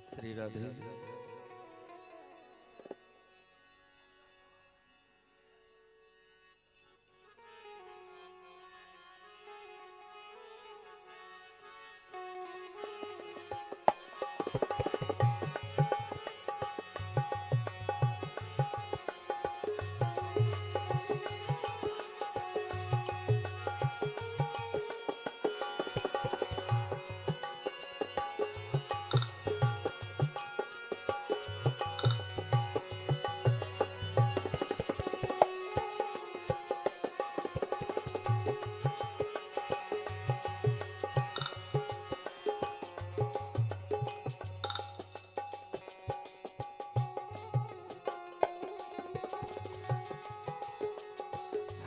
श्री राधे।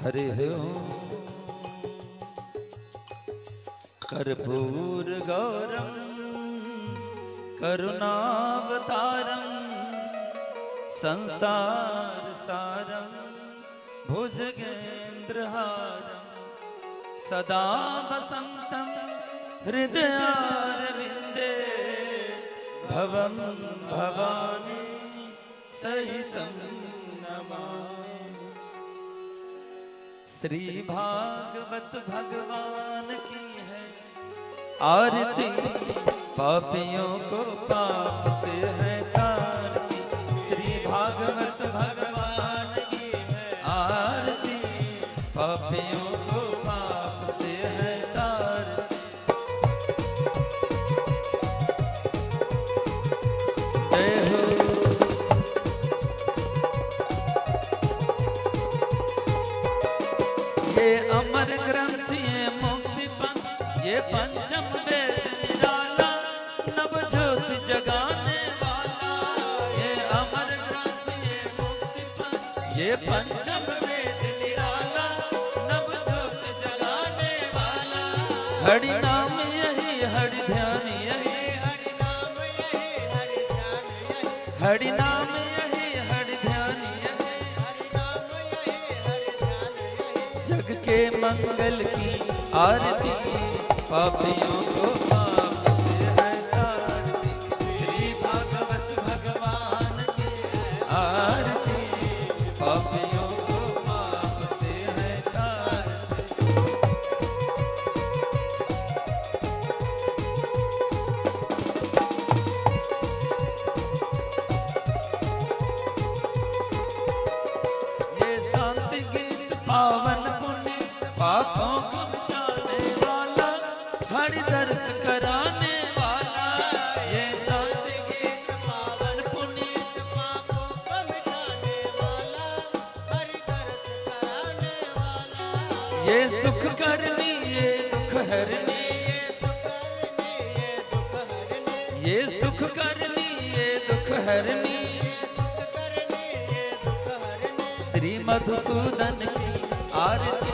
हरि ओम कर्पूर गौरम करुणावतारम संसार सारम भुजगेन्द्रहारम सदा वसंतम हृदयारविंदे भवम भवानी सहितम नमामि। श्री भागवत भगवान की है आरती, पापियों को पाप से है तारती। श्री भागवत भगवान की है आरती, पापियों को पाप से है तारती। जय हो। ये अमर ग्रंथ ये मुक्ति पंथ ये पंचम वेद निराला नव ज्योति जगाने वाला। ये अमर ग्रंथ ये मुक्ति पंथ ये पंचम वेद निराला नव ज्योति जगाने वाला। हरि नाम यही हरि ध्यान यही हरि नाम यही हरि ध्यान यही हरि नाम यही हरि ध्यान यही हरि नाम यही हरि ध्यान यही। जग के मंगल की आरती, पापियों को पाप से है तारती। श्री भागवत भगवान की है आरती, पापियों को पाप से है तारती। ये शांति गीत पावन पुण्य पापों को मिटाने वाला, हरि दर्श कराने वाला। ये शांति गीत पावन पुण्य पापों को मिटाने वाला, हरि दर्श कराने वाला। ये सुख करनी ये दुख हरनी ये सुख करनी ये दुख हरनी। श्री मधुसूदन की आरती,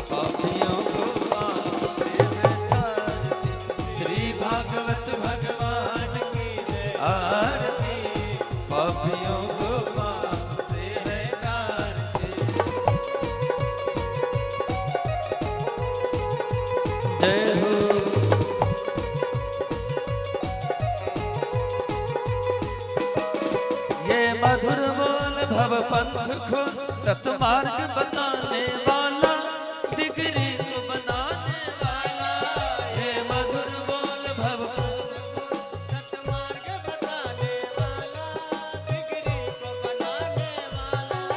पापियों को पाप से है तारती। श्री भागवत भगवान की है आरती, पापियों को पाप से है तारती। जय हो। ये मधुर बोल भव पंथ को सतमार्ग बताने वाला, दिगरी को बनाने वाला। ये मधुर बोल भव सतमार्ग बताने वाला, दिगरी को बनाने वाला।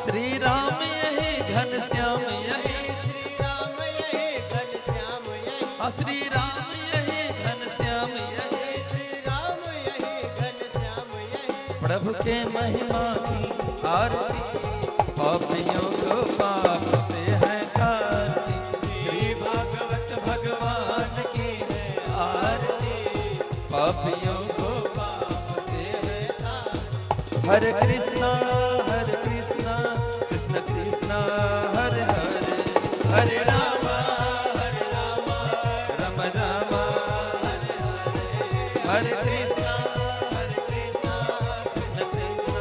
श्री राम यही घनश्याम यही श्री राम यही घनश्याम यही श्री राम यही घनश्याम यही श्री राम यही घनश्याम यही। प्रभु के महिमा की आरती, पापियों को पाप से है तारती। श्री भागवत भगवान की है आरती, पापियों को पाप से है तारती। हरे कृष्णा कृष्ण कृष्ण हरे हरे, हरे राम राम राम हरे हरे। हरे कृष्ण कृष्ण कृष्ण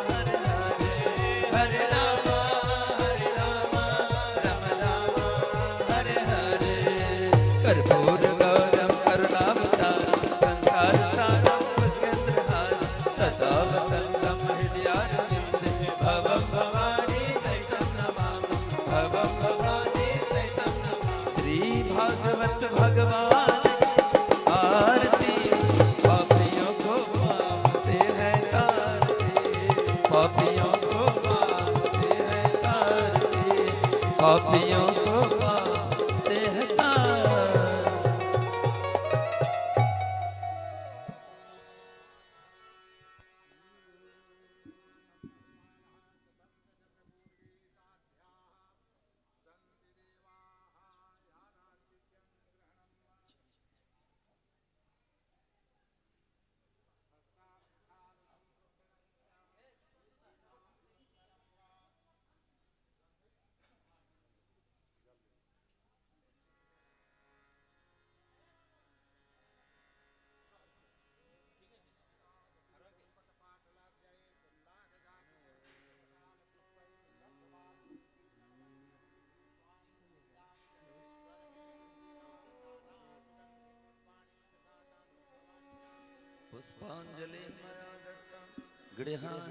हरे हरे, हरे राम राम राम हरे हरे। कर्पूर गौरम करुणावतारम संसार सारम पुष्पांजलि गृहाण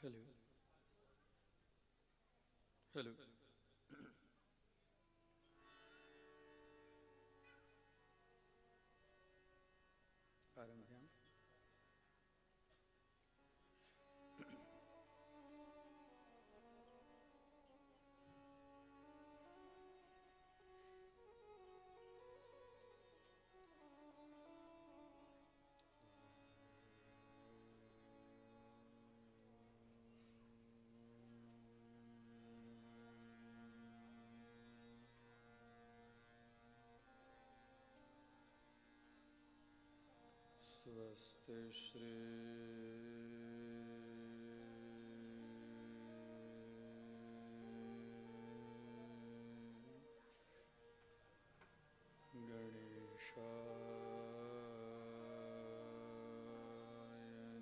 हेलो हेलो आरंभ ध्यान। स्वस्ति श्री गणेशाय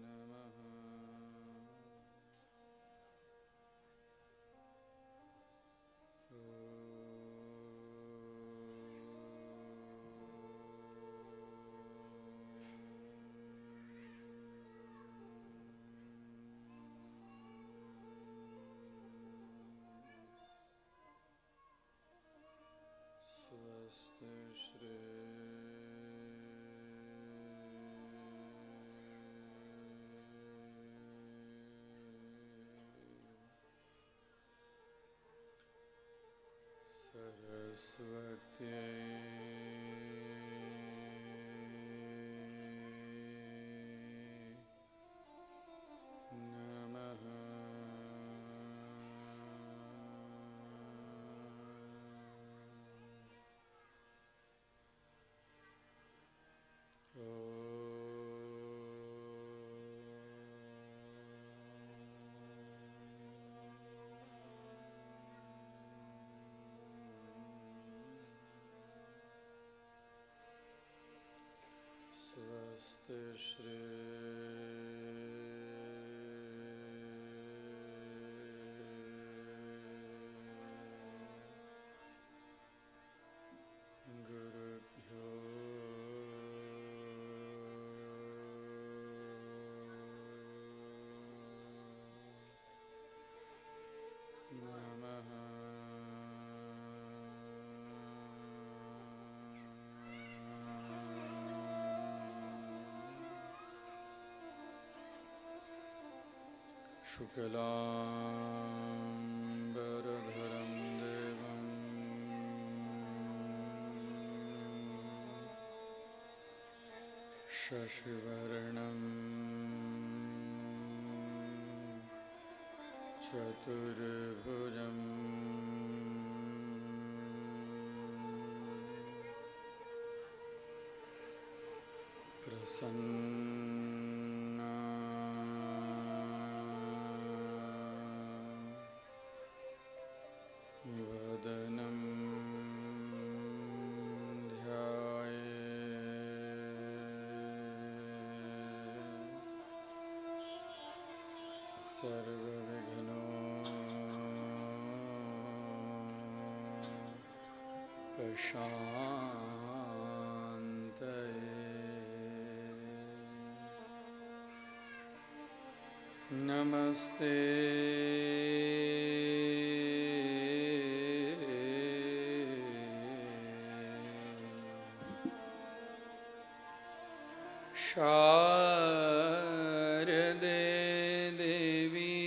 नमः। स्वस्ति श्री सरस्वत्यै नमः। स्वस्ति श्री गुरुभ्यो नमः। शुक्लाम्बरधरं देवं शशिवर्णं चतुर्भुजं प्रसन्नं वदनं ध्यायेत् सर्वविघ्नोपशान्तये। नमस्ते शारदे देवी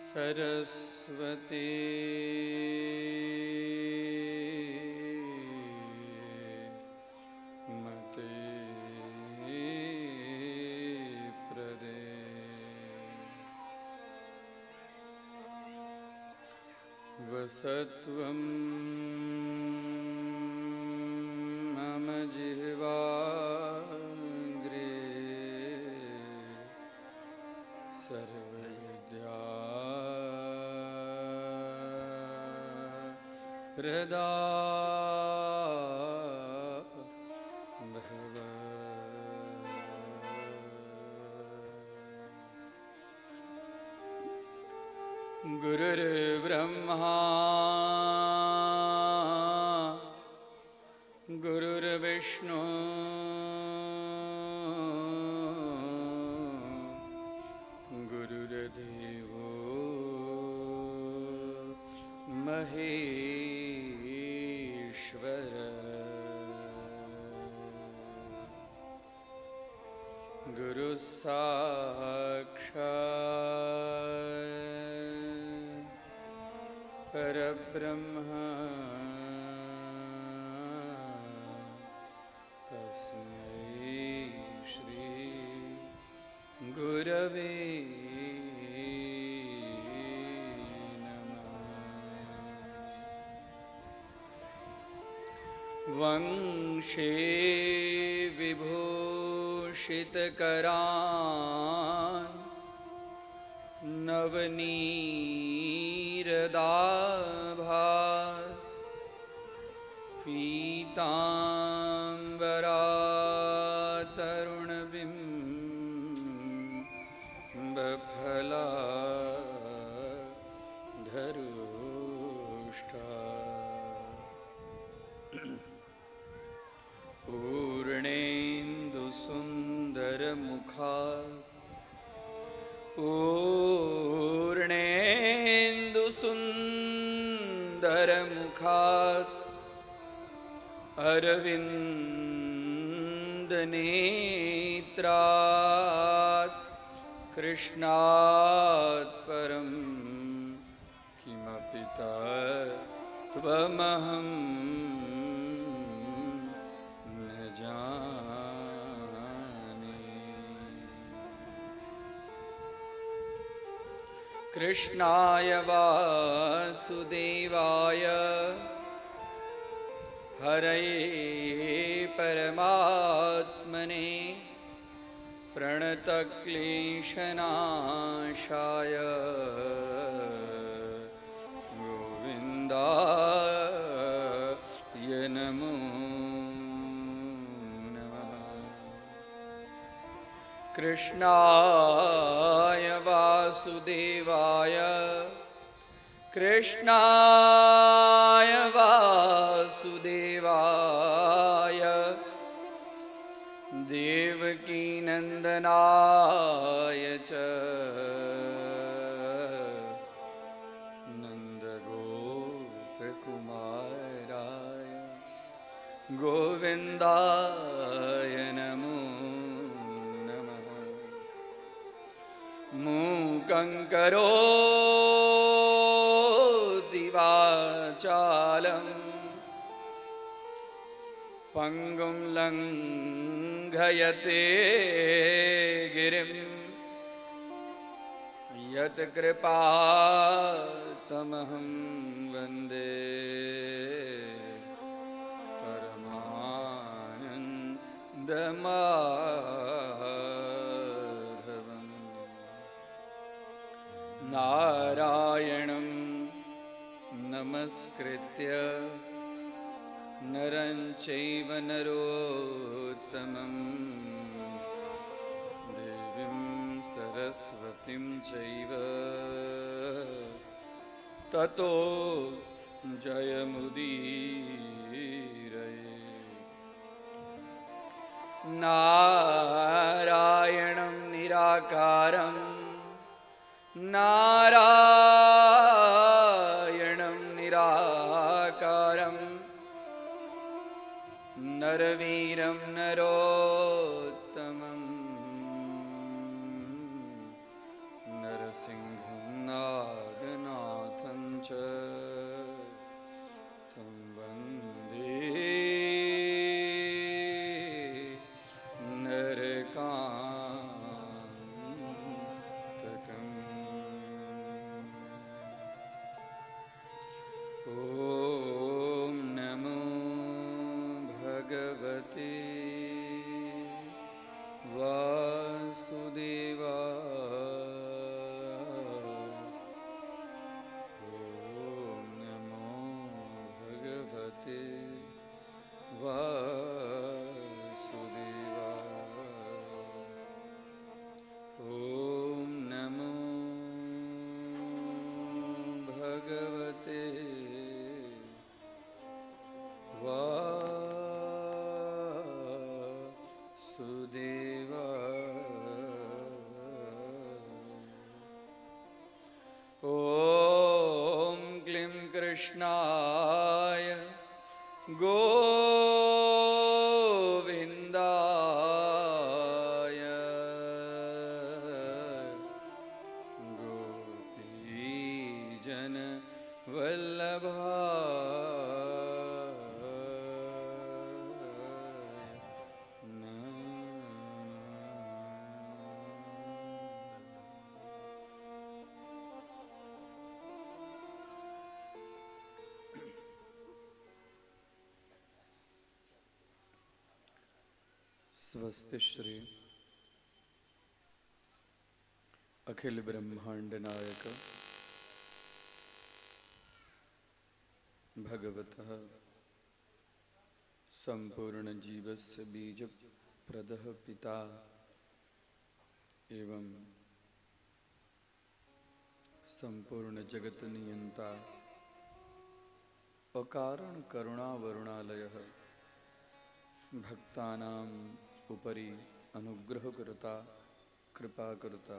सरस्वती मते प्रदे। वसत्वं मम जिह्वाग्रे सर्वविद्या प्रदा भव। गुरुर्ब्रह्मा गुरुर्विष्णु गुरुर्देवो महेश्वर गुरु साक्षात् परब्रह्म तस्मै श्री गुरवे वंशे विभूषितकरान् नवनीरदाभात् पीताम्बरातरुणबिम्बफलाधरुष्टा पूर्णेन्दुसुन्दरमुखात् अरविन्दनेत्रात् कृष्णात् परं किमपि तत्त्वमहं न जाने। कृष्णाय वासुदेवाय हरये परमात्मने प्रणतक्लेशनाशाय गोविन्दाय नमो नमः। कृष्णाय वासुदेवाय कृष्णाय वासुदेवाय देवकीनन्दनाय च नन्दगोपकुमाराय गोविन्दाय नमो नमः। मूकं करोति वाचालं पंगुं लंघयते गिरिं यत्कृपातमहं वन्दे परमानन्दमाधवम्। नारायणं नमस्कृत्य नरं चैव नरोत्तमं देवीं सरस्वतीं चैव ततो जयमुदीरये। नारायणं निराकारं नारायणं निराकारं नरवीरं नरोत्तमं नरसिंहं नागनाथं च तं वन्दे नरकान्तकम्। ॐ नमो भगवते वासुदेवाय। कृष्णाय गोविन्दाय गोपीजन स्वस्ति श्री अखिल ब्रह्मांड नायक भगवतः संपूर्ण जीवस्य बीज प्रदः पिता एवं संपूर्ण जगत नियंता अकारण करुणा वरुणालयः भक्तानां उपरि अनुग्रह करता कृपा करता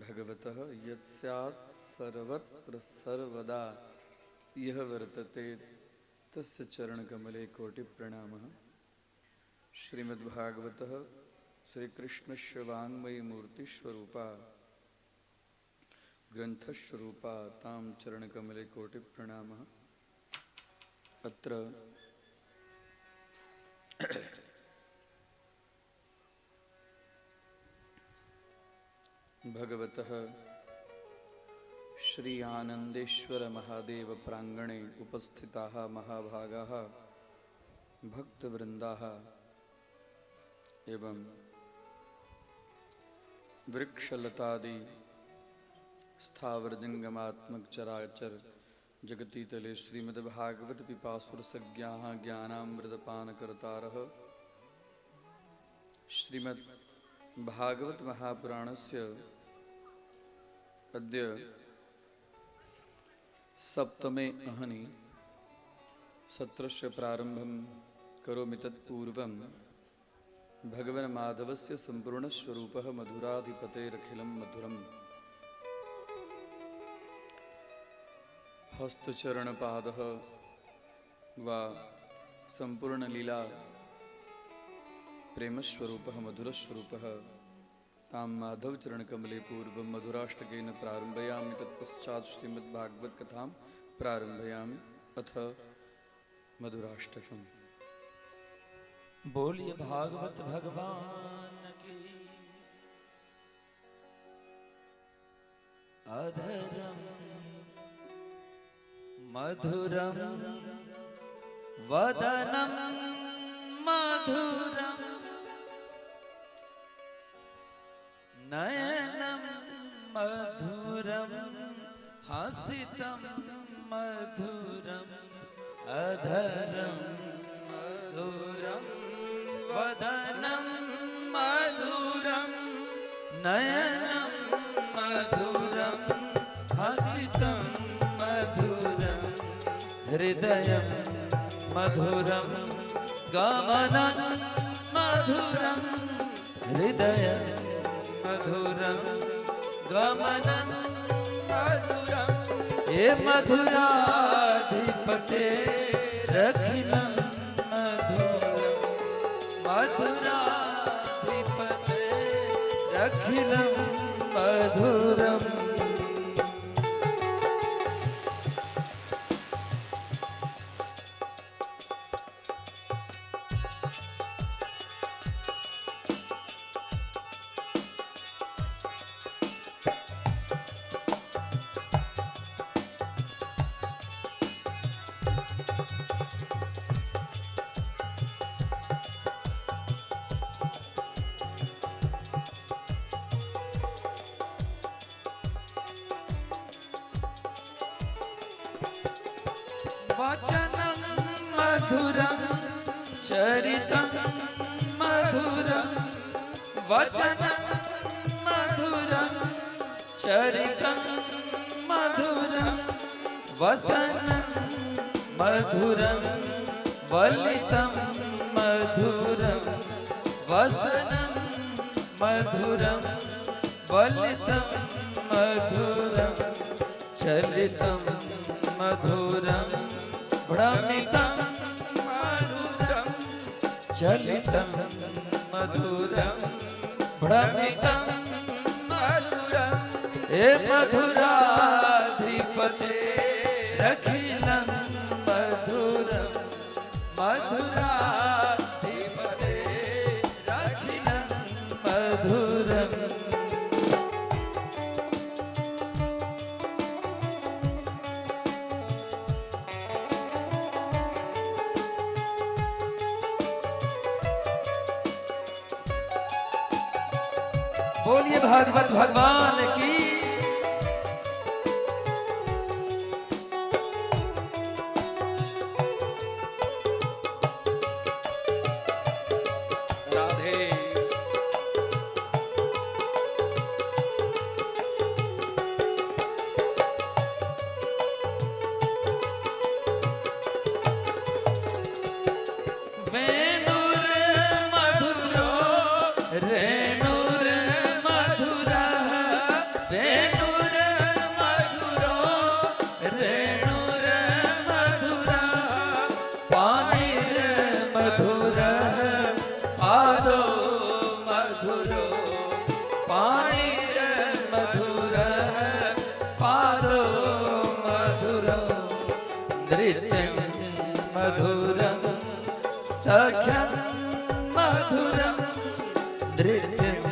भगवतः यत्स्यात् सर्वत्र सर्वदा यह वर्तते तस्य चरणकमले कोटि प्रणामः। श्रीमद्भागवतः श्रीकृष्णस्य वाङ्मयी मूर्तिस्वरूपा ग्रंथस्वरूपा तां चरणकमले कोटि प्रणामः। अत्र भगवतः श्री आनंदेश्वर महादेव प्रांगणे उपस्थिताः महाभागाः भक्तवृन्दाः एवं वृक्षलतादि स्थावरजंगमात्मक चराचर जगतीतले श्रीमद्भागवत पिपासुरसज्ञाः ज्ञानामृतपानकर्तारः श्रीमद्भागवत महापुराणस्य अद्य सप्तमे अहनि सत्रस्य प्रारंभं करोमि। तत्पूर्वं भगवन् माधवस्य सम्पूर्णस्वरूपः मधुराधिपतेरखिलं मधुरम् हस्तचरणपादः वा संपूर्ण लीला प्रेमस्वरूपः मधुरस्वरूपः तां माधवचरणकमले पूर्वं मधुराष्टकेन प्रारम्भयामि। तत्पश्चात् श्रीमद्भागवत कथां प्रारम्भयामि। अथ मधुराष्टकम्। बोलिए भागवत भगवान की। अधरम मधुरम वदनम मधुरम नयनम मधुरम हसितम मधुरम अधरम मधुरम वदनम मधुरम नयनम मधुरम हसितम मधुरम हृदयं मधुरं गमनं मधुरं हृदयं मधुरं गमनं मधुरं ये मधुराधिपते रखिलं मधुरं मधुराधिपते रखिलं मधुरम्। वचनं मधुरं चरितं मधुरं वचनं मधुरं चरितं मधुरं वसनं मधुरं वलितं मधुरं वसनं मधुरं वलितं मधुरं चलितं मधुरं भ्रमितं मधुरं चलितं मधुरं भ्रमितं मधुरं हे मधुराधिपते अखिलं मधुरं मधुराधिपते अखिलं मधुरं। बोलिए भागवत भगवान की। राधे वेणुर मधुरो रेणुर मधुरः वेणुर मधुरो रेणुर मधुरः पाणिर मधुरः पादो मधुरो पाणिर मधुरः पादो मधुरो नृत्यं मधुरं सख्यं मधुरं नृत्यं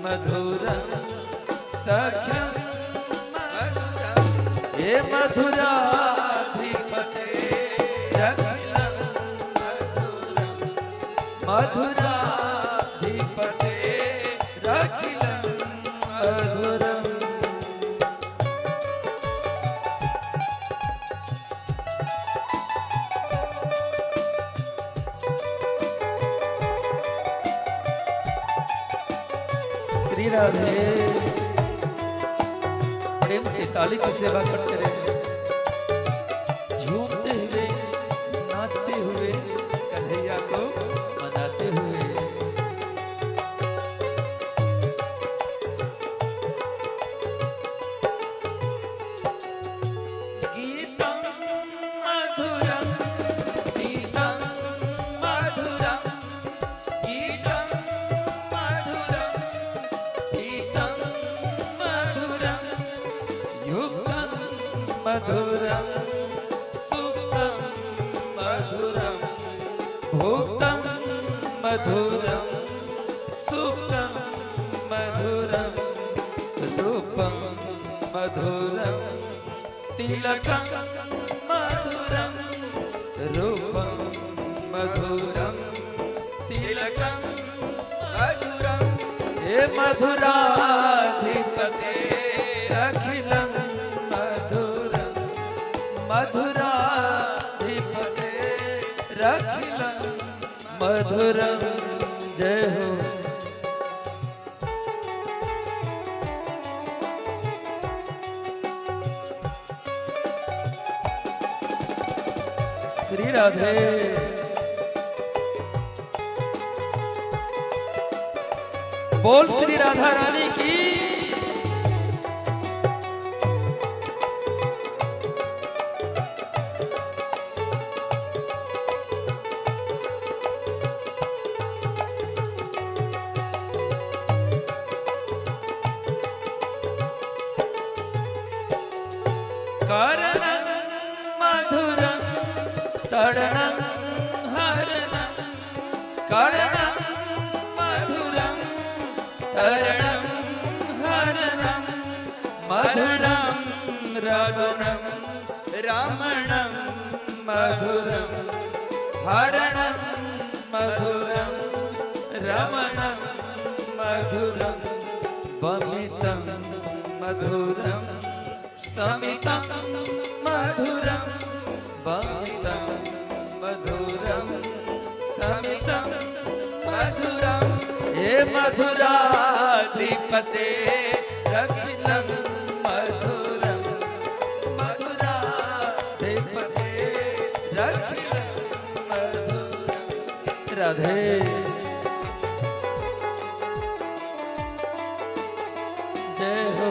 मधुरं सख्यं मधुरं हे मधुराधिपते अखिलं मधुरं मधुराधिपते अखिलं मधुरम्। श्री राधे प्रेम से ताली की सेवा करते रहे, झूमते हुए नाचते हुए कन्हैया को मनाते हुए। गीतं मधुरं गीतं मधुरं गीतं मधुरं गीतं मधुरं युक्तं मधुरं सुप्तं मधुरं भुक्तं मधुरं सुप्तं मधुरं रूपं मधुरं तिलकं मधुरं रूपं मधुरं तिलकं मधुरं हे मधुराधिपते अखिलं मधुरं मधुराधिपते अखिलं मधुरं। जय हो। श्री राधे बोल श्री राधा रानी की। करणं मधुरं तरणं हरणं करणं मधुरं तरणं हरणं मधुरं रघुनं रमणं मधुरं हरणं मधुरं रमणं मधुरं वमितं मधुरं समितं मधुरं वमितं मधुरं समितं मधुरं हे मधुराधिपते अखिलं मधुरं मधुराधिपते अखिलं मधुरं। राधे जय हो।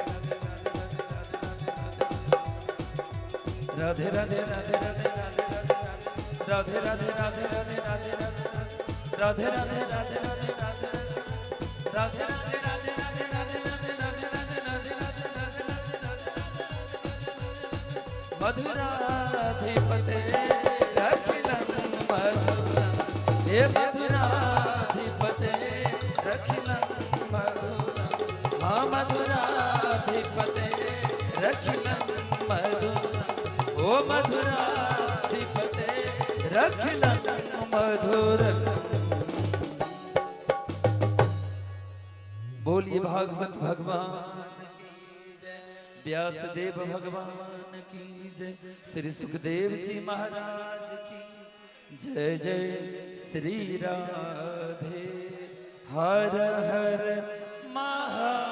राधे राधे राधे राधे राधे राधे राधे राधे राधे राधे राधे राधे राधे राधे राधे राधे राधे मधुराधिपते रखिलं मधुरं हे मधुराधिपते रखिलं मधुरं हाँ मधुराधिपते रखिलं मधुरं ओ मधुराधिपते रखिलं मधुरं। बोलिए भागवत भगवान की जय, व्यासदेव भगवान की जय, श्री सुखदेव जी महाराज की जय। जय श्री राधे हर हर महादेव।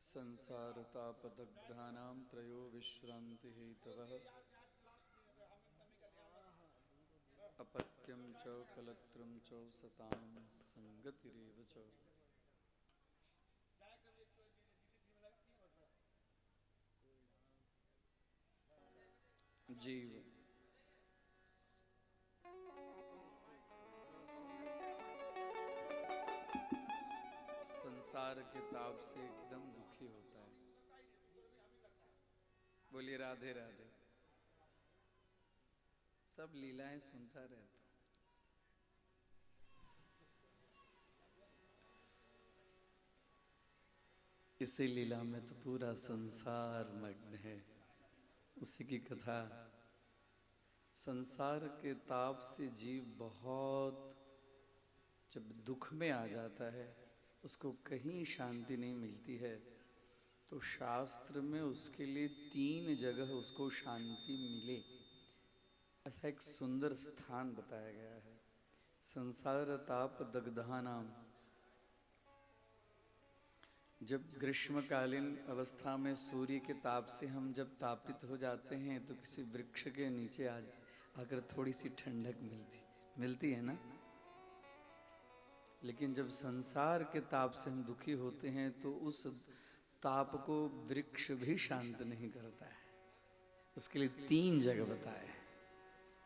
संसार तापदग्धानां त्रयो विश्रांति हेतवः अपत्यं च कलत्रं च सतां संगतिरेव च। जीव संसार के ताप से एकदम दुखी होता है। बोलिए राधे राधे। सब लीलाएं सुनता रहता। इसी लीला में तो पूरा संसार मग्न है। उसी की कथा। संसार के ताप से जीव बहुत जब दुख में आ जाता है, उसको कहीं शांति नहीं मिलती है, तो शास्त्र में उसके लिए 3 जगह उसको शांति मिले, ऐसा एक सुंदर स्थान बताया गया है। संसार ताप दग्धानाम, जब ग्रीष्मकालीन अवस्था में सूर्य के ताप से हम जब तापित हो जाते हैं तो किसी वृक्ष के नीचे आकर थोड़ी सी ठंडक मिलती है ना। लेकिन जब संसार के ताप से हम दुखी होते हैं तो उस ताप को वृक्ष भी शांत नहीं करता है। उसके लिए 3 जगह बताए।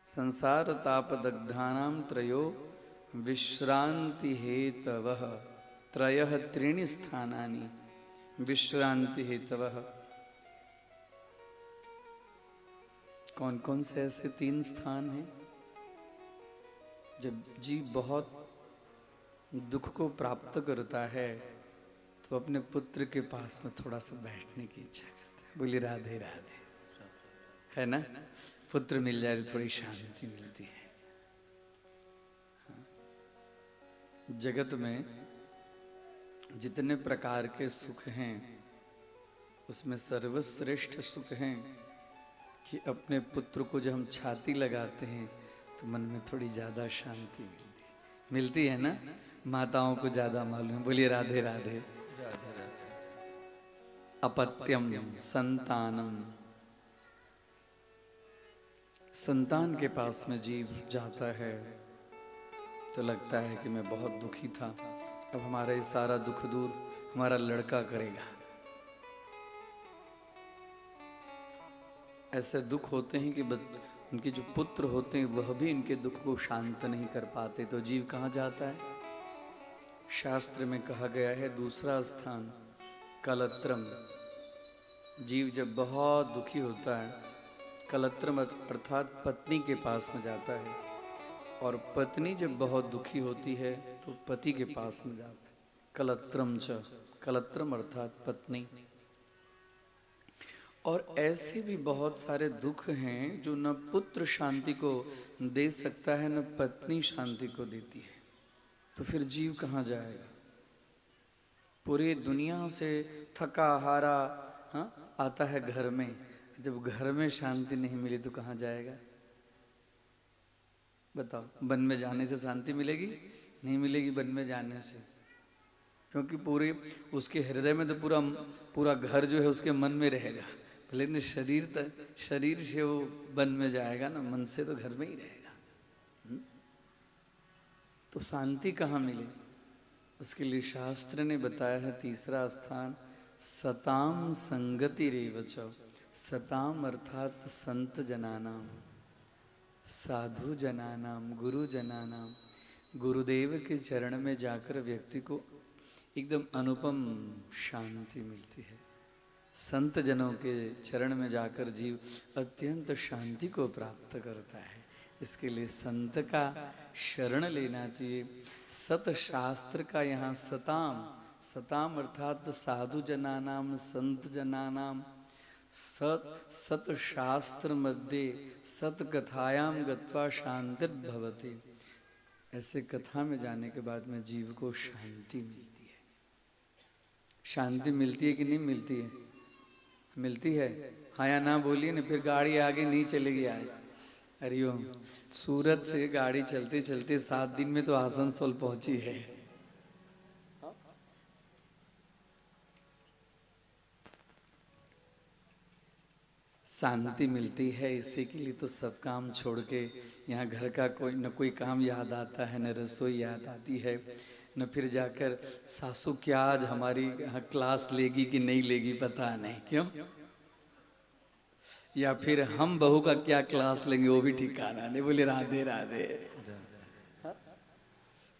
संसार ताप दग्धानां त्रयो विश्रांति हेतवः, त्रयः त्रीणि स्थानानि विश्रांति हेतवः। कौन कौन से ऐसे 3 स्थान हैं? जब जीव बहुत दुख को प्राप्त करता है तो अपने पुत्र के पास में थोड़ा सा बैठने की इच्छा करता है। बोलिए राधे राधे, है ना। पुत्र मिल जाए तो थोड़ी शांति मिलती है। जगत में जितने प्रकार के सुख हैं उसमें सर्वश्रेष्ठ सुख हैं कि अपने पुत्र को जब हम छाती लगाते हैं तो मन में थोड़ी ज्यादा शांति मिलती है ना। माताओं को ज्यादा मालूम है। बोलिए राधे राधे। अपत्यम संतानम, संतान के पास में जीव जाता है तो लगता है कि मैं बहुत दुखी था, अब हमारा ये सारा दुख दूर हमारा लड़का करेगा। ऐसे दुख होते हैं कि उनके जो पुत्र होते हैं वह भी इनके दुख को शांत नहीं कर पाते, तो जीव कहाँ जाता है? शास्त्र में कहा गया है दूसरा स्थान कलत्रम। जीव जब बहुत दुखी होता है, कलत्रम अर्थात पत्नी के पास में जाता है, और पत्नी जब बहुत दुखी होती है तो पति के पास में जाता है। कलत्रम च, कलत्रम अर्थात पत्नी। और ऐसे भी बहुत सारे दुख हैं जो न पुत्र शांति को दे सकता है न पत्नी शांति को देती है, तो फिर जीव कहाँ जाएगा? पूरी दुनिया से थका हारा आता है घर में, जब घर में शांति नहीं मिली तो कहाँ जाएगा? बताओ, वन में जाने से शांति मिलेगी? नहीं मिलेगी वन में जाने से, क्योंकि पूरे उसके हृदय में तो पूरा घर जो है उसके मन में रहेगा। लेकिन शरीर से वो वन में जाएगा ना, मन से तो घर में ही रहेगा। तो शांति कहाँ मिले? उसके लिए शास्त्र ने बताया है तीसरा स्थान, सताम संगति रेवच। सताम अर्थात संत जनानाम, साधु जनानाम, गुरु जनानाम। गुरुदेव के चरण में जाकर व्यक्ति को एकदम अनुपम शांति मिलती है। संत जनों के चरण में जाकर जीव अत्यंत शांति को प्राप्त करता है। इसके लिए संत का शरण लेना चाहिए। सत शास्त्र का यहाँ सताम, सताम अर्थात साधु जनानाम, संत जनानाम। सत शास्त्र मध्ये सत कथायाम गत्वा शांतिर्भवति। ऐसे कथा में जाने के बाद में जीव को शांति मिलती है। शांति मिलती है कि नहीं मिलती है? मिलती है। हाँ या ना बोलिए ना, फिर गाड़ी आगे नहीं चलेगी। आए हरिओम। सूरत से गाड़ी चलते चलते 7 दिन में तो आसनसोल पहुंची है। शांति मिलती है, इसी के लिए तो सब काम छोड़ के यहाँ घर का कोई न कोई काम याद आता है, न रसोई याद आती है, न फिर जाकर सासू क्या आज हमारी यहाँ क्लास लेगी कि नहीं लेगी पता नहीं। क्यों? या फिर हम बहू का क्या क्लास लेंगे वो भी ठिकाना नहीं। बोले राधे राधे।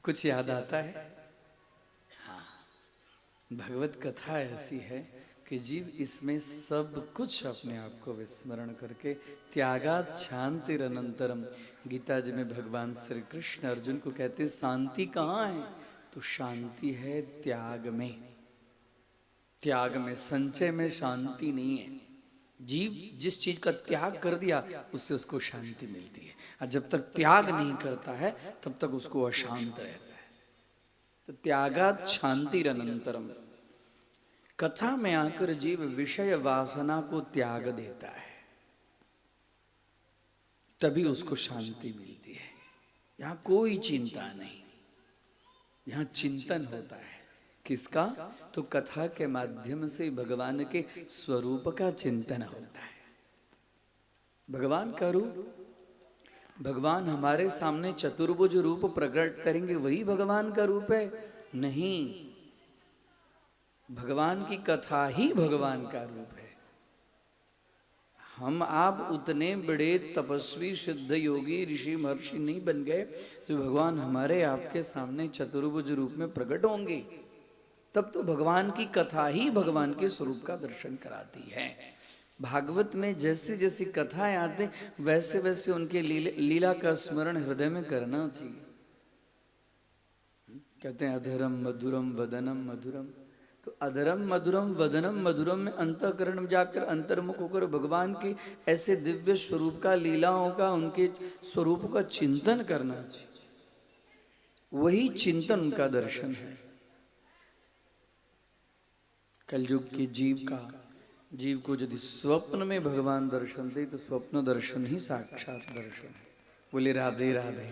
कुछ याद आता है? हाँ, भगवत कथा ऐसी है कि जीव इसमें सब कुछ अपने आप को विस्मरण करके त्यागात शांतिर अनंतरम। गीता जी में भगवान श्री कृष्ण अर्जुन को कहते हैं शांति कहाँ है? तो शांति है त्याग में। त्याग में, संचय में शांति नहीं है। जीव जिस चीज का त्याग कर दिया उससे उसको शांति मिलती है, और जब तक त्याग नहीं करता है तब तक उसको अशांत रहता है। तो त्यागात शांतिर अनंतरम। कथा में आकर जीव विषय वासना को त्याग देता है, तभी उसको शांति मिलती है। यहाँ कोई चिंता नहीं, यहाँ चिंतन होता है। किसका? तो कथा के माध्यम से भगवान के स्वरूप का चिंतन होता है। भगवान का रूप, भगवान हमारे सामने चतुर्भुज रूप प्रकट करेंगे वही भगवान का रूप है? नहीं, भगवान की कथा ही भगवान का रूप है। हम आप उतने बड़े तपस्वी सिद्ध योगी ऋषि महर्षि नहीं बन गए जो भगवान हमारे आपके सामने चतुर्भुज रूप में प्रकट होंगे। तब तो भगवान की कथा ही भगवान के स्वरूप का दर्शन कराती है। भागवत में जैसी जैसी कथाएं आते वैसे वैसे उनके लीला का स्मरण हृदय में करना चाहिए। कहते हैं अधरम मधुरम वदनम मधुरम। तो अधरम मधुरम वदनम मधुरम में अंतःकरण में जाकर अंतर्मुख होकर भगवान के ऐसे दिव्य स्वरूप का, लीलाओं का, उनके स्वरूप का चिंतन करना चाहिए। वही चिंतन उनका दर्शन है। कलयुग के जीव को यदि स्वप्न में भगवान दर्शन दे तो स्वप्न दर्शन ही साक्षात दर्शन है। बोले राधे राधे।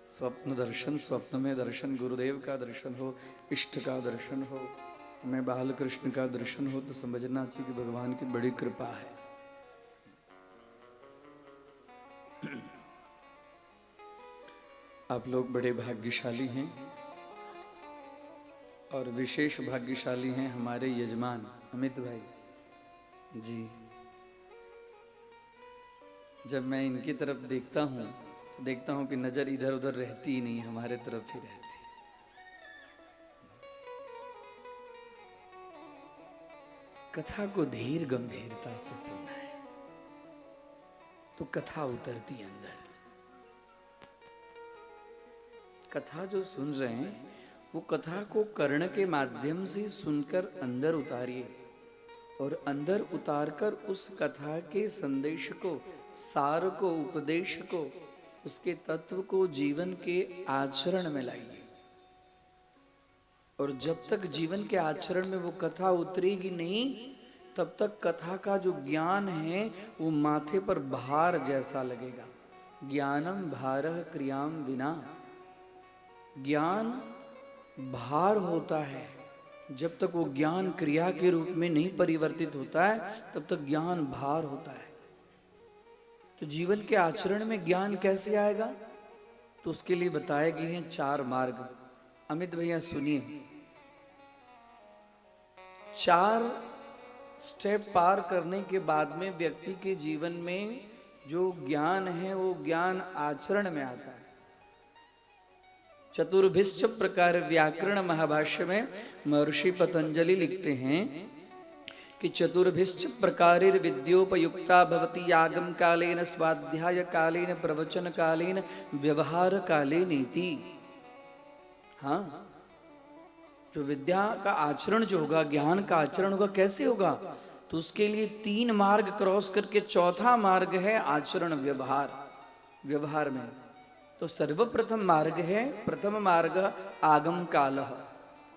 स्वप्न दर्शन, स्वप्न में दर्शन, गुरुदेव का दर्शन हो, इष्ट का दर्शन हो, हमें बाल कृष्ण का दर्शन हो तो समझना चाहिए कि भगवान की बड़ी कृपा है। आप लोग बड़े भाग्यशाली हैं और विशेष भाग्यशाली हैं हमारे यजमान अमित भाई जी। जब मैं इनकी तरफ देखता हूँ कि नजर इधर उधर रहती ही नहीं, हमारे तरफ ही रहती। कथा को धीर गंभीरता से सुनना है तो कथा उतरती अंदर। कथा जो सुन रहे हैं वो कथा को कर्ण के माध्यम से सुनकर अंदर उतारिए और अंदर उतारकर उस कथा के संदेश को, सार को, उपदेश को, उसके तत्व को जीवन के आचरण में लाइए। और जब तक जीवन के आचरण में वो कथा उतरेगी नहीं तब तक कथा का जो ज्ञान है वो माथे पर भार जैसा लगेगा। ज्ञानम भारः क्रियाम विना। ज्ञान भार होता है। जब तक वो ज्ञान क्रिया के रूप में नहीं परिवर्तित होता है तब तक ज्ञान भार होता है। तो जीवन के आचरण में ज्ञान कैसे आएगा? तो उसके लिए बताए गए हैं 4 मार्ग। अमित भैया सुनिए, 4 स्टेप पार करने के बाद में व्यक्ति के जीवन में जो ज्ञान है वो ज्ञान आचरण में आता है। चतुर्भिश्च प्रकार व्याकरण महाभाष्य में महर्षि पतंजलि लिखते हैं कि चतुर्भिश्च प्रकारेर विद्योपयुक्ता भवति यागम कालेन स्वाध्याय कालेन प्रवचन कालेन व्यवहार कालेन इति। हाँ, जो विद्या का आचरण जो होगा, ज्ञान का आचरण होगा, कैसे होगा? तो उसके लिए 3 मार्ग क्रॉस करके चौथा मार्ग है आचरण, व्यवहार। व्यवहार में तो सर्वप्रथम मार्ग है, प्रथम मार्ग आगम कालः।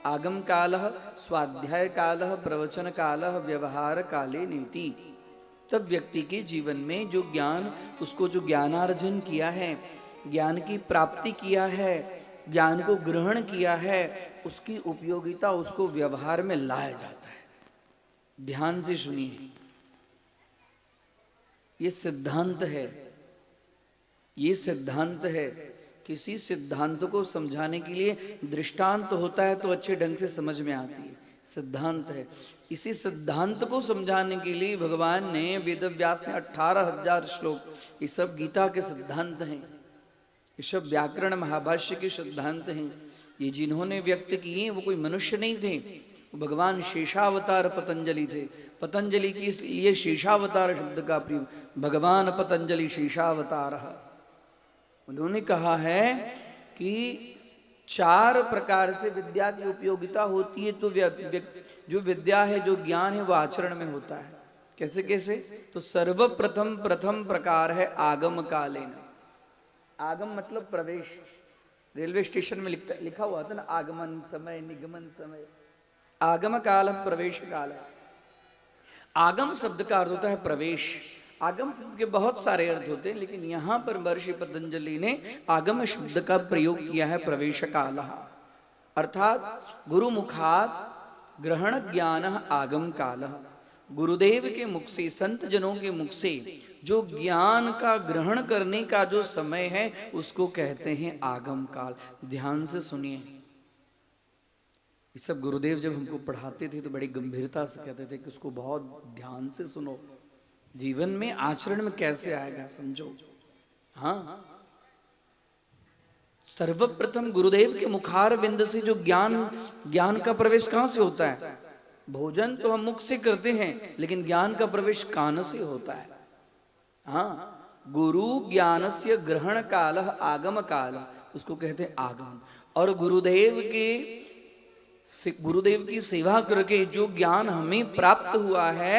आगम कालः, स्वाध्याय कालः, प्रवचन कालः, व्यवहार काले नीति। तब व्यक्ति के जीवन में जो ज्ञान, उसको जो ज्ञानार्जन किया है, ज्ञान की प्राप्ति किया है, ज्ञान को ग्रहण किया है, उसकी उपयोगिता उसको व्यवहार में लाया जाता है। ध्यान से सुनिए, ये सिद्धांत है, ये सिद्धांत है। किसी सिद्धांत को समझाने के लिए दृष्टांत होता है तो अच्छे ढंग से समझ में आती है, सिद्धांत है। इसी सिद्धांत को समझाने के लिए भगवान ने, वेद व्यास ने 18,000 श्लोक, ये सब गीता के सिद्धांत हैं, ये सब व्याकरण महाभाष्य के सिद्धांत हैं। ये जिन्होंने व्यक्त किए वो कोई मनुष्य नहीं थे, भगवान शेषावतार पतंजलि थे। पतंजलि की इसलिए शेषावतार शब्द का प्रयोग, भगवान पतंजलि शेषावतार। उन्होंने कहा है कि 4 प्रकार से विद्या की उपयोगिता होती है। तो जो विद्या है, जो ज्ञान है, वो आचरण में होता है। कैसे कैसे? तो सर्वप्रथम प्रथम प्रकार है आगम कालेन। आगम मतलब प्रवेश। रेलवे स्टेशन में लिखा हुआ था ना, आगमन समय, निगमन समय। आगम काल, प्रवेश काल। आगम शब्द का अर्थ होता है प्रवेश। आगम शब्द के बहुत सारे अर्थ होते हैं, लेकिन यहां पर महर्षि पतंजलि ने आगम शब्द का प्रयोग किया है प्रवेश काल, अर्थात गुरु मुखात ग्रहण ज्ञान आगम काल। गुरुदेव के मुख से, संत जनों के मुख से जो ज्ञान का ग्रहण करने का जो समय है, उसको कहते हैं आगम काल। ध्यान से सुनिए, ये सब गुरुदेव जब हमको पढ़ाते थे तो बड़ी गंभीरता से कहते थे कि उसको बहुत ध्यान से सुनो, जीवन में आचरण में कैसे आएगा समझो। हाँ, सर्वप्रथम गुरुदेव के मुखार विंद से जो ज्ञान का प्रवेश कहां से होता है? भोजन तो हम मुख से करते हैं, लेकिन ज्ञान का प्रवेश कान से होता है। हाँ, गुरु ज्ञानस्य ग्रहण काल आगम काल, उसको कहते हैं आगम। और गुरुदेव की सेवा करके जो ज्ञान हमें प्राप्त हुआ है,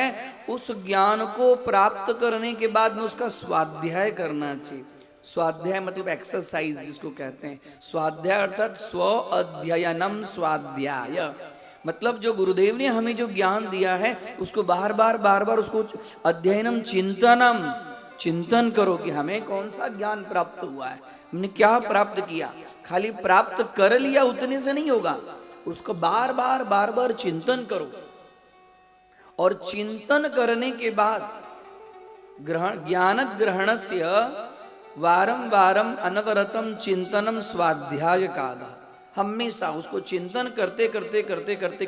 उस ज्ञान को प्राप्त करने के बाद में उसका स्वाध्याय करना चाहिए। स्वाध्याय मतलब एक्सरसाइज जिसको कहते हैं। स्वाध्याय अर्थात स्व अध्ययनम स्वाध्याय, मतलब जो गुरुदेव ने हमें जो ज्ञान दिया है उसको बार बार उसको अध्ययनम चिंतनम, चिंतन करो कि हमें कौन सा ज्ञान प्राप्त हुआ है, हमने क्या प्राप्त किया। खाली प्राप्त कर लिया उतने से नहीं होगा, उसको बार बार चिंतन करो। और चिंतन करने के बाद ज्ञान ग्रहणस्य वारम वारम अनवरतम चिंतनम स्वाध्याय काल। हमेशा उसको चिंतन करते करते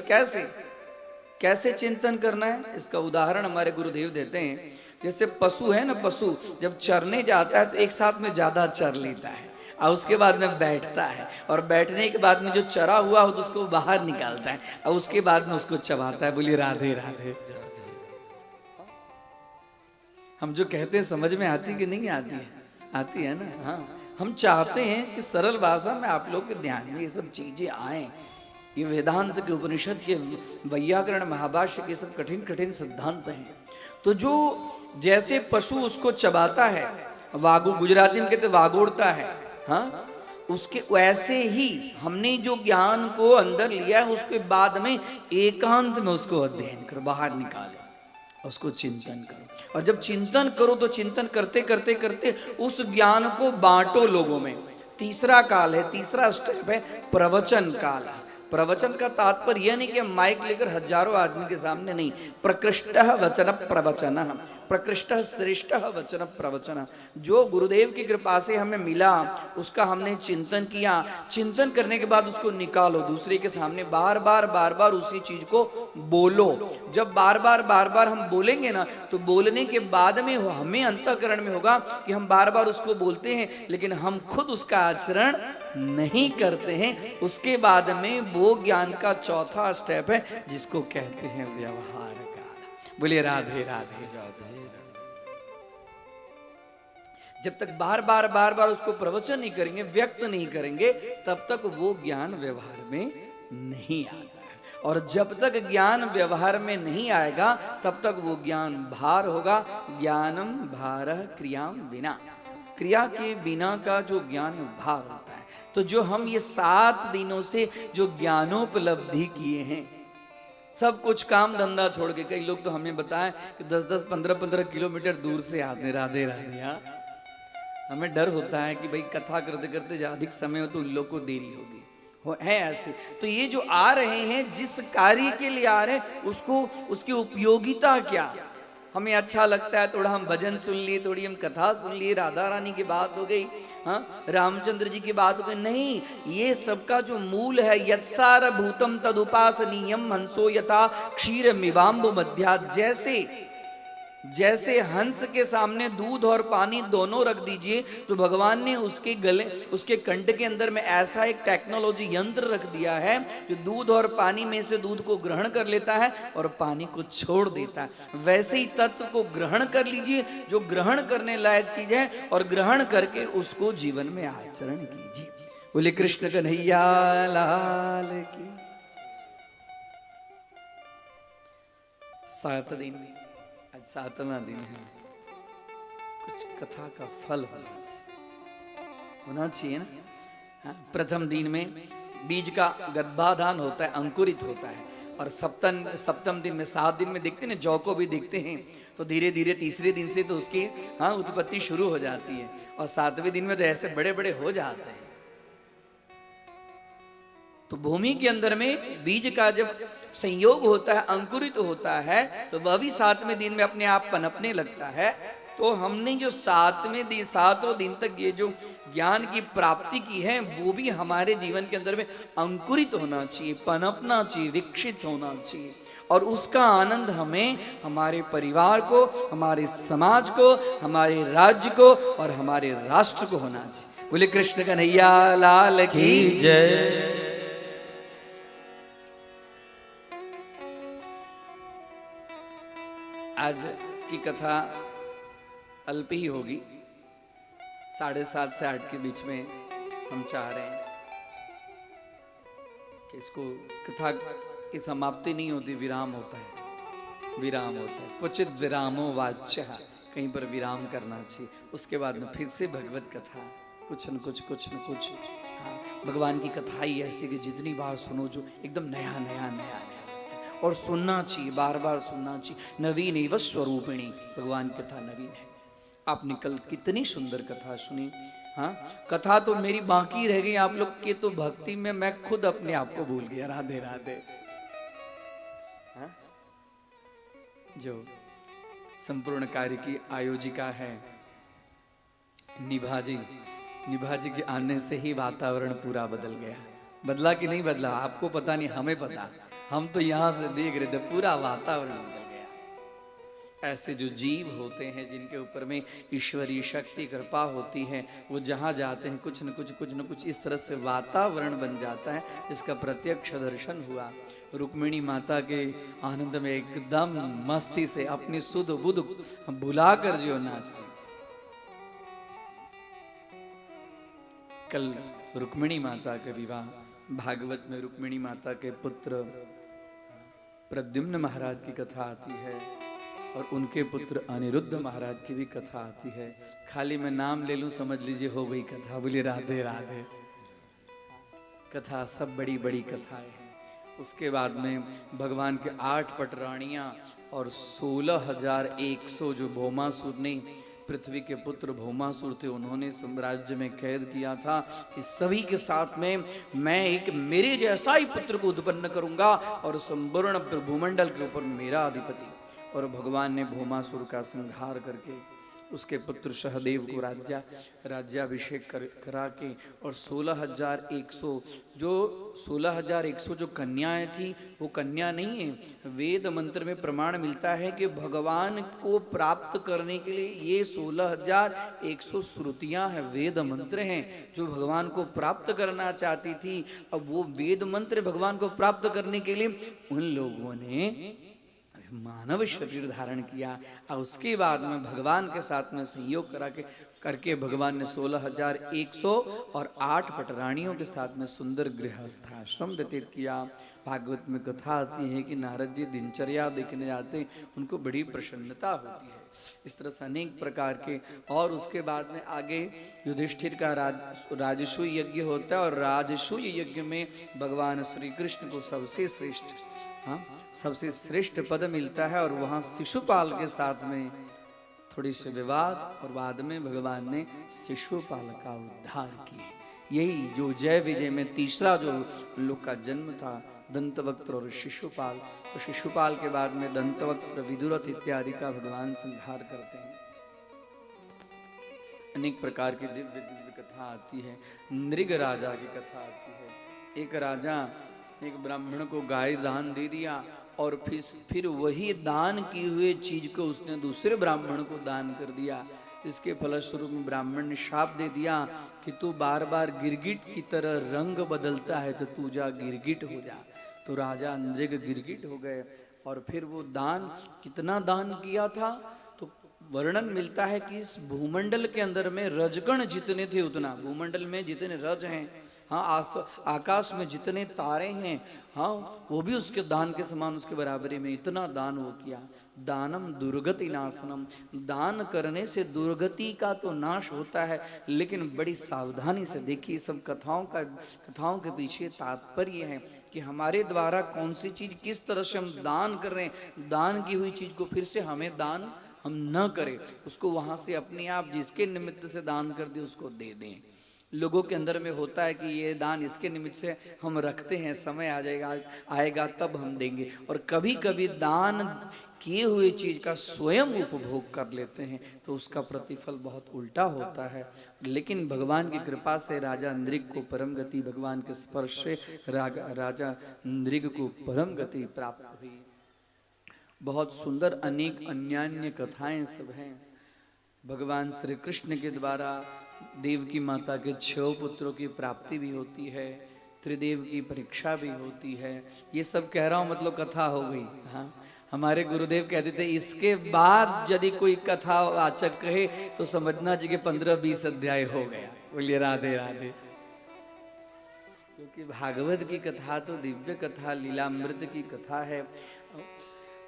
कैसे चिंतन करना है, इसका उदाहरण हमारे गुरुदेव देते हैं। जैसे पशु है ना, पशु जब चरने जाता है तो एक साथ में ज्यादा चर लेता है और उसके बाद में बैठता है, और बैठने के बाद में जो चरा हुआ हो तो उसको बाहर निकालता है और उसके बाद में उसको चबाता है। बोलिए राधे राधे। हम जो कहते हैं समझ में आती कि नहीं आती है? आती है ना। हाँ, हम चाहते हैं कि सरल भाषा में आप लोग के ध्यान में ये सब चीजें आए। ये वेदांत के, उपनिषद के, वैयाकरण महाभाष्य के सब कठिन कठिन सिद्धांत हैं। तो जो जैसे पशु उसको चबाता है, वागु गुजराती में कहते वागोड़ता है, हाँ, उसके वैसे ही हमने जो ज्ञान को अंदर लिया है उसके बाद में एकांत में उसको अध्ययन करो, बाहर निकालो, उसको चिंतन करो। और जब चिंतन करो तो चिंतन करते करते उस ज्ञान को बांटो लोगों में। तीसरा काल है, तीसरा स्टेप है प्रवचन काल। प्रवचन का तात्पर्य यह नहीं कि हम माइक लेकर हजारों आदमी के सामने, नहीं, प्रकृष्ट वचन प्रवचन, प्रकृष्ट श्रेष्ठ वचन प्रवचन। जो गुरुदेव की कृपा से हमें मिला उसका हमने चिंतन किया, चिंतन करने के बाद उसको निकालो दूसरे के सामने, बार बार उसी चीज को बोलो। जब बार बार हम बोलेंगे ना तो बोलने के बाद में हमें अंतःकरण में होगा कि हम बार बार उसको बोलते हैं लेकिन हम खुद उसका आचरण नहीं करते हैं। उसके बाद में वो ज्ञान का चौथा स्टेप है जिसको कहते हैं व्यवहार का। बोलिए राधे राधे राधे। जब तक बार बार उसको प्रवचन नहीं करेंगे, व्यक्त नहीं करेंगे, तब तक वो ज्ञान व्यवहार में नहीं आता है। और जब तक ज्ञान व्यवहार में नहीं आएगा तब तक वो ज्ञान भार होगा। ज्ञानम भारः क्रियाम बिना, क्रिया के बिना का जो ज्ञान है भार होता है। तो जो हम ये 7 दिनों से जो ज्ञानोपलब्धि किए हैं, सब कुछ काम धंधा छोड़ के, कई लोग तो हमें बताएं कि 10-10, 15-15 किलोमीटर दूर से आते, राधे राधे। हमें डर होता है कि भाई कथा करते करते अधिक समय हो तो उन लोग को देरी होगी, है ऐसे। तो ये जो आ रहे हैं, जिस कार्य के लिए आ रहे हैं उसको, उसकी उपयोगिता क्या, हमें अच्छा लगता है, थोड़ा हम भजन सुन लिए, थोड़ी हम कथा सुन लिए, राधा रानी की बात हो गई, हाँ रामचंद्र जी की बात हो गई, नहीं। ये सबका जो मूल है, यत्सार भूतम तदुपासनीयम हंसो यथा क्षीर मिवाम्बु मध्या। जैसे हंस के सामने दूध और पानी दोनों रख दीजिए तो भगवान ने उसके गले, उसके कंठ के अंदर में ऐसा एक टेक्नोलॉजी यंत्र रख दिया है जो दूध और पानी में से दूध को ग्रहण कर लेता है और पानी को छोड़ देता है। वैसे ही तत्व को ग्रहण कर लीजिए, जो ग्रहण करने लायक चीज है, और ग्रहण करके उसको जीवन में आचरण कीजिए। बोले कृष्ण कन्हैया लाल की। 7 दिन, आज 7वां दिन है। कुछ कथा का फल होना चाहिए ना। हाँ? प्रथम दिन में बीज का गर्भाधान होता है, अंकुरित होता है, और सप्तम दिन में 7 दिन में देखते हैं जौ को भी देखते हैं, तो धीरे धीरे तीसरे दिन से तो उसकी उत्पत्ति शुरू हो जाती है, और 7वें दिन में तो ऐसे बड़े बड़े हो जाते हैं। तो भूमि के अंदर में बीज का जब संयोग होता है, अंकुरित होता है, तो वह भी 7वें दिन में अपने आप पनपने लगता है। तो हमने जो 7वें दिन तक ये जो ज्ञान की प्राप्ति की है, वो भी हमारे जीवन के अंदर में अंकुरित होना चाहिए, पनपना चाहिए, विकसित होना चाहिए, और उसका आनंद हमें, हमारे परिवार को, हमारे समाज को, हमारे राज्य को और हमारे राष्ट्र को होना चाहिए। बोले कृष्ण कन्हैया लाल की जय। आज की कथा अल्प ही होगी, 7:30 से 8 के बीच में हम चाह रहे हैं कि इसको, कथा की समाप्ति नहीं होती, विराम होता है, विराम होता है। क्वचित विरामो वाच्य, कहीं पर विराम करना चाहिए। उसके बाद में फिर से भगवत कथा, कुछ न कुछ। हाँ, भगवान की कथा ही ऐसी कि जितनी बार सुनो जो एकदम नया, और सुनना चाहिए, बार बार सुनना चाहिए। नवीन एवं स्वरूपिणी, भगवान की कथा नवीन है। आपने कल कितनी सुंदर कथा सुनी। हाँ, कथा तो मेरी बाकी रह गई, आप लोग के तो भक्ति में मैं खुद अपने आप को भूल गया। राधे राधे। हाँ? जो संपूर्ण कार्य की आयोजिका है निभा जी के आने से ही वातावरण पूरा बदल गया। बदला कि नहीं बदला आपको पता नहीं, हमें पता, हम तो यहां से देख रहे थे, पूरा वातावरण बदल गया। ऐसे जो जीव होते हैं जिनके ऊपर में ईश्वरीय शक्ति कृपा होती है, वो जहां जाते हैं कुछ न कुछ इस तरह से वातावरण बन जाता है, इसका प्रत्यक्ष दर्शन हुआ। रुक्मिणी माता के आनंद में एकदम मस्ती से अपनी सुध बुध भुलाकर जो नाचते। कल रुक्मिणी माता का विवाह, भागवत में रुक्मिणी माता के पुत्र प्रद्युम्न महाराज की कथा आती है, और उनके पुत्र अनिरुद्ध महाराज की भी कथा आती है। खाली मैं नाम ले लूं, समझ लीजिए हो गई कथा। बोलिए राधे राधे। कथा सब बड़ी बड़ी कथाएं हैं। उसके बाद में भगवान के 8 पटरानियां और 16,100 जो भौमासुर ने, पृथ्वी के पुत्र भौमासुर थे, उन्होंने साम्राज्य में कैद किया था। इस सभी के साथ में मैं एक मेरे जैसा ही पुत्र को उत्पन्न करूंगा और संपूर्ण भूमंडल के ऊपर मेरा अधिपति। और भगवान ने भौमासुर का संहार करके उसके पुत्र सहदेव को राज्याभिषेक करा के और 16,100 जो कन्याएं थी वो कन्या नहीं है। वेद मंत्र में प्रमाण मिलता है कि भगवान को प्राप्त करने के लिए ये 16,100 श्रुतियां हैं, वेद मंत्र हैं जो भगवान को प्राप्त करना चाहती थी। अब वो वेद मंत्र भगवान को प्राप्त करने के लिए उन लोगों ने मानव शरीर धारण किया और उसके बाद में भगवान के साथ में संयोग करके भगवान ने 16,100 और 8 पटरानियों के साथ में सुंदर गृहस्थाश्रम व्यतीत किया। भागवत में कथा आती है कि नारद जी दिनचर्या देखने जाते, उनको बड़ी प्रसन्नता होती है। इस तरह से अनेक प्रकार के, और उसके बाद में आगे युधिष्ठिर का राजसूय यज्ञ होता है और राजसूय यज्ञ में भगवान श्री कृष्ण को सबसे श्रेष्ठ पद मिलता है और वहां शिशुपाल के साथ में थोड़ी से विवाद और बाद में भगवान ने शिशुपाल का उद्धार किए। यही जो जय विजय में तीसरा जो लोग का जन्म था, दंतवक्त्र और शिशुपाल, तो शिशुपाल के बाद में दंतवक्त्र, विदुरथ इत्यादि का भगवान संहार करते हैं। अनेक प्रकार की दिव्य दिव्य कथा आती है। नृग राजा की कथा आती है। एक राजा एक ब्राह्मण को गाय दान दे दिया और फिर वही दान की हुए चीज को उसने दूसरे ब्राह्मण को दान कर दिया। इसके फलस्वरूप ब्राह्मण ने शाप दे दिया कि तू बार बार गिरगिट की तरह रंग बदलता है तो तू जा गिरगिट हो जा। तो राजा नृग गिरगिट हो गए। और फिर वो दान, कितना दान किया था तो वर्णन मिलता है कि इस भूमंडल के अंदर में रजगण जितने थे उतना, भूमंडल में जितने रज हैं, हाँ आकाश में जितने तारे हैं, हाँ वो भी उसके दान के समान, उसके बराबरी में इतना दान वो किया। दानम दुर्गति नाशनम, दान करने से दुर्गति का तो नाश होता है, लेकिन बड़ी सावधानी से देखिए सब कथाओं के पीछे तात्पर्य है कि हमारे द्वारा कौन सी चीज किस तरह से हम दान कर रहे हैं, दान की हुई चीज को फिर से हमें दान हम न करें, उसको वहां से अपने आप जिसके निमित्त से दान कर दे उसको दे दें। लोगों के अंदर में होता है कि ये दान इसके निमित्त से हम रखते हैं, समय आएगा तब हम देंगे, और कभी कभी दान किए हुए चीज का स्वयं उपभोग कर लेते हैं तो उसका प्रतिफल बहुत उल्टा होता है। लेकिन भगवान की कृपा से राजा नृग को परम गति, भगवान के स्पर्श से राजा नृग को परम गति प्राप्त हुई। बहुत सुंदर अनेक अन्यान्य कथाएं सब हैं। भगवान श्री कृष्ण के द्वारा देवकी माता के 6 पुत्रों की प्राप्ति भी होती है, त्रिदेव की परीक्षा भी होती है। ये सब कह रहा हूं मतलब कथा हो गई। हाँ, हमारे गुरुदेव कहते थे इसके बाद यदि कोई कथा वाचक कहे तो समझना जी के 15-20 अध्याय हो गया। बोलिए राधे राधे। क्योंकि भागवत की कथा तो दिव्य कथा, लीलामृत की कथा है।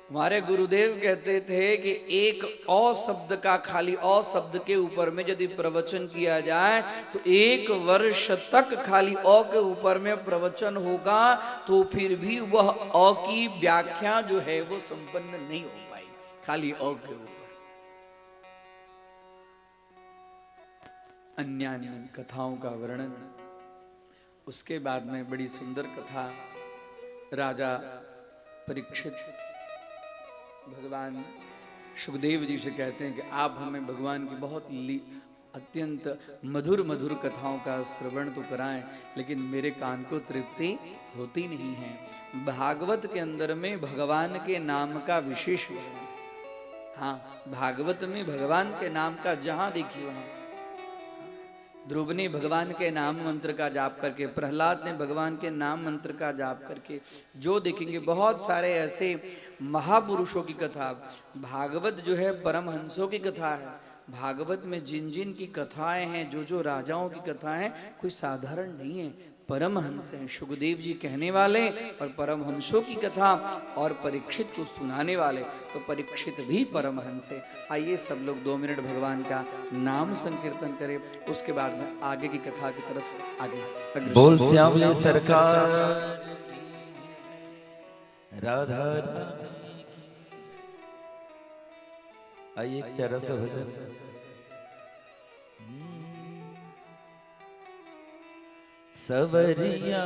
हमारे गुरुदेव कहते थे कि एक अ शब्द का, खाली अ शब्द के ऊपर में यदि प्रवचन किया जाए तो 1 वर्ष तक खाली अ के ऊपर में प्रवचन होगा तो फिर भी वह अ की व्याख्या जो है वो संपन्न नहीं हो पाई, खाली अ के ऊपर। अन्य कथाओं का वर्णन। उसके बाद में बड़ी सुंदर कथा, राजा परीक्षित भगवान सुखदेव जी से कहते हैं कि आप हमें भगवान की बहुत अत्यंत मधुर मधुर कथाओं का श्रवण तो कराएं, लेकिन मेरे कान को तृप्ति होती नहीं है। भागवत के अंदर में भगवान के नाम का विशेष वर्णन। हाँ, भागवत में भगवान के नाम का जहां देखिए वहां, ध्रुव ने भगवान के नाम मंत्र का जाप करके, प्रहलाद ने भगवान के नाम मंत्र का जाप करके, जो देखेंगे बहुत सारे ऐसे महापुरुषों की कथा। भागवत जो है परमहंसों की कथा है। भागवत में जिन जिन की कथाएं हैं, जो जो राजाओं की कथाएं, कोई साधारण नहीं है, परमहंस हैं। सुखदेव जी कहने वाले और परमहंसों की कथा और परीक्षित को सुनाने वाले, तो परीक्षित भी परमहंस है। आइए सब लोग 2 मिनट भगवान का नाम संकीर्तन करें, उसके बाद में आगे की कथा की तरफ आगे। बोल श्यामली सरकार राधा। आइए एक प्यारा सा भजन। सवरिया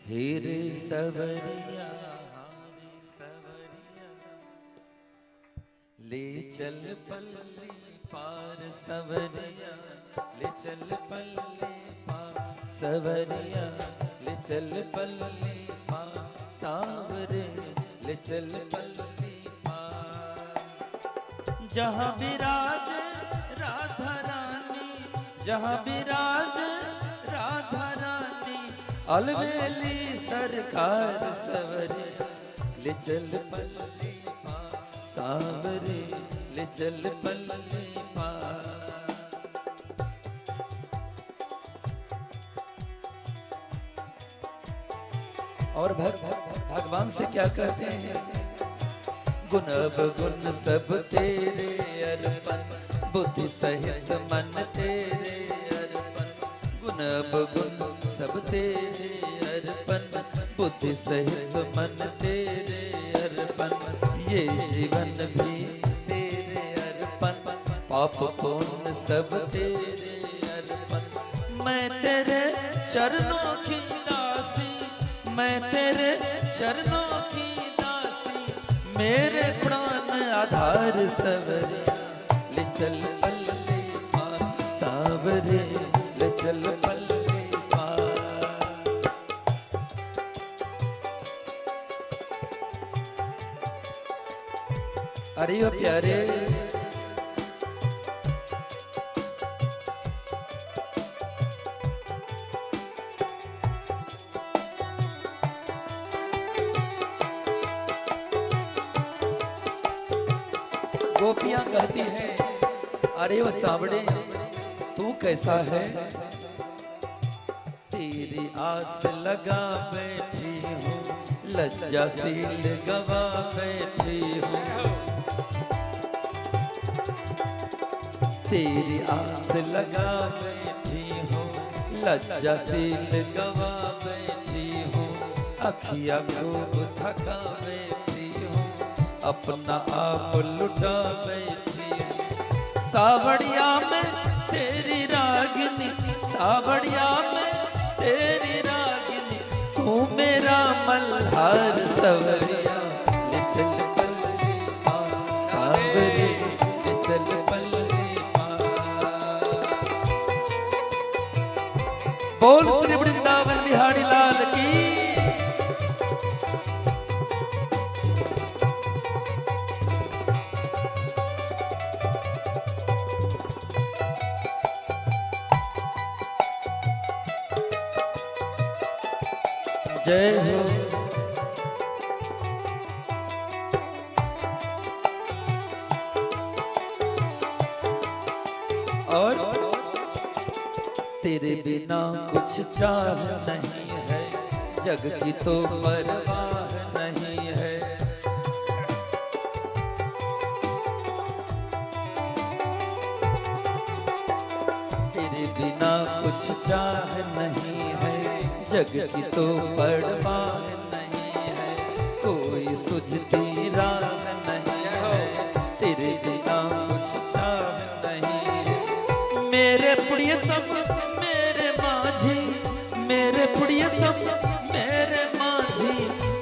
हेरे सवरिया, हारे सवरिया, ले चल पल्ली पार सवरिया, ले चल पल्ली पार सवरिया, ले चल पल्ली पार सावरे, ले चल पल्ली पार। जहाँ विराज राधा रानी, जहाँ विराज राधा रानी, अलवेली सरकार सवरिया, ले चल पल्ली पार सावरे, ले चल पल्ली पार। और भगवान से क्या कहते हैं? गुण अवगुण सब तेरे अर्पण, बुद्धि सहित मन तेरे अर्पण। गुण अवगुण सब तेरे अर्पण, बुद्धि सहित मन तेरे अर्पण। ये जीवन भी तेरे अर्पण, पाप पुण्य सब तेरे अर्पण। मैं तेरे चरणों की दासी, मैं तेरे चरणों की दासी, मेरे प्राण आधार सवरिया, ले चल पल्ली पार सावरे, ले चल पल्ली पार। अरे ओ प्यारे, गोपियां कहती हैं, अरे वो सावड़े तू कैसा है? तेरी आस लगा बैठी हूँ, लज्जाशील गवा बैठी हूँ। तेरी आस लगा बैठी हूँ, लज्जाशील गवा बैठी हूँ। अखियाँ खूब थका बैठी हूँ, अपना आप लुटा बैठी हूँ। सावड़िया में तेरी रागिनी, सावड़िया में तेरी रागिनी, तू मेरा मल्हार सवरिया, ले चल पल्ली पार सावरे, ले चल पल्ली पार। बोल श्री वृंदावन बिहारी लाल की। जय हो। और तेरे बिना कुछ चाह नहीं है, जग की तो परवाह नहीं है। तेरे बिना कुछ चाह नहीं है, जग की तो परवाह नहीं है। कोई सुझती राह नहीं है, तेरे बिना कुछ चाह नहीं है। मेरे प्रियतम मेरे माझी, मेरे प्रियतम मेरे माझी,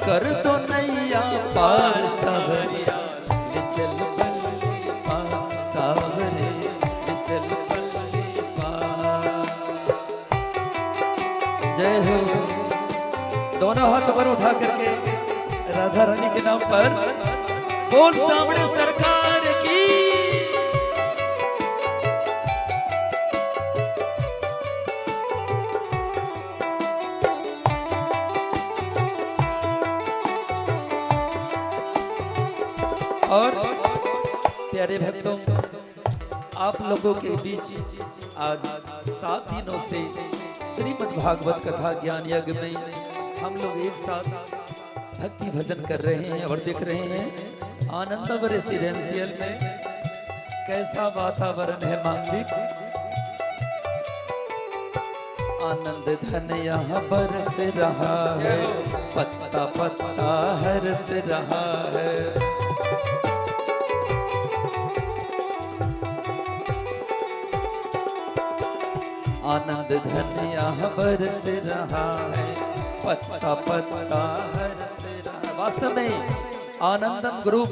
कर दो नैया पार सावरिया, ले चल पल्ली पार सावरे, ले चल पल्ली पार। जय हो। दोनों हाथ पर उठा करके राधा रानी के नाम पर बोल सावड़े सरकार की। और प्यारे भक्तों, आप लोगों के बीच आज 7 दिनों से श्रीमद् भागवत कथा ज्ञान यज्ञ में हम लोग एक साथ भक्ति भजन कर रहे हैं और देख रहे हैं आनंद रेसिडेंशियल में कैसा वातावरण है मानविक। आनंद धन यहाँ बरस रहा है, पत्ता पत्ता हरस रहा है। आनंद धन यहाँ बरस रहा है, पत्ता पत्ता हरस रहा। वास्तव में आनंदम ग्रुप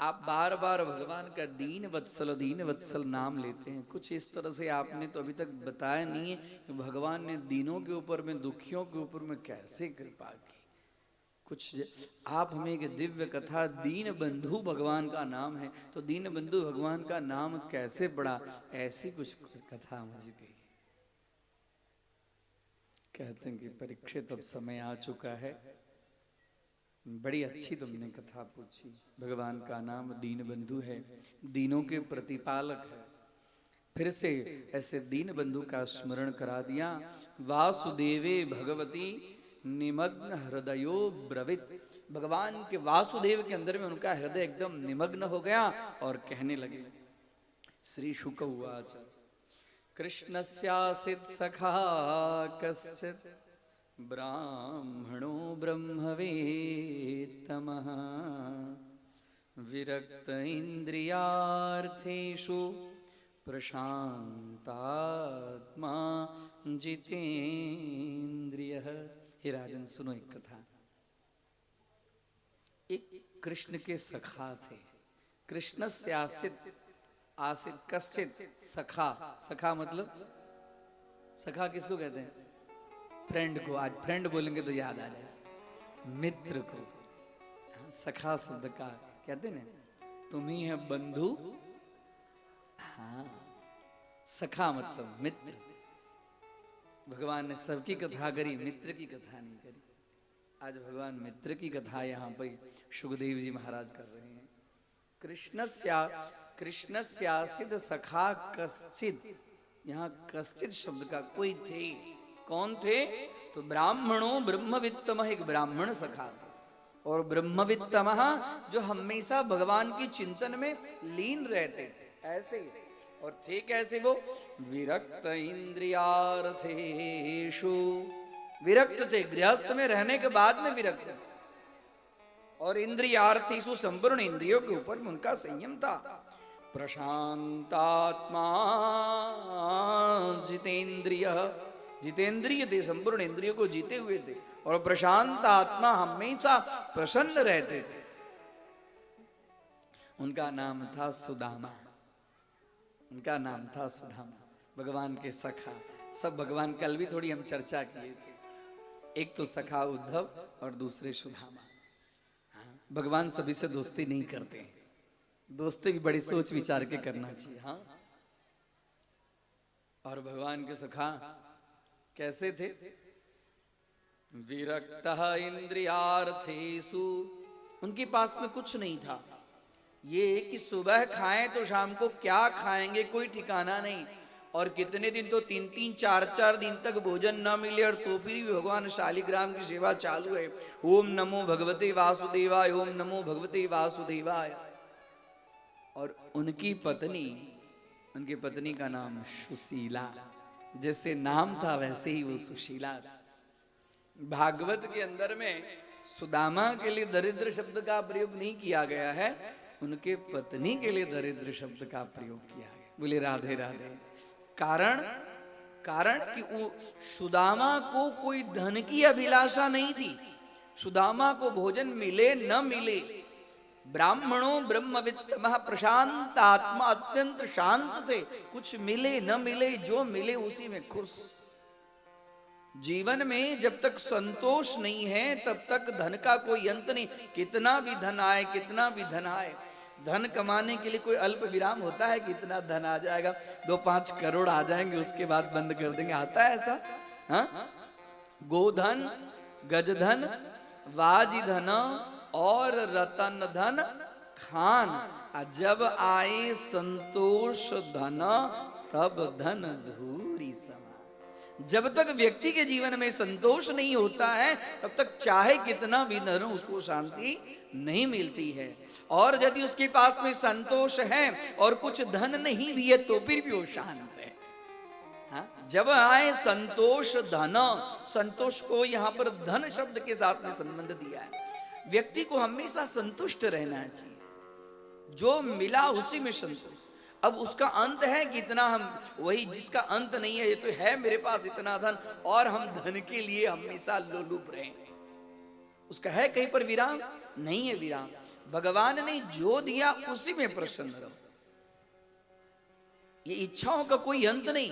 आप बार बार भगवान का दीन वत्सल नाम लेते हैं, कुछ इस तरह से आपने तो अभी तक बताया नहीं है कि भगवान ने दीनों के ऊपर में, दुखियों के ऊपर में कैसे कृपा की। कुछ आप हमें एक दिव्य कथा, दीन बंधु भगवान का नाम है, तो दीन बंधु भगवान का नाम कैसे पड़ा, ऐसी कुछ कथा मुझे कही। कहते हैं कि परीक्षित अब समय आ चुका है, बड़ी अच्छी तुमने कथा पूछी। भगवान का नाम दीन बंधु है, दीनों के प्रतिपालक है। फिर से ऐसे दीन बंधु का स्मरण करा दिया। वासुदेवे भगवती निमग्न हृदयो ब्रवित, भगवान के वासुदेव के अंदर में उनका हृदय एकदम निमग्न हो गया और कहने लगे। श्री शुक उवाच कृष्णस्यासित सखा कश्चित् ब्राह्मणो ब्रह्मवेत्तमः विरक्त इंद्रियार्थेषु प्रशांतात्मा जितेन्द्रियः। हे राजन सुनो एक कथा। एक कृष्ण के सखा थे। कृष्ण से आसित कश्चित सखा, सखा मतलब सखा किसको कहते हैं? फ्रेंड को। आज फ्रेंड बोलेंगे तो याद आ जाए, मित्र को। सखा शब्द का कहते हैं, तुम ही है बंधु। हाँ, सखा मतलब मित्र। भगवान ने सबकी कथा करी, मित्र की कथा नहीं करी। आज भगवान मित्र की कथा यहाँ पर सुखदेव जी महाराज कर रहे हैं। कृष्णस्यासिद सखा कश्चित, यहाँ कश्चित शब्द का कोई थे। कौन थे? तो ब्राह्मणों ब्रह्मवित्तमः, एक ब्राह्मण सखा था। और ब्रह्मवित्तमः जो हमेशा भगवान की चिंतन में लीन रहते थे। ऐसे ही और थे कैसे वो? विरक्त इंद्रियार्थेषु, विरक्त थे, गृहस्थ में रहने के बाद में विरक्त। और इंद्रियार्थेषु, संपूर्ण इंद्रियों के ऊपर उनका संयम था। प्रशांतात्मा जितेंद्रिय, जितेंद्रिय थे, संपूर्ण इंद्रियों को जीते हुए थे। और प्रशांत आत्मा, हमेशा प्रसन्न रहते थे। उनका नाम था सुदामा, उनका नाम था सुदामा, भगवान के सखा। सब भगवान, कल भी थोड़ी हम चर्चा किए थे। एक तो सखा उद्धव और दूसरे सुदामा। भगवान सभी से दोस्ती नहीं करते हैं, दोस्ती भी बड़ी सोच विचार के करना चाहिए। हाँ, और भगवान के सखा कैसे थे? विरक्तः इंद्रियार्थेषु, उनके पास में कुछ नहीं था। ये कि सुबह खाएं तो शाम को क्या खाएंगे कोई ठिकाना नहीं। और कितने दिन तो 3-3, 4-4 दिन तक भोजन न मिले, और तो फिर भी भगवान शालिग्राम की सेवा चालू है। ओम नमो भगवते वासुदेवाय, ओम नमो भगवते वासुदेवाय। और उनकी पत्नी का नाम सुशीला, जैसे नाम था वैसे ही वो सुशीला थी। भागवत के अंदर में सुदामा के लिए दरिद्र शब्द का प्रयोग नहीं किया गया है, उनके पत्नी के लिए दरिद्र शब्द का प्रयोग किया गया। बोले राधे राधे। कारण कि सुदामा को कोई धन की अभिलाषा नहीं थी। सुदामा को भोजन मिले न मिले, ब्राह्मणों ब्रह्मवित्तमः प्रशांत आत्मा, अत्यंत शांत थे। कुछ मिले न मिले, जो मिले उसी में खुश। जीवन में जब तक संतोष नहीं है तब तक धन का कोई अंत नहीं। कितना भी धन आए, कितना भी धन आए, धन कमाने के लिए कोई अल्प विराम होता है कि इतना धन आ जाएगा, 2-5 करोड़ आ जाएंगे, उसके बाद बंद कर देंगे? आता है ऐसा? हाँ, गोधन, गजधन, वाजिधन और रतन धन खान, जब आए संतोष धन तब धन धूरी समा। जब तक व्यक्ति के जीवन में संतोष नहीं होता है तब तक चाहे कितना भी धन हो उसको शांति नहीं मिलती है। और यदि उसके पास में संतोष है और कुछ धन नहीं भी है तो फिर भी वो शांत है। हाँ? जब आए संतोष धन, संतोष को यहाँ पर धन शब्द के साथ में संबंध दिया है। व्यक्ति को हमेशा संतुष्ट रहना चाहिए, जो मिला उसी में संतोष। अब उसका अंत है कि इतना, हम वही जिसका अंत नहीं है, ये तो है मेरे पास इतना धन और हम धन के लिए हमेशा लोलुप रहे, उसका है कहीं पर विराम? नहीं है विराम। भगवान ने जो दिया उसी में प्रसन्न रहो। ये इच्छाओं का कोई अंत नहीं,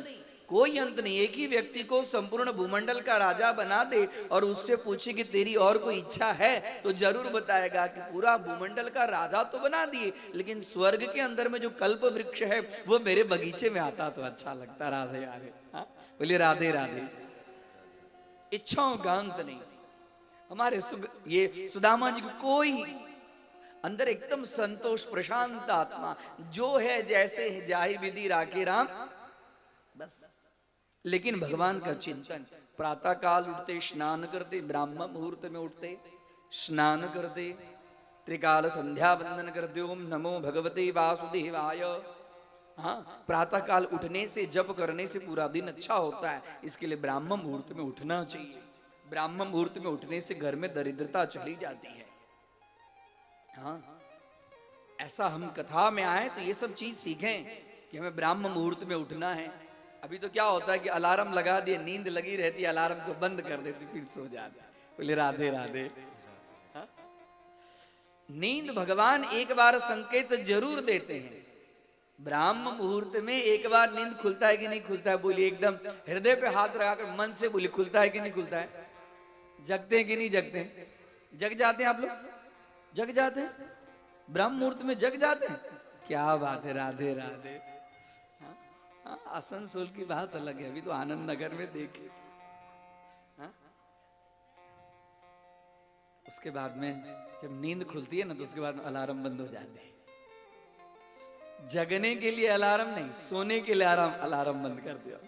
कोई अंत नहीं। एक ही व्यक्ति को संपूर्ण भूमंडल का राजा बना दे और उससे पूछे कि तेरी और कोई इच्छा है, तो जरूर बताएगा कि पूरा भूमंडल का राजा तो बना दिए, लेकिन स्वर्ग के अंदर में जो कल्प वृक्ष है वो मेरे बगीचे में आता तो अच्छा लगता। राधे राधे, हाँ बोलिए राधे राधे। इच्छाओं का अंत नहीं। हमारे ये सुदामा जी को कोई अंदर एकदम संतोष, प्रशांत आत्मा, जो है जैसे है जाहि विधि राखे राम, बस। लेकिन भगवान का चिंतन, प्रातः काल उठते, स्नान करते, ब्राह्मण मुहूर्त में उठते, स्नान करते, त्रिकाल संध्या वंदन करते, ओम नमो भगवते वासुदेवाय। हाँ, प्रातः काल उठने से, जप करने से पूरा दिन अच्छा होता है, इसके लिए ब्राह्मण मुहूर्त में उठना चाहिए। ब्राह्मण मुहूर्त में उठने से घर में दरिद्रता चली जाती है। हाँ, ऐसा हम कथा में आए तो ये सब चीज सीखें कि हमें ब्राह्मण मुहूर्त में उठना है। अभी तो क्या होता है कि अलार्म लगा दिए, नींद लगी रहती है, अलार्म को बंद कर देती, फिर सो जाते। बोले राधे राधे। हाँ? नींद भगवान एक बार संकेत जरूर देते हैं। ब्राह्म मुहूर्त में एक बार नींद खुलता है कि नहीं खुलता है? बोलिए, एकदम हृदय पे हाथ लगाकर मन से बोलिए, खुलता है कि नहीं खुलता है? जगते हैं कि नहीं जगते हैं? जग जाते हैं आप लोग? जग जाते हैं? ब्रह्म मुहूर्त में जग जाते हैं? क्या बात है, राधे राधे। हाँ, आसनसोल की बात अलग है, अभी तो आनंद नगर में देखे। हाँ? उसके बाद में जब नींद खुलती है ना, तो उसके बाद में अलार्म बंद हो जाते हैं। जगने के लिए अलार्म नहीं, सोने के लिए अलार्म बंद कर दिया।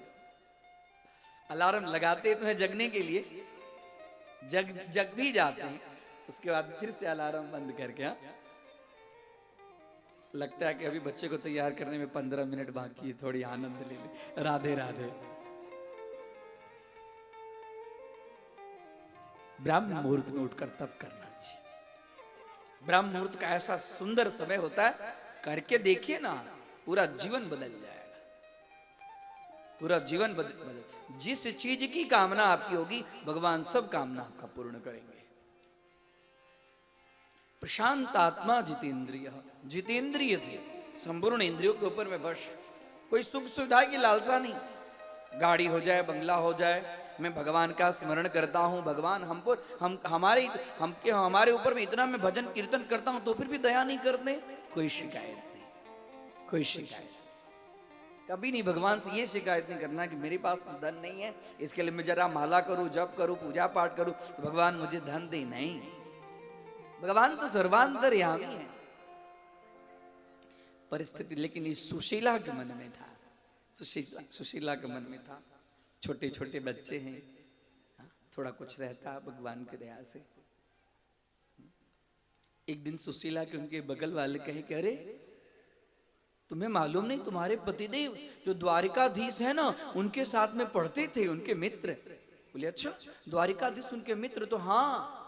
अलार्म लगाते तो है जगने के लिए, जग भी जाते हैं, उसके बाद फिर से अलार्म बंद करके। हाँ, लगता है कि अभी बच्चे को तैयार करने में 15 मिनट बाकी है, थोड़ी आनंद ले ले। राधे राधे। ब्राह्म मुहूर्त में उठकर तप करना चाहिए। ब्राह्म मुहूर्त का ऐसा सुंदर समय होता है, करके देखिए ना, पूरा जीवन बदल जाएगा, पूरा जीवन बदल। जिस चीज की कामना आपकी होगी, भगवान सब कामना आपका पूर्ण करेंगे। प्रशांत आत्मा जितेंद्रिय, जितेंद्रिय थे, संपूर्ण इंद्रियों के ऊपर में वश। कोई सुख सुविधा की लालसा नहीं, गाड़ी हो जाए, बंगला हो जाए, मैं भगवान का स्मरण करता हूँ, भगवान हमारे ऊपर में इतना मैं भजन कीर्तन करता हूँ तो फिर भी दया नहीं करते। कोई शिकायत नहीं, कोई शिकायत कभी नहीं। भगवान से ये शिकायत नहीं करना कि मेरे पास धन नहीं है, इसके लिए मैं जरा माला करूं, जप करूं, पूजा पाठ करूं तो भगवान मुझे धन दे। नहीं, भगवान तो सर्वांतर्यामी है। परिस्थिति लेकिन इस सुशीला के मन में था, सुशीला के मन में था। छोटे छोटे बच्चे हैं, थोड़ा कुछ रहता भगवान की दया से। एक दिन सुशीला के उनके बगल वाले कहे कि अरे तुम्हें मालूम नहीं, तुम्हारे पतिदेव जो द्वारिकाधीश है ना, उनके साथ में पढ़ते थे, उनके मित्र। बोले अच्छा, द्वारिकाधीश उनके मित्र? तो हाँ,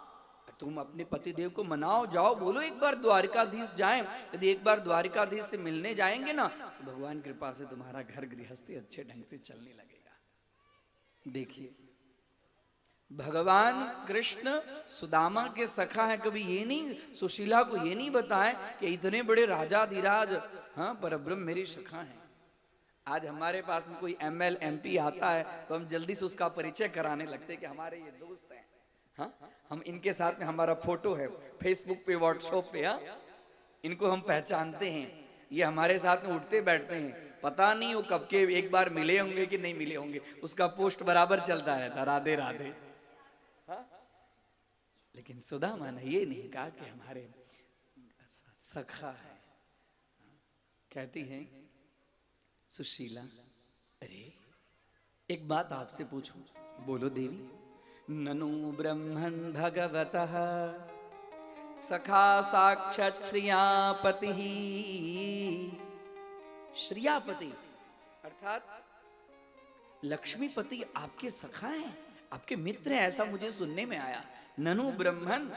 तुम अपने पतिदेव को मनाओ, जाओ, बोलो एक बार द्वारिकाधीश जाएं। यदि एक बार द्वारिकाधीश से मिलने जाएंगे ना, तो भगवान कृपा से तुम्हारा घर गृहस्थी अच्छे ढंग से चलने लगेगा। देखिए, भगवान कृष्ण सुदामा के सखा है। कभी ये नहीं, सुशीला को ये नहीं बताए कि इतने बड़े राजाधिराज, हाँ, परब्रह्म मेरे सखा हैं। आज हमारे पास में कोई ML MP आता है तो हम जल्दी से उसका परिचय कराने लगते हैं कि हमारे ये दोस्त हैं। हाँ, हम इनके साथ में हमारा फोटो है फेसबुक पे, व्हाट्सएप पे। हाँ, इनको हम पहचानते हैं, ये हमारे साथ में उठते बैठते हैं। पता नहीं वो कब के एक बार मिले होंगे कि नहीं मिले होंगे, उसका पोस्ट बराबर चलता रहता, राधे राधे। हाँ? लेकिन सुदामा ने ये नहीं कहा कि हमारे सखा है। कहती हैं सुशीला, अरे एक बात आपसे पूछूं? बोलो देवी। ननु ब्रह्मन् भगवतः सखा साक्षात् श्रियापति। श्रियापति अर्थात लक्ष्मीपति आपके सखा हैं, आपके मित्र हैं, ऐसा मुझे सुनने में आया। ननु ब्रह्मन्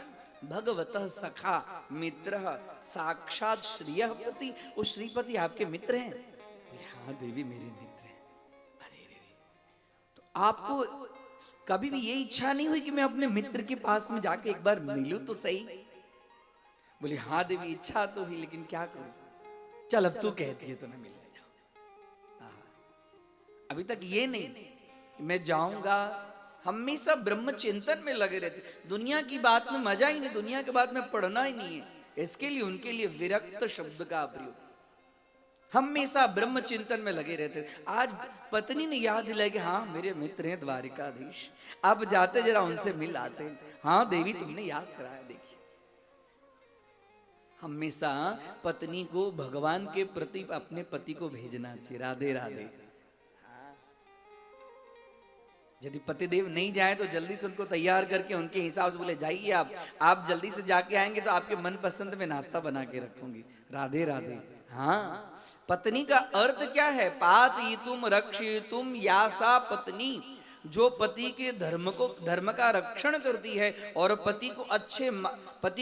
भगवतः सखा मित्र साक्षात श्रियपति, वो श्रीपति आपके मित्र हैं? हाँ देवी, मेरे मित्र हैं। अरे रे, तो आपको कभी भी ये इच्छा नहीं हुई कि मैं अपने मित्र के पास में जाके एक बार मिलूं तो सही? बोली हाँ देवी इच्छा तो हुई, लेकिन क्या करूं, चल अब तू कहती है तो ना मिलने जाओ। अभी तक ये नहीं कि मैं जाऊंगा, हमेशा ब्रह्म चिंतन में लगे रहते, दुनिया की बात में मजा ही नहीं, दुनिया के बात में पढ़ना ही नहीं है, इसके लिए उनके लिए विरक्त शब्द का प्रयोग, हमेशा ब्रह्म चिंतन में लगे रहते। आज पत्नी ने याद दिलाया कि हाँ मेरे मित्र हैं द्वारिकाधीश, अब जाते जरा उनसे मिल आते हैं। हाँ देवी तुमने याद कराया। देखिए हमेशा पत्नी को भगवान के प्रति अपने पति को भेजना चाहिए, राधे राधे। यदि पतिदेव नहीं जाए तो जल्दी से उनको तैयार करके उनके हिसाब से बोले जाइए आप जल्दी से जाके आएंगे तो आपके मन पसंद में नाश्ता बना के रखूंगी, राधे राधे। हाँ पत्नी का अर्थ क्या है, पातयितुम रक्षयितुम यासा पत्नी, जो पति के धर्म का रक्षण करती है और पति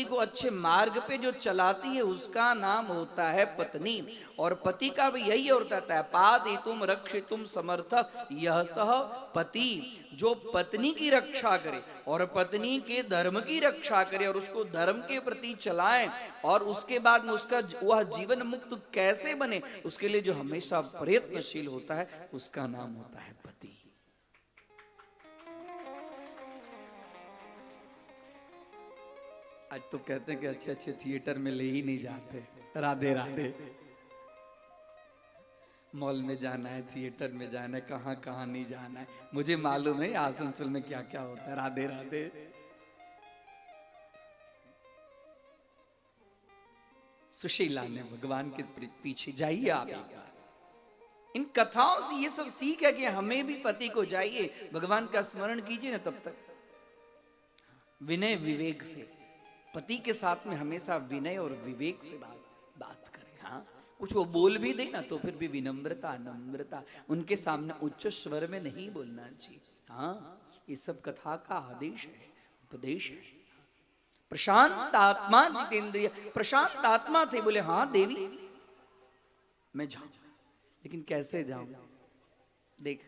को अच्छे मार्ग पे जो चलाती है उसका नाम होता है पत्नी। और पति का भी यही अर्थ होता है, पातयितुम रक्षयितुम समर्थ यह सह पति, जो पत्नी की रक्षा करे और पत्नी के धर्म की रक्षा करे और उसको धर्म के प्रति चलाए, और उसके बाद में उसका वह जीवन मुक्त कैसे बने उसके लिए जो हमेशा प्रयत्नशील होता है उसका नाम होता है पति। आज तो कहते हैं कि अच्छे अच्छे थिएटर में ले ही नहीं जाते, राधे राधे। मॉल में जाना है, थिएटर में जाना है, कहां कहां नहीं जाना है, मुझे मालूम है आसनसोल में क्या क्या होता है, राधे राधे। सुशीला ने भगवान के पीछे जाइए आप एक बार, इन कथाओं से ये सब सीख है कि हमें भी पति को जाइए, भगवान का स्मरण कीजिए ना, तब तक विनय विवेक से पति के साथ में हमेशा विनय और विवेक से बात करें। हाँ कुछ वो बोल भी दे ना तो फिर भी विनम्रता नम्रता, उनके सामने उच्च स्वर में नहीं बोलना चाहिए। हाँ ये सब कथा का आदेश है, उपदेश है। प्रशांत आत्मा जितेंद्रिय, प्रशांत आत्मा थे, बोले हाँ देवी मैं जाऊं, लेकिन कैसे जाऊं। देख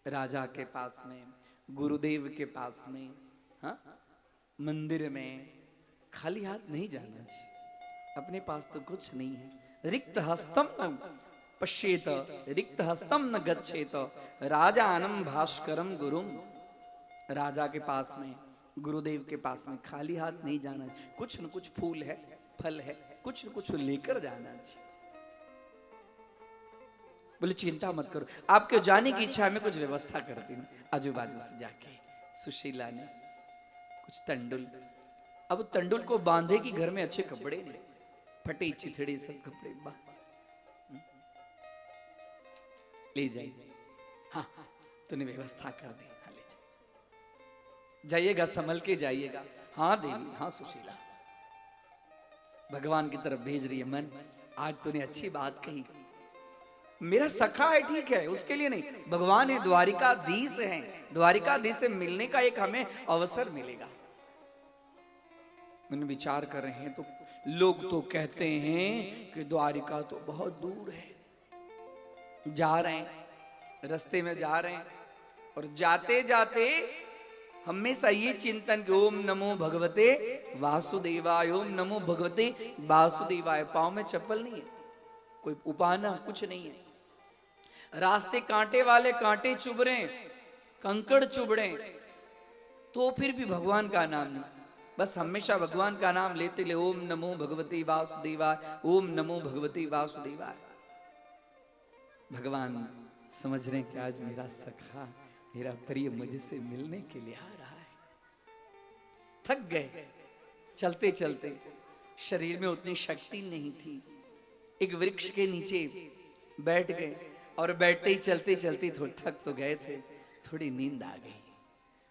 राजा के पास में, गुरुदेव के पास में, हाँ मंदिर में खाली हाथ नहीं जाना चाहिए, अपने पास तो कुछ नहीं है। रिक्त हस्तम न पश्येत, रिक्त हस्तम न गच्छेत, राजानम भास्करम गुरुम, राजा के पास में गुरुदेव के पास में खाली हाथ नहीं जाना चाहिए, कुछ न कुछ फूल है फल है कुछ न कुछ लेकर जाना चाहिए। बोले चिंता मत करो, आपके जाने की इच्छा में कुछ व्यवस्था करती हूँ। आजू बाजू से जाके सुशीला ने कुछ तंडुल, अब तंडुल को बांधे कि घर में अच्छे कपड़े नहीं, फटे चिथड़े सब कपड़े बांध ले जाइए। हाँ तूने व्यवस्था कर दी, हाँ ले जाइएगा, संभल के जाइएगा। हाँ देवी, हाँ सुशीला, भगवान की तरफ भेज रही है मन, आज तूने अच्छी बात कही, मेरा सखा है ठीक है, उसके लिए नहीं, भगवान है, द्वारिकाधीश हैं, द्वारिकाधीश से मिलने का एक हमें अवसर मिलेगा। मैंने विचार कर रहे हैं तो लोग तो कहते हैं कि द्वारिका तो बहुत दूर है, जा रहे हैं रास्ते में जा रहे हैं और जाते जाते हमेशा ये चिंतन कि ओम नमो भगवते वासुदेवाय, ओम नमो भगवते वासुदेवाय। पांव में चप्पल नहीं है, कोई उपाना कुछ नहीं है, रास्ते कांटे वाले कांटे चुभ रहे, कंकड़ चुभ रहे, तो फिर भी भगवान का नाम नहीं, बस हमेशा भगवान का नाम लेते ले, ओम नमो भगवते वासुदेवाय, ओम नमो भगवते वासुदेवाय। भगवान समझ रहे कि आज मेरा सखा, मेरा प्रिय मुझसे मिलने के लिए आ रहा है। थक गए, चलते चलते शरीर में उतनी शक्ति नहीं थी, एक वृक्ष के नीचे बैठ गए और बैठते ही चलते चलते थोड़ा थक तो गए थे, थोड़ी नींद आ गई।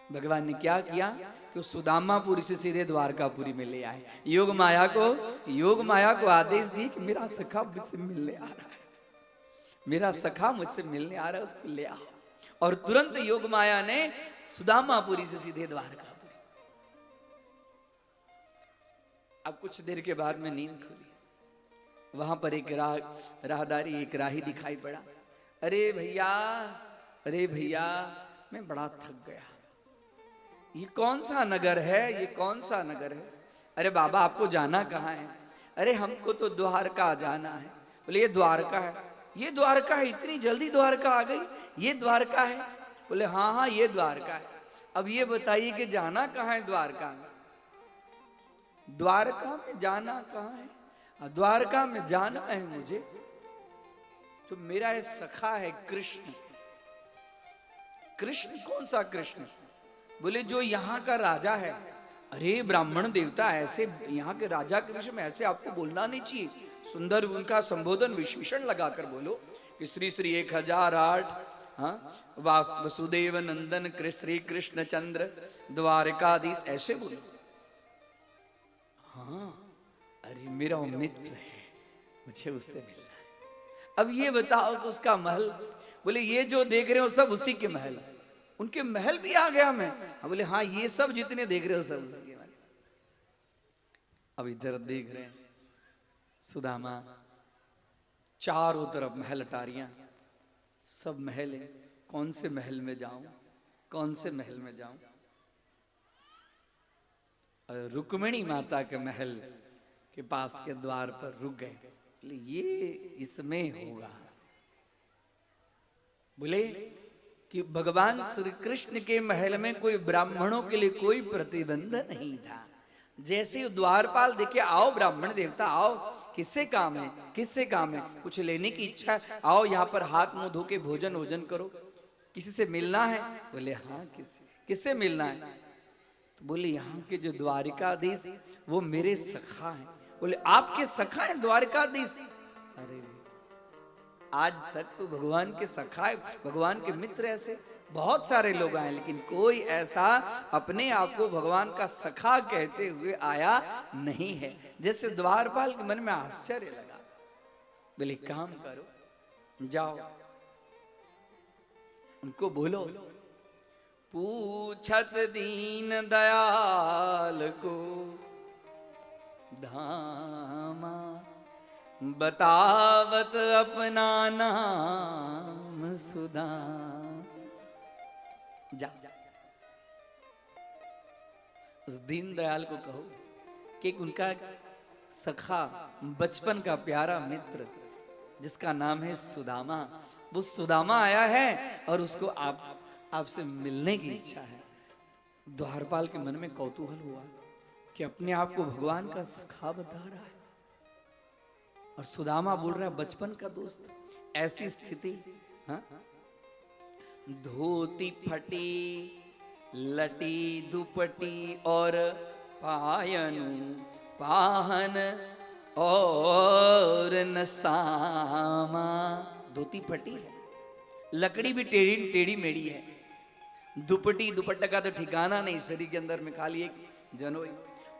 भगवान ने क्या किया कि सुदामापुरी से सीधे द्वारकापुरी में ले आए। योग माया को आदेश दी कि मेरा सखा मुझसे मिलने आ रहा है, मेरा सखा मुझसे मिलने आ रहा है, उसको ले आओ। और तुरंत योग माया ने सुदामापुरी से सीधे द्वारकापुरी। अब कुछ देर के बाद में नींद खुली, वहां पर एक राहदारी, एक राही दिखाई पड़ा। अरे भैया मैं बड़ा थक गया, ये कौन सा नगर है, ये कौन सा नगर है? अरे बाबा आपको जाना कहाँ है? अरे हमको तो द्वारका जाना है। बोले ये द्वारका है? ये द्वारका है? इतनी जल्दी द्वारका आ गई? ये द्वारका है? बोले हाँ हाँ ये द्वारका है। अब ये बताइए कि जाना कहाँ है द्वारका में? द्वारका में जाना कहाँ है? द्वारका में जाना है मुझे तो मेरा ये सखा है कृष्ण। कृष्ण कौन सा कृष्ण? बोले जो यहाँ का राजा है। अरे ब्राह्मण देवता, ऐसे यहाँ के राजा के विषय में ऐसे आपको बोलना नहीं चाहिए। सुंदर उनका संबोधन विशेषण लगाकर बोलो कि श्री श्री 1008, हाँ, वसुदेव नंदन श्री कृष्ण चंद्र द्वारकाधीश, ऐसे बोलो। हाँ, अरे मेरा वो मित्र है, मुझे उससे मिलना है। अब ये बताओ कि उसका महल? बोले ये जो देख रहे हो सब उसी के महल। उनके महल भी आ गया मैं? हाँ, बोले हाँ ये सब जितने देख रहे हो सब उसी के महल। अब इधर देख रहे हैं सुदामा, चारों तरफ महल अटारियां, सब महल है। कौन से महल में जाऊं? कौन से महल में जाऊं? रुक्मिणी माता के महल के पास के द्वार पर रुक गए। बोले ये इसमें होगा। बोले कि भगवान श्री कृष्ण के महल में कोई ब्राह्मणों के लिए कोई प्रतिबंध नहीं था। जैसे द्वारपाल देखे, आओ ब्राह्मण देवता आओ, किससे काम है? किससे काम है? कुछ लेने की इच्छा है? आओ यहाँ पर हाथ मुंह धो के भोजन करो। किसी से मिलना है? बोले हाँ किससे मिलना है? तो बोले यहाँ के जो द्वारिकाधीश वो मेरे सखा हैं। बोले आपके सखा हैं द्वारिकाधीश? अरे आज तक तो भगवान के सखा, भगवान के मित्र ऐसे बहुत सारे लोग आए, लेकिन कोई ऐसा अपने आप को भगवान का सखा कहते हुए आया नहीं है। जैसे द्वारपाल के मन में आश्चर्य लगा। बोले काम करो, जाओ उनको बोलो, पूछत दीन दयाल को धामा, बतावत अपना नाम सुदामा। जा उस दीन दयाल को कहो कि उनका सखा, बचपन का प्यारा मित्र जिसका नाम है सुदामा, वो सुदामा आया है और उसको आपसे मिलने की इच्छा है। द्वारपाल के मन में कौतूहल हुआ कि अपने आप को भगवान का सखा बता रहा है और सुदामा बोल रहा है बचपन का दोस्त। ऐसी स्थिति, हाँ? धोती फटी, लटी दुपटी और पायनु पाहन और नसामा। धोती फटी है, लकड़ी भी टेढ़ी मेढ़ी है, दुपट्टी दुपट्टा का तो ठिकाना नहीं, शरीर के अंदर में खाली एक जनोई,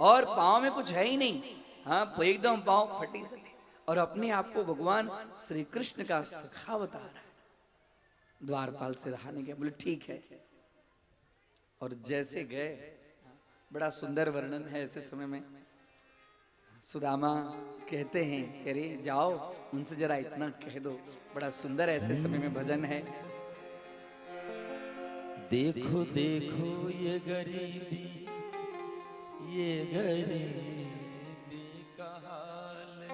और पाँव में कुछ है ही नहीं। हाँ, एकदम पाँव फटी और अपने आप को भगवान श्री कृष्ण का सखा बता रहा है। द्वारपाल से रहा नहीं गया। बोले ठीक है। और जैसे गए, बड़ा सुंदर वर्णन है ऐसे समय में। सुदामा कहते हैं कह रहे जाओ उनसे जरा इतना कह दो, बड़ा सुंदर ऐसे समय में भजन है। देखो देखो ये गरीबी का हाल,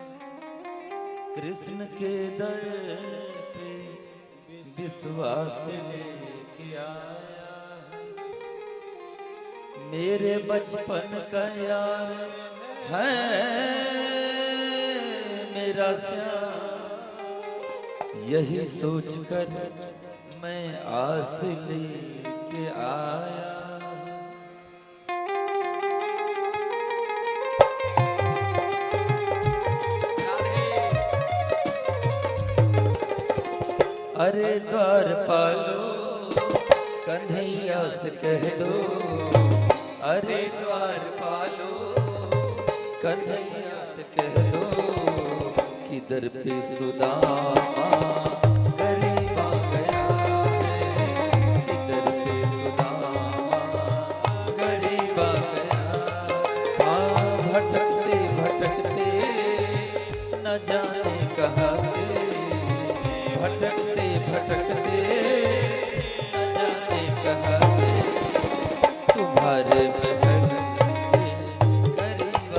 कृष्ण के दर पे विश्वास लेके आया है। मेरे बचपन का यार है मेरा श्याम, यही सोचकर मैं आस लेके आया। अरे द्वारपालो कन्हैया से कह दो, अरे द्वारपालो कन्हैया से कह दो कि दर पे सुदामा गरीब आ गया है, कि दर पे सुदामा गरीब आ गया। हाँ, भटकते भटकते न जाने कहाँ से, भटकते भटकते न जाने कहाँ से, तुम्हारे महल के करीब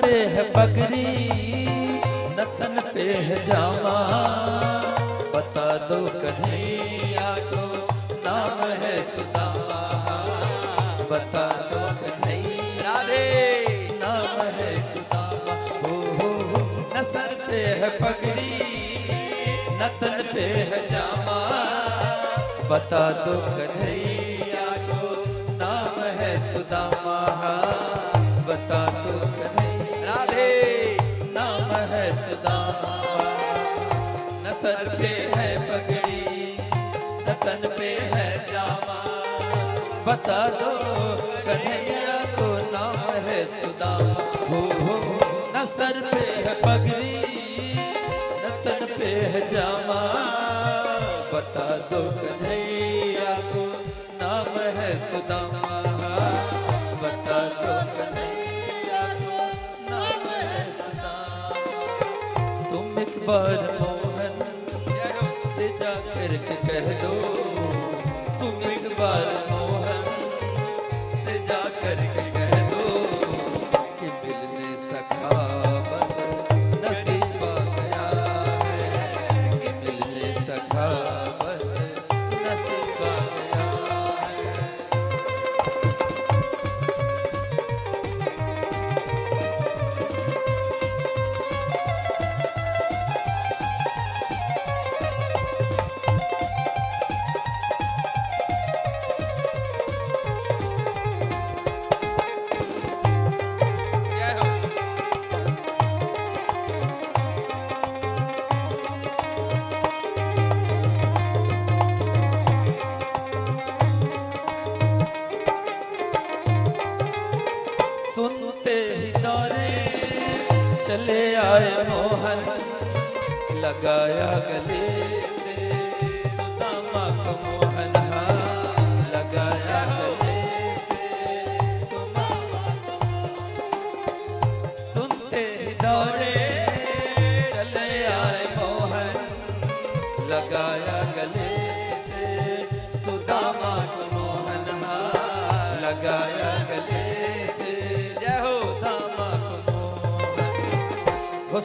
पे है पगड़ी न तन पे है जामा, बता दो कन्हैया को नाम है सुदामा, बता दो कन्हैया रे नाम है सुदामा। हो न सर पे है पगड़ी न तन पे है जामा, बता दो कन्हैया को नाम है सुदामा, बता दो कन्हैया राधे नाम है सुदामा। न सर पे है पगड़ी न तन पे है जामा, बता दो कन्हैया को नाम है सुदामा। हो न सर पे है पगड़ी न तन पे है जामा, बता दो कन्हैया को नाम है सुदामा, बता दो कन्हैया को नाम है सुदामा। तुम एक बार मोहन से जाकर के कह दो, तुम एक बार मोहन से जाकर के कह दो कि मिलने सखावत नसीब आ गया है, कि मिलने सखावत नसीब आ गया है। सुनते ही दौरे चले आए मोहन, लगाया गले से सुदामा को मोहन, हाँ लगाया गले से सुदामा को। सुनते ही दौरे चले आए मोहन, लगाया गले से सुदामा को मोहन, हाँ लगाया गले हो।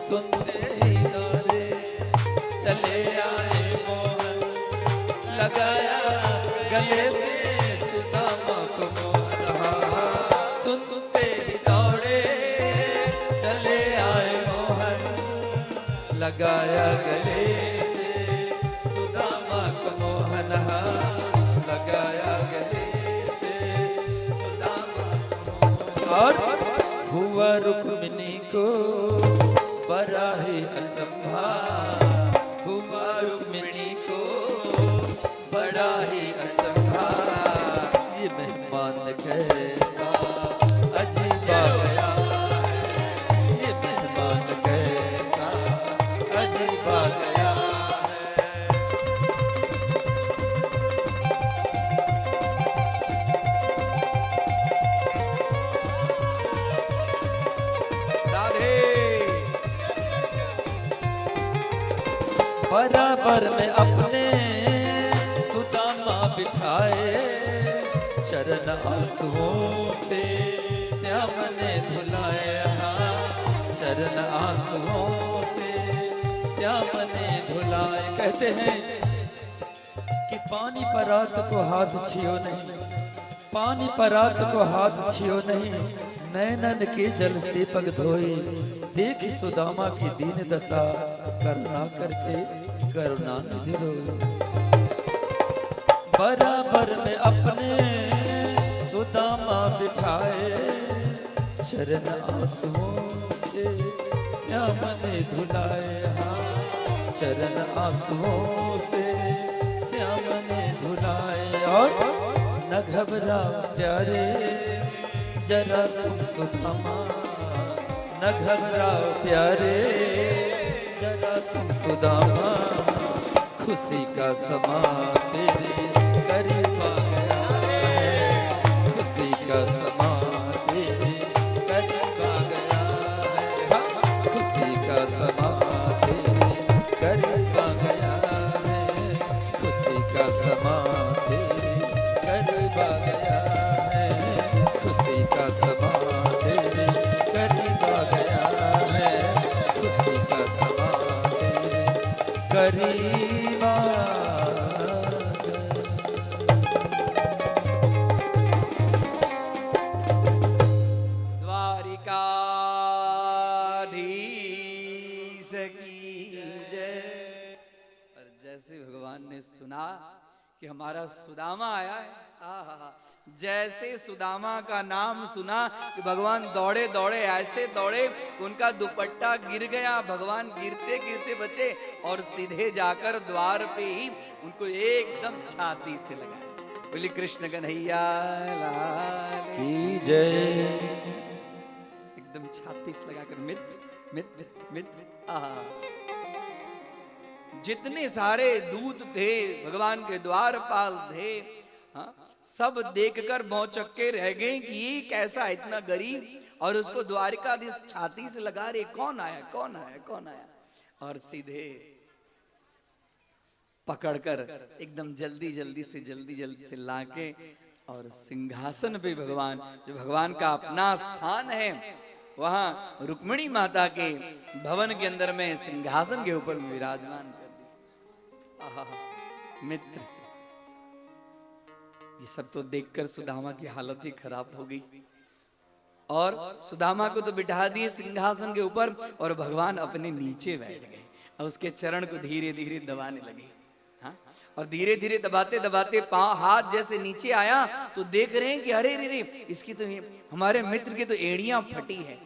सुनते ही दौरे चले आए मोहन, लगाया गले से सुदामा को मोहन, सुनते ही दौड़े चले आए मोहन, लगाया गले से सुदामा को मोहन, लगाया गले से सुदामा को मोहन। और हुआ रुक्मिणी को बड़ा ही अचंभा, हुआ रुक्मिणी को बड़ा ही अचंभा, ये मेहमान कैसा अजीब आ गया है, ये मेहमान कैसा अजीब आ गया बराबर में अपने सुदामा बिठाए, चरण आंसुओं से श्याम ने धुलाए, हाँ चरण आंसुओं से श्याम ने धुलाए। कहते हैं कि पानी पर रात को हाथ छियो नहीं, पानी पर रात को हाथ छियो नहीं, नैनन के जल से पग धोए, देख सुदामा की दीन दशा, करुणा करके करुणा निधि रोए। बराबर में अपने सुदामा बिठाए, चरण आंसुओं से श्याम ने धुलाए, हाँ चरण आंसुओं से श्याम ने धुलाए। और न घबरा प्यारे जरा तुम सुदामा, न घबराओ प्यारे जरा तुम सुदामा, खुशी का समा तेरे करीब आ गया है, खुशी का समा तेरे करीब आ गया है, हाँ खुशी का समा तेरे करीब आ गया है, खुशी का समा तेरे करीब आ गया है, खुशी का समा तेरे करीब आ गया बसवा तेरे करीब आ द्वारिकाधीश की जय। और जैसे भगवान ने सुना कि हमारा सुदामा आया है, आहा, जैसे सुदामा का नाम सुना कि भगवान दौड़े दौड़े ऐसे दौड़े, उनका दुपट्टा गिर गया, भगवान गिरते गिरते बचे और सीधे जाकर द्वार पे ही उनको एकदम छाती से लगाया। बोली कृष्ण कन्हैया लाल की जय। एकदम छाती से लगाकर मित्र मित्र मित्र। आहा, जितने सारे दूत थे भगवान के द्वारपाल थे, हाँ, सब देखकर भौचक्के रह गए कि ये कैसा इतना गरीब और उसको द्वारिकाधीश छाती से लगा रहे, कौन आया कौन आया कौन आया। और सीधे पकड़कर एकदम जल्दी जल्दी से लाके और सिंहासन पे भगवान, जो भगवान का अपना स्थान है, वहां रुक्मिणी माता के भवन के अंदर में सिंहासन के ऊपर में विराजमान कर दिया। आहा, मित्र, ये सब तो देखकर सुदामा की हालत ही खराब हो गई। और सुदामा को तो बिठा दिए सिंहासन के ऊपर और भगवान अपने नीचे बैठ गए और उसके चरण को धीरे धीरे दबाने लगे। हाँ? और धीरे धीरे दबाते दबाते पांव हाथ जैसे नीचे आया तो देख रहे हैं कि अरे रे इसकी तो हमारे मित्र की तो एड़ियां फटी है।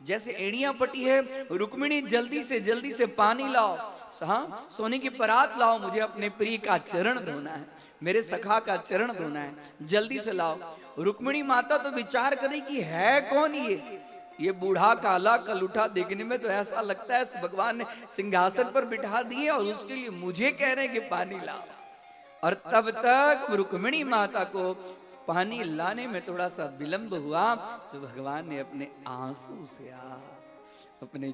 जैसे एड़ियां फटी है, रुक्मिणी जल्दी से पानी लाओ, हाँ, सोने की परात लाओ, मुझे अपने प्रिय का चरण धोना है, मेरे सखा का चरण धोना है, जल्दी से लाओ। रुक्मिणी माता तो विचार करे कि है कौन ये बूढ़ा काला कलूठा, देखने में तो ऐसा लगता है भगवान ने सिंहासन पर बिठा दिए और उसके लिए मुझे कह रहे हैं कि पानी लाओ। और तब तक रुक्मिणी माता को पानी लाने में थोड़ा सा विलंब हुआ तो भगवान ने अपने आंसू से अपने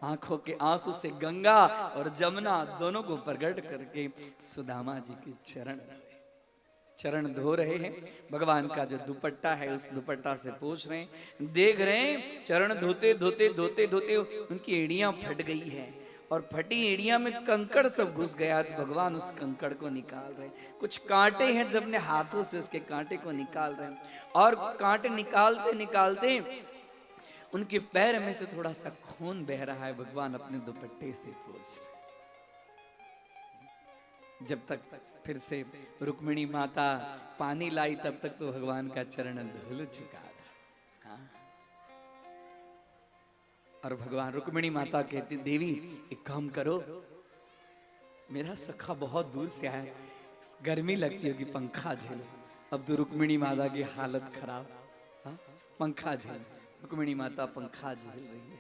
आंखों के आंसू से गंगा और जमुना दोनों को प्रकट करके सुदामा जी के चरण धो रहे हैं। भगवान का जो दुपट्टा है उस दुपट्टा से पोंछ रहे हैं, देख रहे हैं चरण धोते धोते धोते धोते उनकी एड़ियां फट गई है और फटी एड़ियां में कंकड़ सब घुस गया। तो भगवान उस कंकड़ को निकाल रहे हैं, कुछ कांटे हैं तो अपने हाथों से उसके कांटे को निकाल रहे हैं और कांटे निकालते निकालते उनके पैर में से थोड़ा सा खून बह रहा है। भगवान अपने दुपट्टे से पोंछ रहे। जब तक फिर से रुक्मिणी माता पानी लाई तब तक तो भगवान का चरण धुल चुका था। हाँ? और भगवान रुक्मिणी माता कहती, देवी एक काम करो, मेरा सखा बहुत दूर से आया, गर्मी लगती होगी, पंखा झेलो। अब तो रुक्मिणी माता की हालत खराब। हाँ? पंखा झेल, रुक्मिणी माता पंखा झेल रही है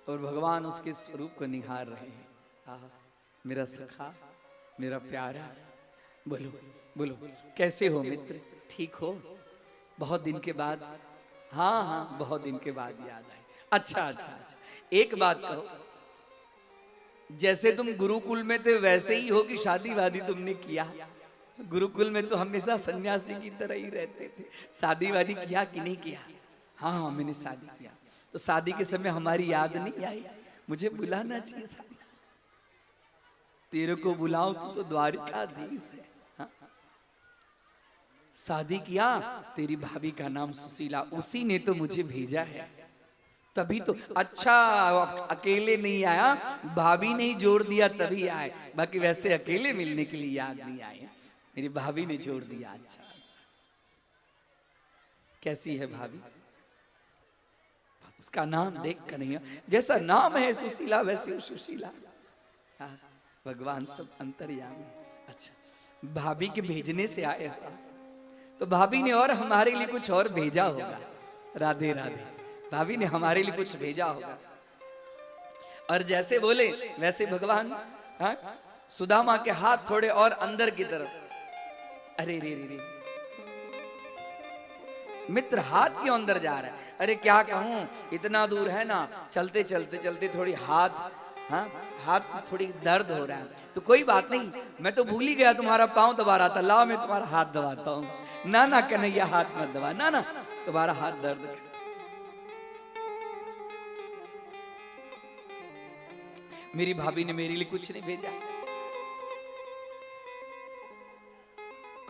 और भगवान उसके स्वरूप को निहार रहे हैं। हाँ, मेरा सखा, मेरा प्यारा, बोलो बोलो कैसे हो मित्र, ठीक हो? बहुत दिन के बाद। हाँ हाँ, बहुत दिन के बाद याद आए। अच्छा अच्छा अच्छा, एक बात कहो, जैसे तुम गुरुकुल में थे वैसे ही हो कि शादी वादी तुमने किया? गुरुकुल में तो हमेशा सन्यासी की तरह ही रहते थे। शादी वादी किया कि नहीं किया? हाँ हाँ, मैंने शादी किया। तो शादी के समय हमारी याद नहीं आई? मुझे बुलाना चाहिए शादी से। तेरे को बुलाऊं तो द्वारिकाधीश है। हाँ? शादी किया, तेरी भाभी का नाम सुशीला, उसी ने तो मुझे भेजा है, तभी तो। अच्छा, अकेले नहीं आया, भाभी ने ही जोड़ दिया तभी आए, बाकी वैसे अकेले मिलने के लिए याद नहीं आया, मेरी भाभी ने जोड़ दिया। अच्छा अच्छा, कैसी है भाभी? उसका नाम देख कर नहीं, जैसा नाम है सुशीला वैसे सुशीला। हाँ, भगवान सब अंतर्यामी। अच्छा, भाभी के भेजने से आए हो तो भाभी ने और हमारे लिए कुछ और भेजा होगा। राधे राधे, भाभी ने हमारे लिए कुछ भेजा होगा। और जैसे बोले वैसे भगवान, हाँ, सुदामा के हाथ थोड़े और अंदर की तरफ। अरे रे रे रे, मित्र हाथ क्यों अंदर जा रहा है? अरे क्या कहूं, इतना दूर है ना, चलते चलते चलते थोड़ी हाथ, हाँ, हाथ थोड़ी दर्द हो रहा है। तो कोई बात नहीं, मैं तो भूल ही गया तुम्हारा पांव दबा रहा था, लाओ मैं तुम्हारा हाथ दबाता हूँ। ना ना कन्हैया, हाथ मत दबा, ना ना, तुम्हारा हाथ दर्द। मेरी भाभी ने मेरे लिए कुछ नहीं भेजा,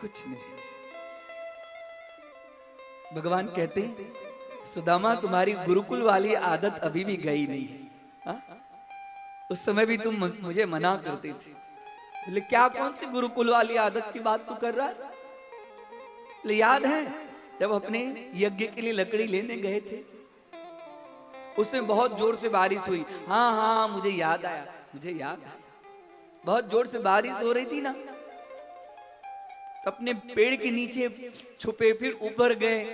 कुछ नहीं भेजा। भगवान कहते हैं सुदामा तुम्हारी गुरुकुल वाली आदत अभी भी गई नहीं है। हा? उस समय भी तुम मुझे मना करती थी। बोले क्या, कौन सी गुरुकुल वाली आदत की बात तू कर रहा है? बोले याद है जब अपने यज्ञ के लिए लकड़ी लेने गए थे, उसमें बहुत जोर से बारिश हुई। हाँ हाँ मुझे याद आया, मुझे याद आया, बहुत जोर से बारिश हो रही थी ना, तो अपने पेड़ के नीचे छुपे, फिर ऊपर गए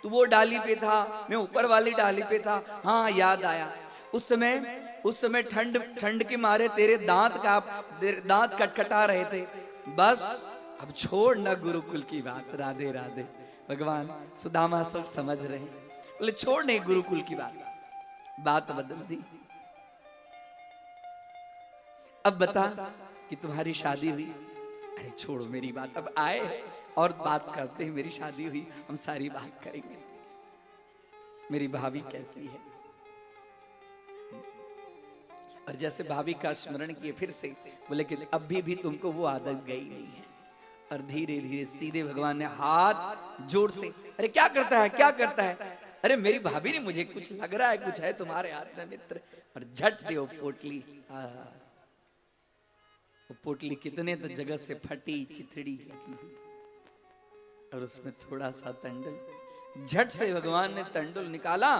तो वो डाली पे था, मैं ऊपर वाली डाली पे था। हाँ याद आया, उस समय ठंड के मारे तेरे दांत कटकटा रहे थे। बस अब छोड़ ना गुरुकुल की बात, राधे राधे। भगवान सुदामा सब समझ रहे हैं, बोले छोड़ नहीं गुरुकुल की बात बदल दी। अब बता कि तुम्हारी शादी हुई। अरे छोड़ो मेरी बात, अब आए और बात करते हैं। मेरी शादी हुई, हम सारी बात करेंगे तुमसे। मेरी भाभी कैसी है? और जैसे भाभी का स्मरण किए फिर से, बोले कि अभी भी तुमको वो आदत गई नहीं है। और धीरे धीरे सीधे भगवान ने हाथ जोर से, अरे क्या करता है, क्या करता है? अरे मेरी भाभी ने, मुझे कुछ लग रहा है, कुछ है तुम्हारे हाथ में मित्र। और झट दे वो पोटली, वो पोटली कितने तो जगह से फटी चिथड़ी और उसमें थोड़ा सा तंडुल। झट से भगवान ने तंडुल निकाला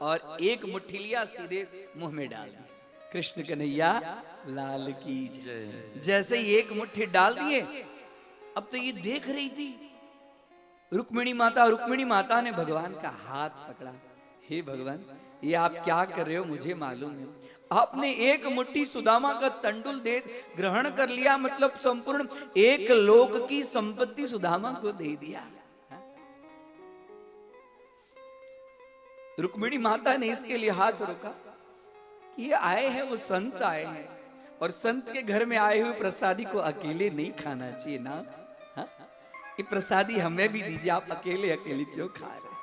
और एक मुट्ठी लिया, सीधे मुंह में डाल दिया। कृष्ण कन्हैया लाल की जय। जैसे ही एक मुट्ठी डाल दिए, अब तो ये देख रही थी रुक्मिणी माता ने भगवान का हाथ पकड़ा। हे भगवान, ये आप क्या कर रहे हो? मुझे मालूम है आपने एक मुट्ठी सुदामा का तंडुल दे ग्रहण कर लिया, मतलब संपूर्ण एक लोक की संपत्ति सुदामा को दे दिया। रुक्मिणी माता ने इसके लिए हाथ रोका। ये आए हैं, वो संत आए हैं, और संत के घर में आए हुए प्रसादी को अकेले नहीं खाना चाहिए ना। हाँ? ये प्रसादी हमें भी दीजिए, आप अकेले अकेले क्यों खा रहे?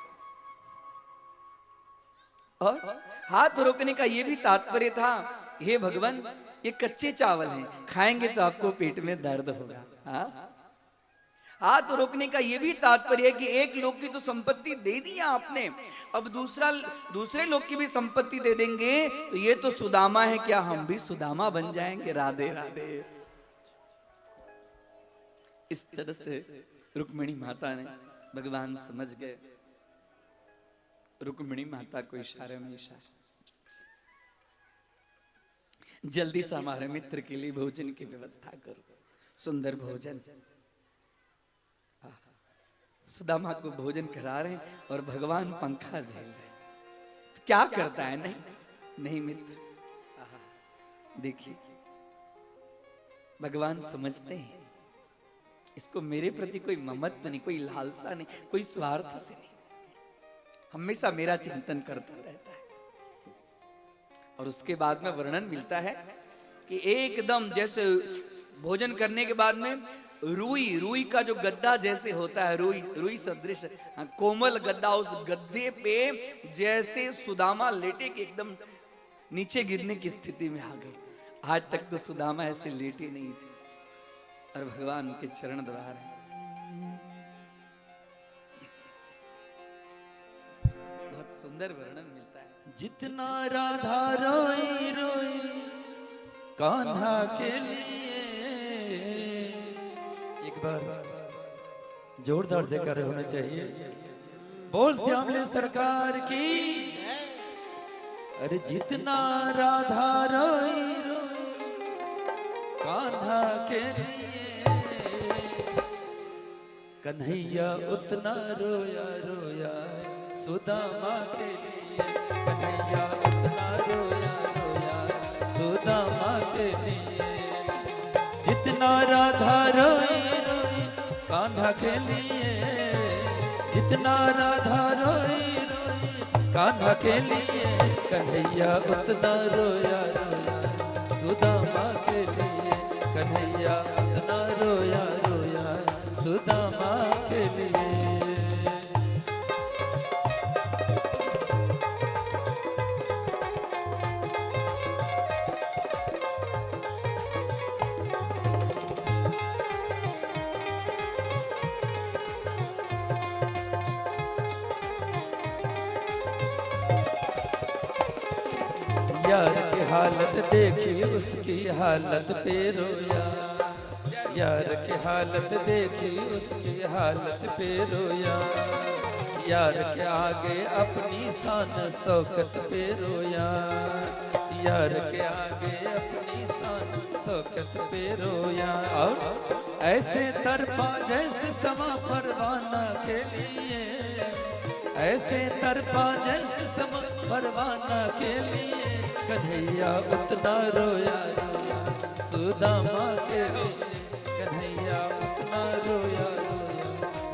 और हाथ रोकने का ये भी तात्पर्य था, हे भगवान ये कच्चे चावल हैं, खाएंगे तो आपको पेट में दर्द होगा। हाँ? हाथ रोकने का ये भी तात्पर्य है कि एक लोग की तो संपत्ति दे दी आपने, अब दूसरे लोग की भी संपत्ति दे देंगे, तो ये तो सुदामा है, क्या हम भी सुदामा बन जाएंगे? राधे राधे। इस तरह से रुक्मिणी माता ने, भगवान समझ गए। रुक्मिणी माता को इशारे में इशारा, जल्दी से हमारे मित्र के लिए भोजन की व्यवस्था करो, सुंदर भोजन। सुदामा को भोजन करा रहे हैं और भगवान पंखा झेल रहे हैं। तो क्या करता है? नहीं मित्र, देखिए भगवान समझते हैं इसको मेरे प्रति कोई ममत्व नहीं, कोई लालसा नहीं, कोई स्वार्थ से नहीं, हमेशा मेरा चिंतन करता रहता है। और उसके बाद में वर्णन मिलता है कि एकदम जैसे भोजन करने के बाद में रुई का जो गद्दा जैसे होता है, रुई सदृश कोमल गद्दा, उस गद्दे पे जैसे सुदामा लेटे कि एकदम नीचे गिरने की स्थिति में आ गए। आज तक तो सुदामा ऐसे लेटे नहीं थे, और भगवान उनके चरण दबा रहे हैं। बहुत सुंदर वर्णन मिलता है। जितना राधा रोई रोई कान्हा के लिए, एक बार जोरदार जयकारे होने चाहिए। बोल श्यामली सरकार की। अरे जितना राधा रोई रोई कान्हा के लिए, कन्हैया उतना रोया रोया सुदामा के लिए। कन्हैया उतना रोया रोया सुदामा के लिए। जितना राधा रोई रोई कान्हा के लिए, जितना राधा रोई रोई कान्हा के लिए, कन्हैया उतना रोया रोया सुदामा के लिए। कन्हैया उतना रोया रोया सुदामा के लिए। यार की हालत देखी उसकी हालत पे रोया, यार की हालत देखी उसकी हालत पे रोया, यार के आगे अपनी शान शौकत पे रोया, यार के आगे अपनी शान शौकत पे रोया। और ऐसे तरफा जैसे समा परवाना के लिए, ऐसे तरफा जैसे समा परवाना के लिए, कन्हैया उतना रोया रोया सुदामा के लिए, कन्हैया उतना रोया रोया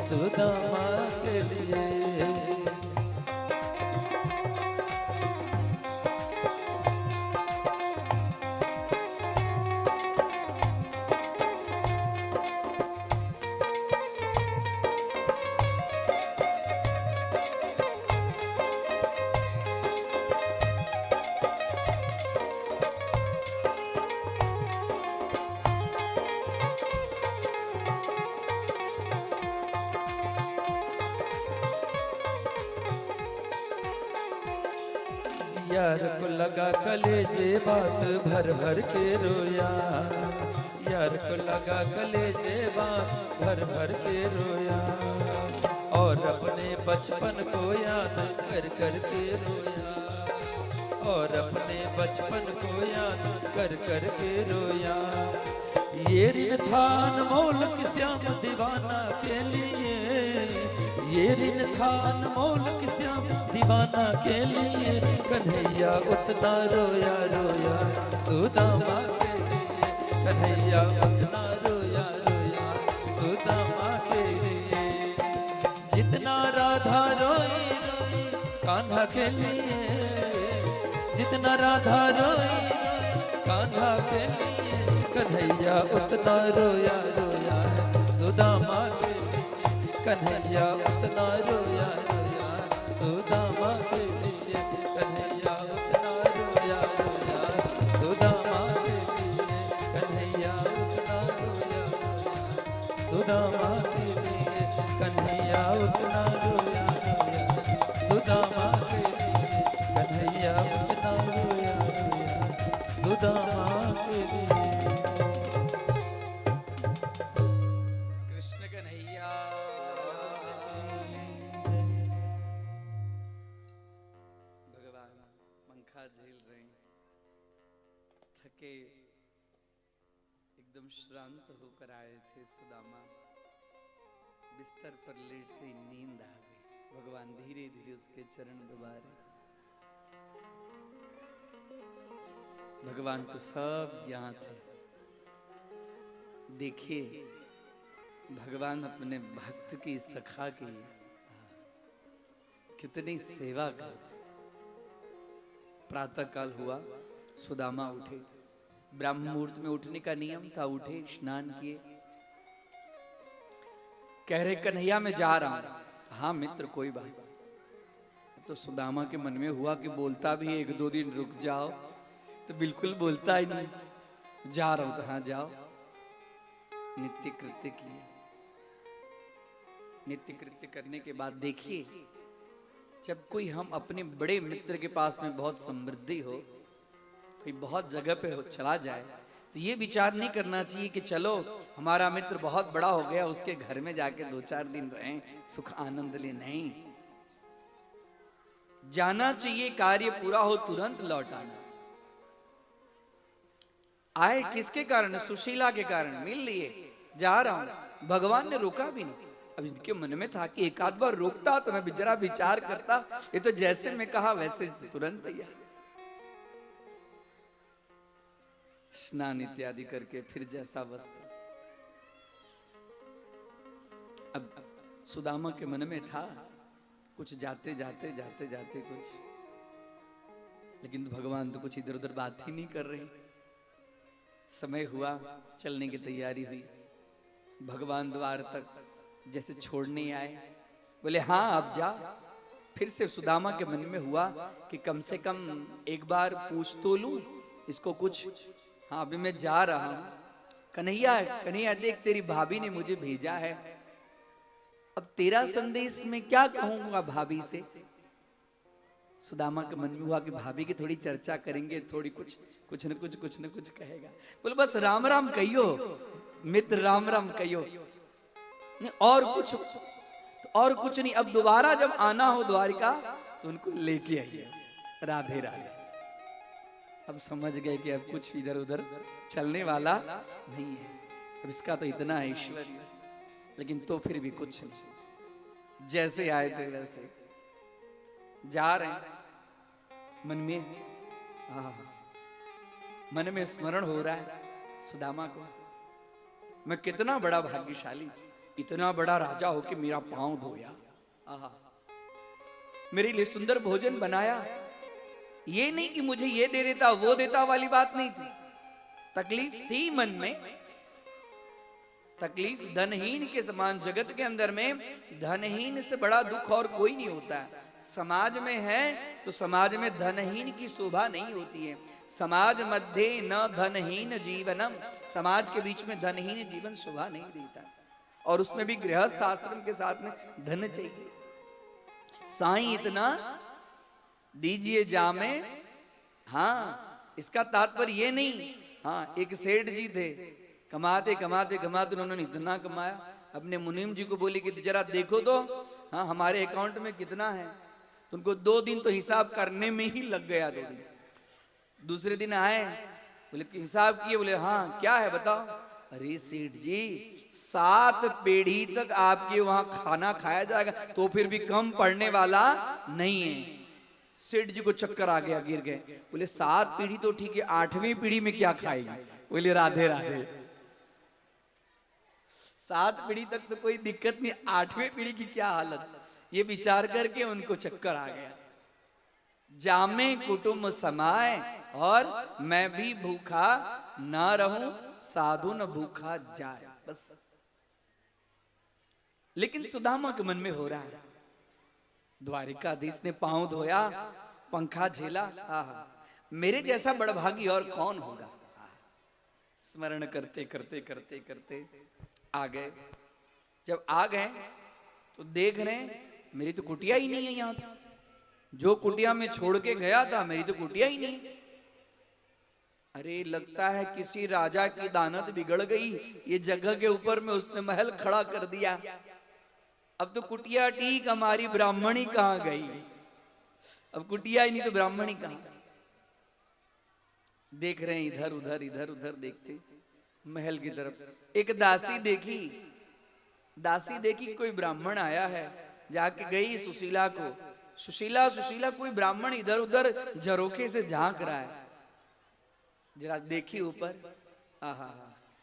सुदामा के लिए। यार को लगा कलेजे बात भर भर के रोया, यार को लगा कलेजे बात भर भर के रोया, और अपने बचपन को याद कर कर के रोया, और अपने बचपन को याद कर कर के रोया। ये ऋण था अनमोल कि श्याम दीवाना के लिए, ये ऋण था अनमोल कि श्याम दीवाना के लिए, कन्हैया उतना रोया रोया सुदामा के लिए, कन्हैया उतना रोया रोया सुदामा के लिए। जितना राधा रोई रोई कान्हा के लिए, जितना राधा रोई कान्हा के लिए, कन्हैया उतना रोया रोया सुदामा के लिए, कन्हैया उतना रोया रोया सुदामा के लिए, कन्हैया उतना रोया रोया सुदामा के लिए, कन्हैया उतना रोया रोया सुदामा के लिए, कन्हैया उतना रोया रोया सुदामा के लिए, कन्हैया उतना रोया रोया सुदामा के लिए। कृष्ण कन्हैया। भगवान पंखा झेल रहे हैं, थके एकदम श्रांत होकर आए थे सुदामा, बिस्तर पर लेटते ही नींद आ गई। भगवान धीरे धीरे उसके चरण दबा रहे। भगवान को सब ज्ञात है। देखिए भगवान अपने भक्त की सखा की कितनी सेवा करते। प्रातः काल हुआ, सुदामा उठे, ब्राह्म मुहूर्त में उठने का नियम था, उठे, स्नान किए, कह रहे कन्हैया मैं जा रहा हूं। हाँ मित्र कोई बात। तो सुदामा के मन में हुआ कि बोलता भी 1-2 दिन रुक जाओ, तो बिल्कुल बोलता ही नहीं, जा रहा हूं तो हाँ जाओ। नित्य कृत्य किए, नित्य कृत्य करने के बाद देखिए, जब कोई हम अपने बड़े मित्र के पास में बहुत समृद्धि हो, कोई बहुत जगह पे हो चला जाए, तो ये विचार नहीं करना चाहिए कि चलो हमारा मित्र बहुत बड़ा हो गया, उसके घर में जाके 2-4 दिन रहें, सुख आनंद ले। नहीं, जाना चाहिए, कार्य पूरा हो तुरंत लौट आना चाहिए। आए किसके कारण? सुशीला के कारण, मिल लिए, जा रहा हूं। भगवान ने रोका भी नहीं। अब इनके मन में था कि एक आध बार रोकता तो मैं जरा विचार करता, ये तो जैसे मैं कहा वैसे तुरंत तैयार। स्नान इत्यादि करके फिर जैसा वस्त्र। अब सुदामा के मन में था कुछ जाते जाते जाते जाते कुछ, लेकिन भगवान तो कुछ इधर उधर बात ही नहीं कर रहे। समय हुआ, चलने की तैयारी हुई, भगवान द्वार तक जैसे छोड़ने आए, बोले हाँ अब जा। फिर से सुदामा के मन में हुआ कि कम से कम एक बार पूछ तो लूं इसको कुछ। हाँ अभी मैं जा रहा हूं। कन्हैया कन्हैया देख तेरी भाभी ने मुझे भेजा है, अब तेरा संदेश में क्या कहूंगा भाभी से। सुदामा के मन में हुआ कि भाभी की थोड़ी चर्चा करेंगे, थोड़ी कुछ न कुछ कहेगा। बोले बस राम राम कहियो मित्र, राम राम कहियो, नहीं और कुछ नहीं। अब दोबारा जब आना हो द्वारिका तो उनको लेके आइए, राधे राधे। अब समझ गए कि अब कुछ इधर उधर चलने वाला नहीं है, अब इसका तो इतना ऐश्वर्य, लेकिन तो फिर भी कुछ नहीं, जैसे आए थे वैसे जा रहे हैं। मन में स्मरण हो रहा है सुदामा को, मैं कितना बड़ा भाग्यशाली, इतना बड़ा राजा हो कि मेरा पांव धोया, आहा, मेरे लिए सुंदर भोजन बनाया। ये नहीं कि मुझे ये दे देता वो देता वाली बात नहीं थी, तकलीफ थी मन में। तकलीफ धनहीन के समान जगत के अंदर में धनहीन से बड़ा दुख और कोई नहीं होता है। समाज में है तो समाज में धनहीन की शोभा नहीं होती है। समाज मध्य न धनहीन जीवनम, समाज के बीच में धनहीन जीवन शोभा नहीं देता, और उसमें भी गृहस्थ आश्रम के साथ में धन चाहिए। साईं इतना दीजिए जामे, हाँ, इसका तात्पर्य ये नहीं। हाँ, एक सेठ जी थे, कमाते कमाते कमाते उन्होंने इतना कमाया, अपने मुनीम जी को बोले कि जरा देखो तो, हाँ, हमारे अकाउंट में कितना है। तो उनको 2 दिन तो हिसाब करने में ही लग गया। 2 दिन, दूसरे दिन आए, बोले कि हिसाब किए, बोले हाँ क्या है बताओ। अरे सेठ जी, 7 पीढ़ी तक आपके वहां खाना खाया जाएगा तो फिर भी कम पड़ने वाला नहीं है। सेठ जी को चक्कर आ गया, गिर गए। बोले 7 पीढ़ी तो ठीक है, 8वीं पीढ़ी में क्या खाएगी। बोले राधे राधे, 7 पीढ़ी तक तो कोई दिक्कत नहीं, 8वीं पीढ़ी की क्या हालत। ये विचार करके उनको चक्कर आ गया। जामे कुटुंब समाए और मैं भी भूखा ना रहूं, साधु न भूखा जाए, बस। लेकिन सुदामा के मन में हो रहा है, द्वारिकाधीश ने पांव धोया, पंखा झेला, आहा, मेरे जैसा बड़भागी और कौन होगा। स्मरण करते करते करते करते आ गए। जब आ गए तो देख रहे हैं मेरी तो कुटिया ही नहीं है यहाँ पे। जो कुटिया में छोड़ के गया था, मेरी तो कुटिया ही नहीं। अरे लगता है किसी राजा की दानत बिगड़ गई, ये जगह के ऊपर में उसने महल खड़ा कर दिया। अब तो कुटिया ठीक, हमारी ब्राह्मणी कहाँ गई। अब कुटिया ही नहीं तो ब्राह्मणी कहाँ। देख रहे हैं इधर उधर इधर उधर, देखते महल की तरफ। एक दासी देखी कोई ब्राह्मण आया है, जाके गई सुशीला को, सुशीला कोई ब्राह्मण इधर उधर झरोखे से झांक रहा है। जरा देखी ऊपर, आहा,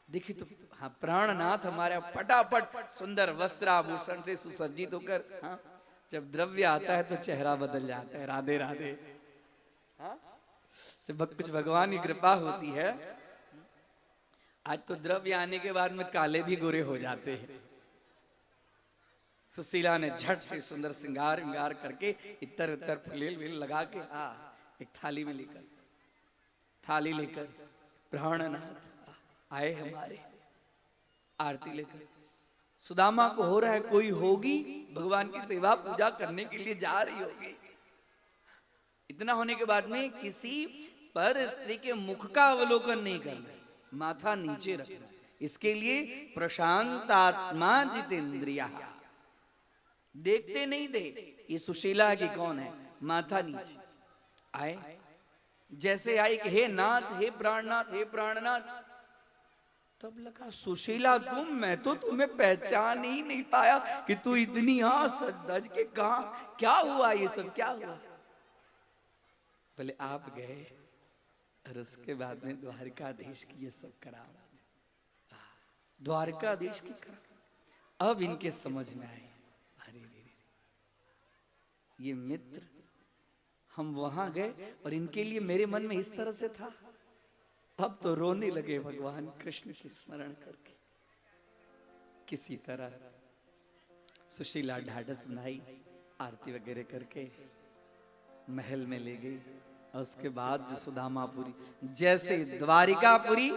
देखी तो हाँ, प्राणनाथ हमारा फटाफट सुंदर वस्त्र आभूषण से सुसज्जित होकर, हाँ, जब द्रव्य आता है तो चेहरा बदल जाता है। राधे राधे, हाँ, जब कुछ भगवान की कृपा होती है। आज तो द्रव्य आने के बाद में काले भी गोरे हो जाते हैं। सुशीला ने झट से सुंदर श्रृंगार विंगार करके इतर उतर फुलेल विल लगा के, एक थाली में लेकर, थाली लेकर प्राणनाथ आए हमारे, आरती लेकर। सुदामा को हो रहा है कोई होगी भगवान की सेवा पूजा करने के लिए जा रही होगी। इतना होने के बाद में किसी पर स्त्री के मुख का अवलोकन नहीं करना, माथा नीचे रखना। इसके लिए प्रशांत आत्मा जितेंद्रिया, देखते नहीं दे ये सुशीला की कौन है, माथा नीचे। आए, जैसे आई कि हे नाथ, हे प्राणनाथ, हे प्राणनाथ, तब लगा सुशीला तुम, मैं तो तुम्हें पहचान ही नहीं पाया कि तू इतनी सज धज के कहा, क्या हुआ, ये सब क्या हुआ। बोले आप गए और उसके बाद में द्वारिकाधीश की ये सब करामत, द्वारिकाधीश की करामत अब इनके समझ में आए। अरे ये मित्र, हम वहां गए और इनके लिए मेरे मन में इस तरह से था। अब तो रोने लगे भगवान कृष्ण की स्मरण करके। किसी तरह सुशीला ढाढ़स बनाई, आरती वगैरह करके महल में ले गई। और उसके बाद जो सुदामापुरी, जैसे द्वारिकापुरी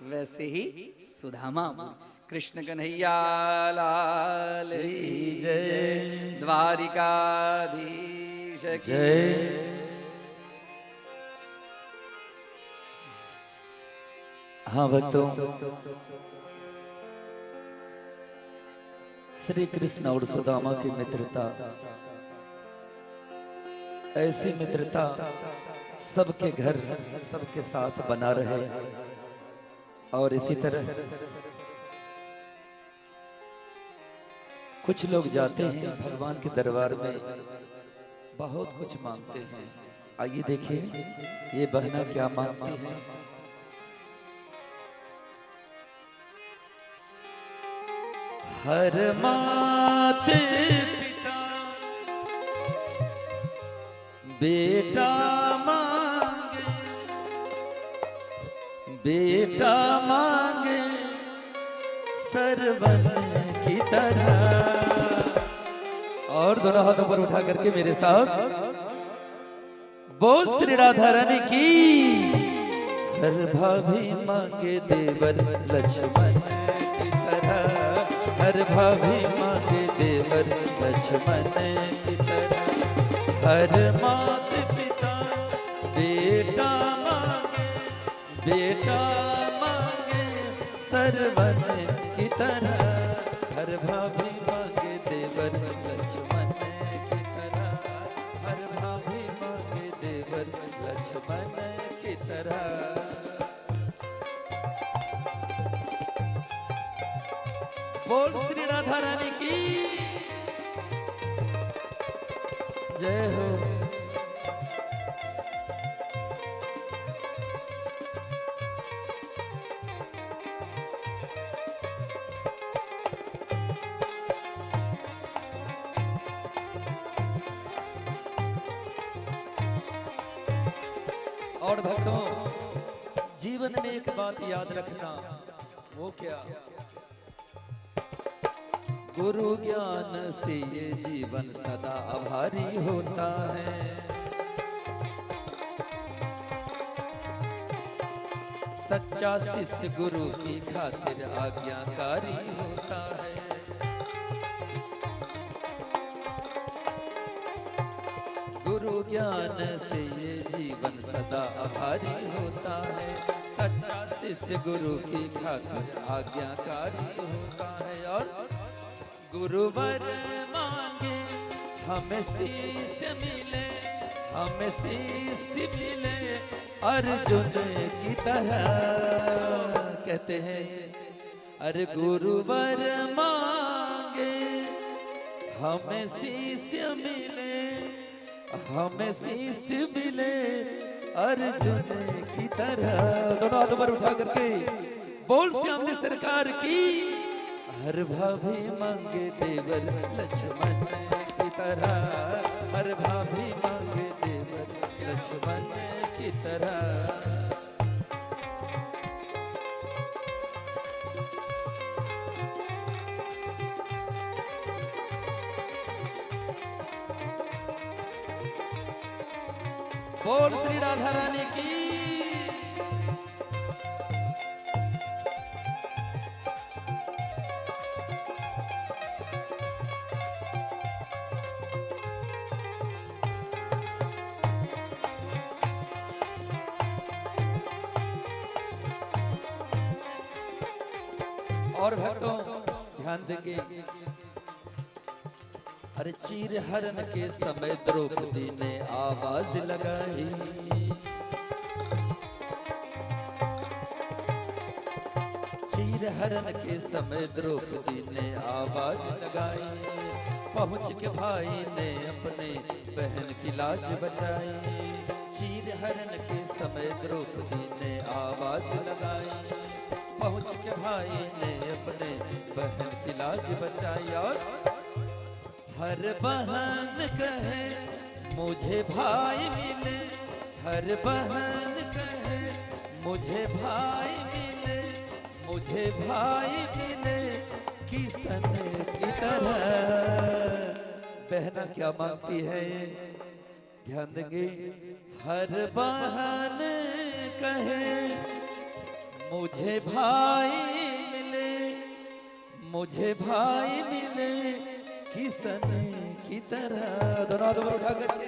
वैसे ही सुदामापुरी। कृष्ण कन्हैया लाल की जय, द्वारिकाधीश विषय की जय। हाँ भक्तों, श्री कृष्ण और सुदामा की मित्रता, ऐसी मित्रता सबके घर सबके साथ बना रहे। और इसी तरह कुछ लोग जाते हैं भगवान के दरबार में, बहुत कुछ मांगते हैं। आइए देखिए ये बहना क्या मांगती है। हर माते पिता बेटा मांगे, बेटा मांगे सरवन की तरह। और दोनों हाथों पर उठा करके मेरे साथ बोल श्री राधा रानी की। हर भाभी मांगे देवर लक्ष्मण की तरह, हर भाभी मांगे देवर लक्ष्मण की तरह। हर मात पिता बेटा मांगे, बेटा मांगे सरवन की तरह। हर भाभी मांगे देवर लक्ष्मण की तरह, हर भाभी मांगे देवर लक्ष्मण की तरह। बोल श्री राधा रानी की जय हो। और भक्तों, जीवन में एक बात याद रखना, वो क्या? गुरु ज्ञान से ये जीवन सदा आभारी होता है। सच्चा शिष्य गुरु की खातिर आज्ञाकारी होता है। गुरु ज्ञान से ये जीवन सदा आभारी होता है। सच्चा शिष्य गुरु की खातिर आज्ञाकारी होता है। और गुरुवर मांगे हमें शीश मिले, हमें शीश मिले अर्जुन की तरह। कहते हैं अरे गुरुवर मांगे हमें शीश मिले, हमें शीश मिले अर्जुन की तरह। दोनों हाथों पर उठा करके बोल श्यामली सरकार की। हर भाभी मांगे देवर लक्ष्मण की तरह, हर भाभी मांगे देवर लक्ष्मण की तरह। बोल श्री राधा रानी की। और भक्तों ध्यान देंगे, अरे चीर हरण के समय द्रौपदी ने आवाज लगाई। चीर हरण के समय द्रौपदी ने आवाज लगाई। पहुंच के भाई ने अपने बहन की लाज बचाई। चीर हरण के समय द्रौपदी ने आवाज लगाई। पहुंच के भाई ने अपने बहन की लाज बचाई। और हर बहन कहे मुझे भाई मिले, हर बहन कहे मुझे भाई मिले, मुझे भाई मिले किसन की तरह। बहना क्या मांगती है ध्यान देंगे। हर बहन कहे मुझे भाई मिले, मुझे भाई मिले किसन की तरह। दोनों हाथ ऊपर उठा करके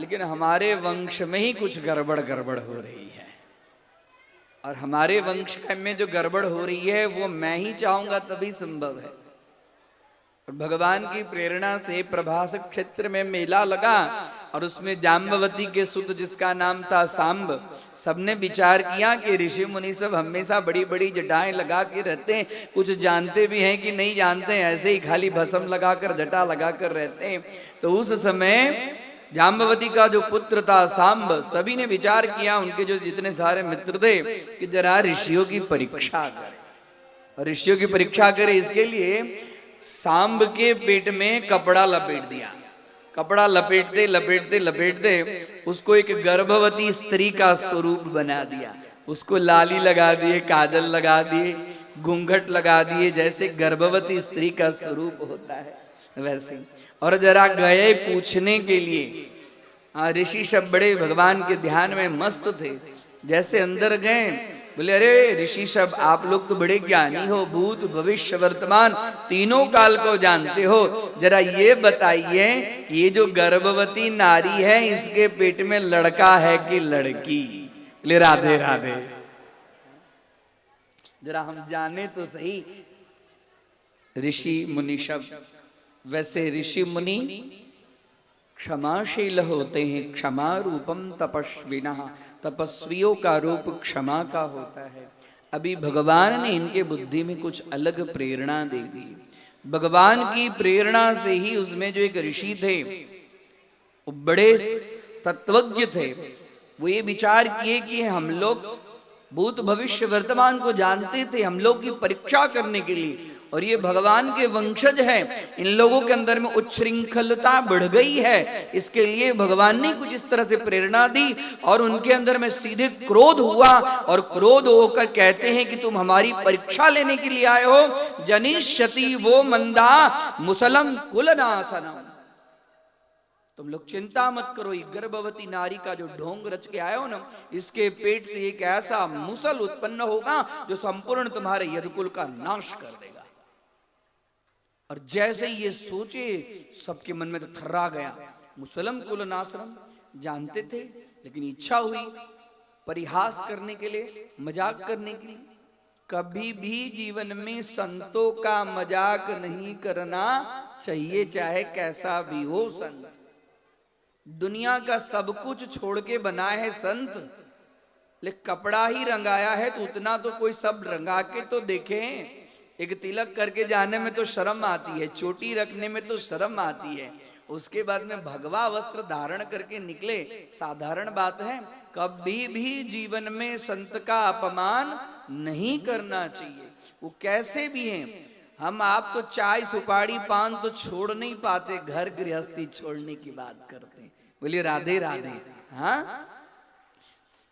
लेकिन हमारे वंश में ही कुछ गड़बड़ गड़बड़ हो रही है, और हमारे वंश में जो गड़बड़ हो रही है वो मैं ही चाहूंगा तभी संभव है। और भगवान की प्रेरणा से प्रभास क्षेत्र में मेला लगा और उसमें जाम्बवती के सुत जिसका नाम था सांब, सबने विचार किया कि ऋषि मुनि सब हमेशा बड़ी बड़ी जटाएं लगा के रहते हैं, कुछ जानते भी हैं कि नहीं जानते हैं, ऐसे ही खाली भस्म लगाकर जटा लगाकर रहते हैं। तो उस समय जाम्बवती का जो पुत्र था सांब, सभी ने विचार किया, उनके जो जितने सारे मित्र थे, कि जरा ऋषियों की परीक्षा करें। और ऋषियों की परीक्षा करें इसके लिए सांब के पेट में कपड़ा लपेट दिया। कपड़ा लपेटते लपेटते लपेटते उसको एक गर्भवती स्त्री का स्वरूप बना दिया। उसको लाली लगा दिए, काजल लगा दिए, घूंघट लगा दिए, जैसे गर्भवती स्त्री का स्वरूप होता है वैसे। और जरा गए पूछने के लिए, ऋषि सब बड़े भगवान के ध्यान में मस्त थे। जैसे अंदर गए, बोले अरे ऋषि सब आप लोग तो बड़े ज्ञानी हो, भूत भविष्य वर्तमान तीनों काल को जानते हो, जरा ये बताइए ये जो गर्भवती नारी है इसके पेट में लड़का है कि लड़की? बोले राधे राधे, जरा हम जाने तो सही। ऋषि मुनि सब, वैसे ऋषि मुनि क्षमाशील होते हैं, क्षमा रूपम तपस्विना, तपस्वियों का रूप क्षमा का होता है। अभी भगवान ने इनके बुद्धि में कुछ अलग प्रेरणा दे दी। भगवान की प्रेरणा से ही उसमें जो एक ऋषि थे, वो बड़े तत्वज्ञ थे, वो ये विचार किए कि हम लोग भूत भविष्य वर्तमान को जानते थे, हम लोग की परीक्षा करने के लिए, और ये भगवान के वंशज हैं, इन लोगों के अंदर में उच्छृंखलता बढ़ गई है, इसके लिए भगवान ने कुछ इस तरह से प्रेरणा दी और उनके अंदर में सीधे क्रोध हुआ। और क्रोध होकर कहते हैं कि तुम हमारी परीक्षा लेने के लिए आए हो, जनिष्यति वो मंदा मुसलम कुलनाशनम, तुम लोग चिंता मत करो, ये गर्भवती नारी का जो ढोंग रच के आए हो ना, इसके पेट से एक ऐसा मुसल उत्पन्न होगा जो संपूर्ण तुम्हारे यदुकुल का नाश कर देगा। और जैसे ये सोचे, सबके मन में तो थर्रा गया। मुसलम कुलनाशनम जानते थे, लेकिन इच्छा हुई परिहास करने के लिए, मजाक करने के लिए। कभी भी जीवन में संतों का मजाक नहीं करना चाहिए, चाहे कैसा भी हो संत। दुनिया का सब कुछ छोड़ के बनाए है संत, लेकिन कपड़ा ही रंगाया है तो उतना तो कोई सब रंगा के तो देखें। एक तिलक करके जाने में तो शर्म आती है, चोटी रखने में तो शर्म आती है, उसके बाद में भगवा वस्त्र धारण करके निकले, साधारण बात है। कभी भी जीवन में संत का अपमान नहीं करना चाहिए, वो कैसे भी हैं। हम आप तो चाय सुपारी पान तो छोड़ नहीं पाते, घर गृहस्थी छोड़ने की बात करते हैं। बोलिए राधे राधे। हाँ,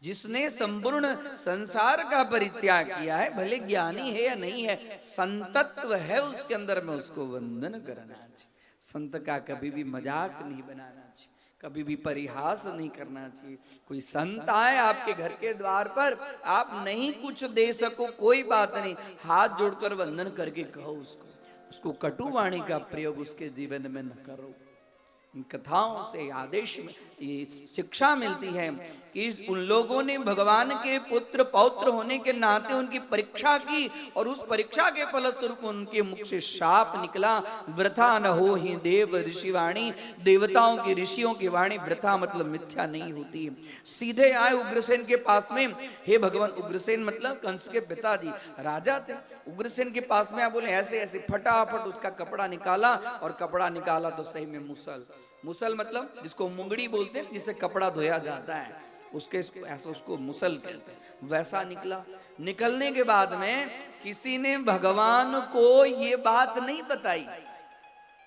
जिसने संपूर्ण संसार का परित्याग किया है, भले ज्ञानी है या नहीं है, संतत्व है उसके अंदर में, उसको वंदन करना चाहिए। संत का कभी भी मजाक नहीं बनाना चाहिए, कभी भी परिहास नहीं करना चाहिए। कोई संत आए आपके घर के द्वार पर, आप नहीं कुछ दे सको कोई बात नहीं, हाथ जोड़कर वंदन करके कहो उसको कटु वाणी का प्रयोग उसके जीवन में न करो। इन कथाओं से आदेश में ये शिक्षा मिलती है कि उन लोगों ने भगवान के पुत्र पौत्र होने के नाते उनकी परीक्षा की, और उस परीक्षा के फलस्वरूप उनके मुख से शाप निकला, वृथा न हो ही देव ऋषि वाणी। देवताओं की ऋषियों की वाणी वृथा मतलब मिथ्या नहीं होती। सीधे आए उग्रसेन के पास में, हे भगवान, उग्रसेन मतलब कंस के पिताजी राजा थे। उग्रसेन के पास में आप बोले ऐसे ऐसे, फटाफट उसका कपड़ा निकाला, और कपड़ा निकाला तो सही में मुसल, मुसल मतलब जिसको मुंगड़ी बोलते हैं, जिससे कपड़ा धोया जाता है, उसके ऐसा उसको मुसल कहते हैं, वैसा निकला। निकलने के बाद में किसी ने भगवान को ये बात नहीं बताई।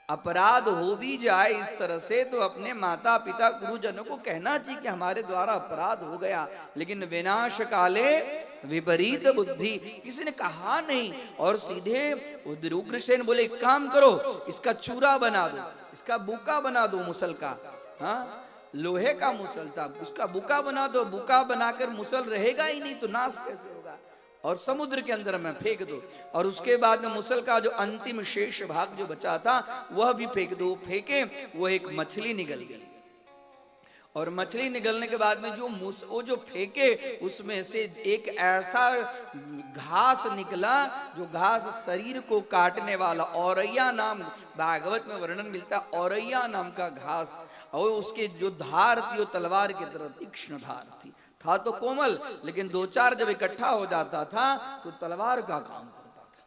अपराध हो भी जाए इस तरह से तो अपने माता पिता गुरुजनों को कहना चाहिए कि हमारे द्वारा अपराध हो गया, लेकिन विनाश काले विपरीत बुद्धि, किसी ने कहा नहीं। और सीधे उग्रसेन बोले एक काम करो, इसका चूरा बना दो, इसका बुका बना दो मुसल का। हाँ, लोहे का मुसल था, उसका बुका बना दो, बुका बनाकर मुसल रहेगा ही नहीं तो नाश कैसे होगा, और समुद्र के अंदर में फेंक दो। और उसके बाद में मुसल का जो अंतिम शेष भाग जो बचा था वह भी फेंक दो। फेंके, वो एक मछली निकल गई, और मछली निकलने के बाद में वो जो फेंके उसमें से एक ऐसा घास निकला जो घास शरीर को काटने वाला, औरैया नाम भागवत में वर्णन मिलता है, औरैया नाम का घास। और उसके जो धार थी वो तलवार की तरह तीक्ष्ण धार थी। था तो कोमल, लेकिन दो चार जब इकट्ठा हो जाता था तो तलवार का काम करता था।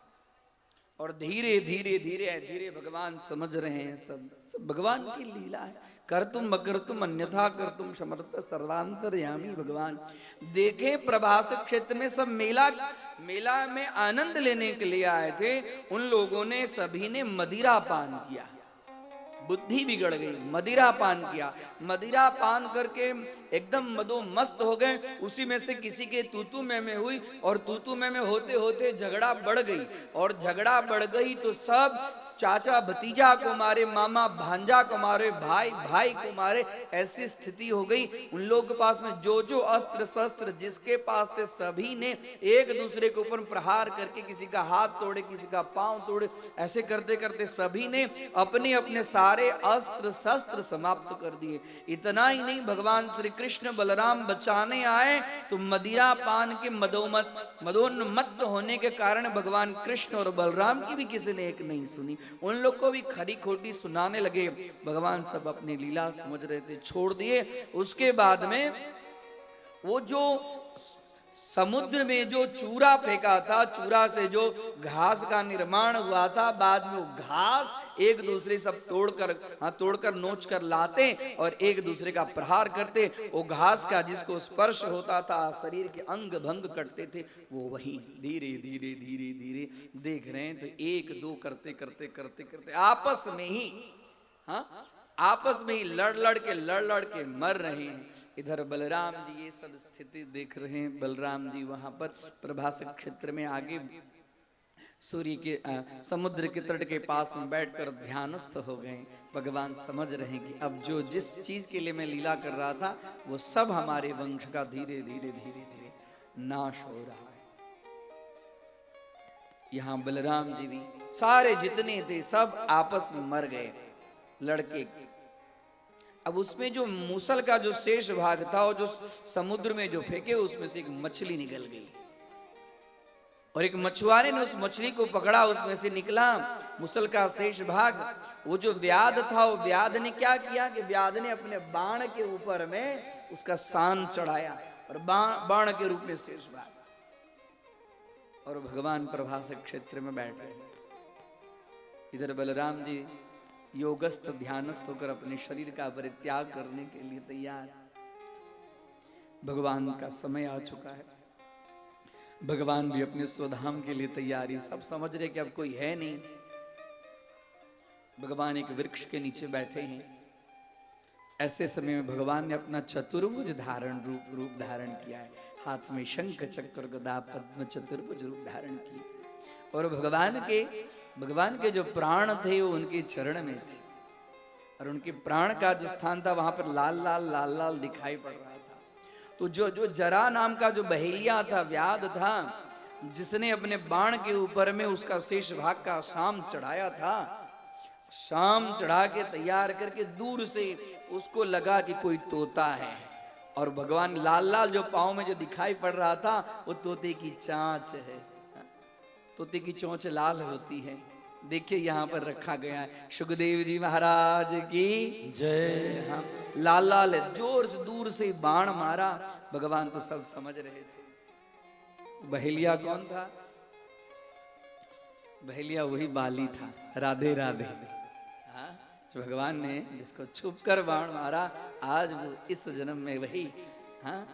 और धीरे धीरे धीरे धीरे भगवान समझ रहे हैं, सब भगवान की लीला है। कर तुम मकर तुम अन्यथा कर तुम समर्थ सर्वांतरयामी भगवान। देखे प्रभास क्षेत्र में सब मेला में आनंद लेने के लिए आए थे। उन लोगों ने सभी ने मदिरा पान किया, बुद्धि बिगड़ गई। मदिरा पान किया, मदिरा पान करके एकदम मदो मस्त हो गए। उसी में से किसी के तूतू में हुई और तूतू में होते होते झगड़ा बढ़ गई। और झगड़ा बढ़ गई तो सब चाचा भतीजा को मारे, मामा भांजा को मारे, भाई भाई को मारे, ऐसी स्थिति हो गई। उन लोगों के पास में जो जो अस्त्र शस्त्र जिसके पास थे सभी ने एक दूसरे के ऊपर प्रहार करके किसी का हाथ तोड़े, किसी का पांव तोड़े। ऐसे करते करते सभी ने अपने अपने सारे अस्त्र शस्त्र समाप्त कर दिए। इतना ही नहीं, भगवान श्री कृष्ण बलराम बचाने आए तो मदिरा पान के मदोन्मत्त होने के कारण भगवान कृष्ण और बलराम की भी किसी ने एक नहीं सुनी। उन लोग को भी खरी खोटी सुनाने लगे। भगवान सब अपनी लीला समझ रहे थे, छोड़ दिए। उसके बाद में वो जो समुद्र में जो चूरा फेंका था, चूरा से जो घास का निर्माण हुआ था, बाद में वो घास एक दूसरे सब तोड़कर नोच कर लाते और एक दूसरे का प्रहार करते। वो घास का जिसको स्पर्श होता था शरीर के अंग भंग कटते थे, वो वही धीरे धीरे धीरे धीरे देख रहे हैं। तो एक दो करते करते करते करते आपस में ही लड़ लड़ के मर रहे हैं। इधर बलराम जी ये सब स्थिति देख रहे हैं। बलराम जी वहां पर प्रभास क्षेत्र में आगे सूर्य के समुद्र के तट के पास में बैठकर ध्यानस्थ हो गए। भगवान समझ रहे हैं कि अब जो जिस चीज के लिए मैं लीला कर रहा था वो सब हमारे वंश का धीरे धीरे धीरे धीरे नाश हो रहा है। यहां बलराम जी भी सारे जितने थे सब आपस में मर गए लड़के। अब उसमें जो मूसल का जो शेष भाग था और जो समुद्र में जो फेंके उसमें से एक मछली निकल गई और एक मछुआरे ने उस मछली को पकड़ा, उसमें से निकला मूसल का शेष भाग। वो जो व्याध था वो व्याध ने क्या किया कि व्याध ने अपने बाण के ऊपर में उसका सान चढ़ाया और बाण के रूप में शेष भाग। और भगवान प्रभास क्षेत्र में बैठे। इधर बलराम जी योगस्थ ध्यानस्थ होकर अपने शरीर का परित्याग करने के लिए तैयार। भगवान का समय आ चुका है। भगवान भी अपने स्वधाम के लिए तैयारी। सब समझ रहे कि अब कोई है नहीं। भगवान एक वृक्ष के नीचे बैठे हैं। ऐसे समय में भगवान ने अपना चतुर्भुज रूप धारण किया है। हाथ में शंख चक्र गदा पद्म चतुर्भुज रूप धारण किए। और भगवान के जो प्राण थे वो उनके चरण में थे और उनके प्राण का जो स्थान था वहां पर लाल लाल दिखाई पड़ रहा था। तो जो जरा नाम का जो बहेलिया था, व्याध था, जिसने अपने बाण के ऊपर में उसका शेष भाग का शाम चढ़ाया था, शाम चढ़ा के तैयार करके दूर से उसको लगा कि कोई तोता है। और भगवान लाल जो पाँव में जो दिखाई पड़ रहा था वो तोते की चांच है। तोते की चोंच लाल होती है। देखिए यहाँ पर रखा गया है। सुखदेव जी महाराज की जय। हाँ, लाल जोर से दूर से बाण मारा। भगवान तो सब समझ रहे थे। बहेलिया कौन था? बहेलिया वही बाली था। राधे राधे। हाँ, जो भगवान ने जिसको छुप कर बाण मारा, आज वो इस जन्म में वही। हाँ,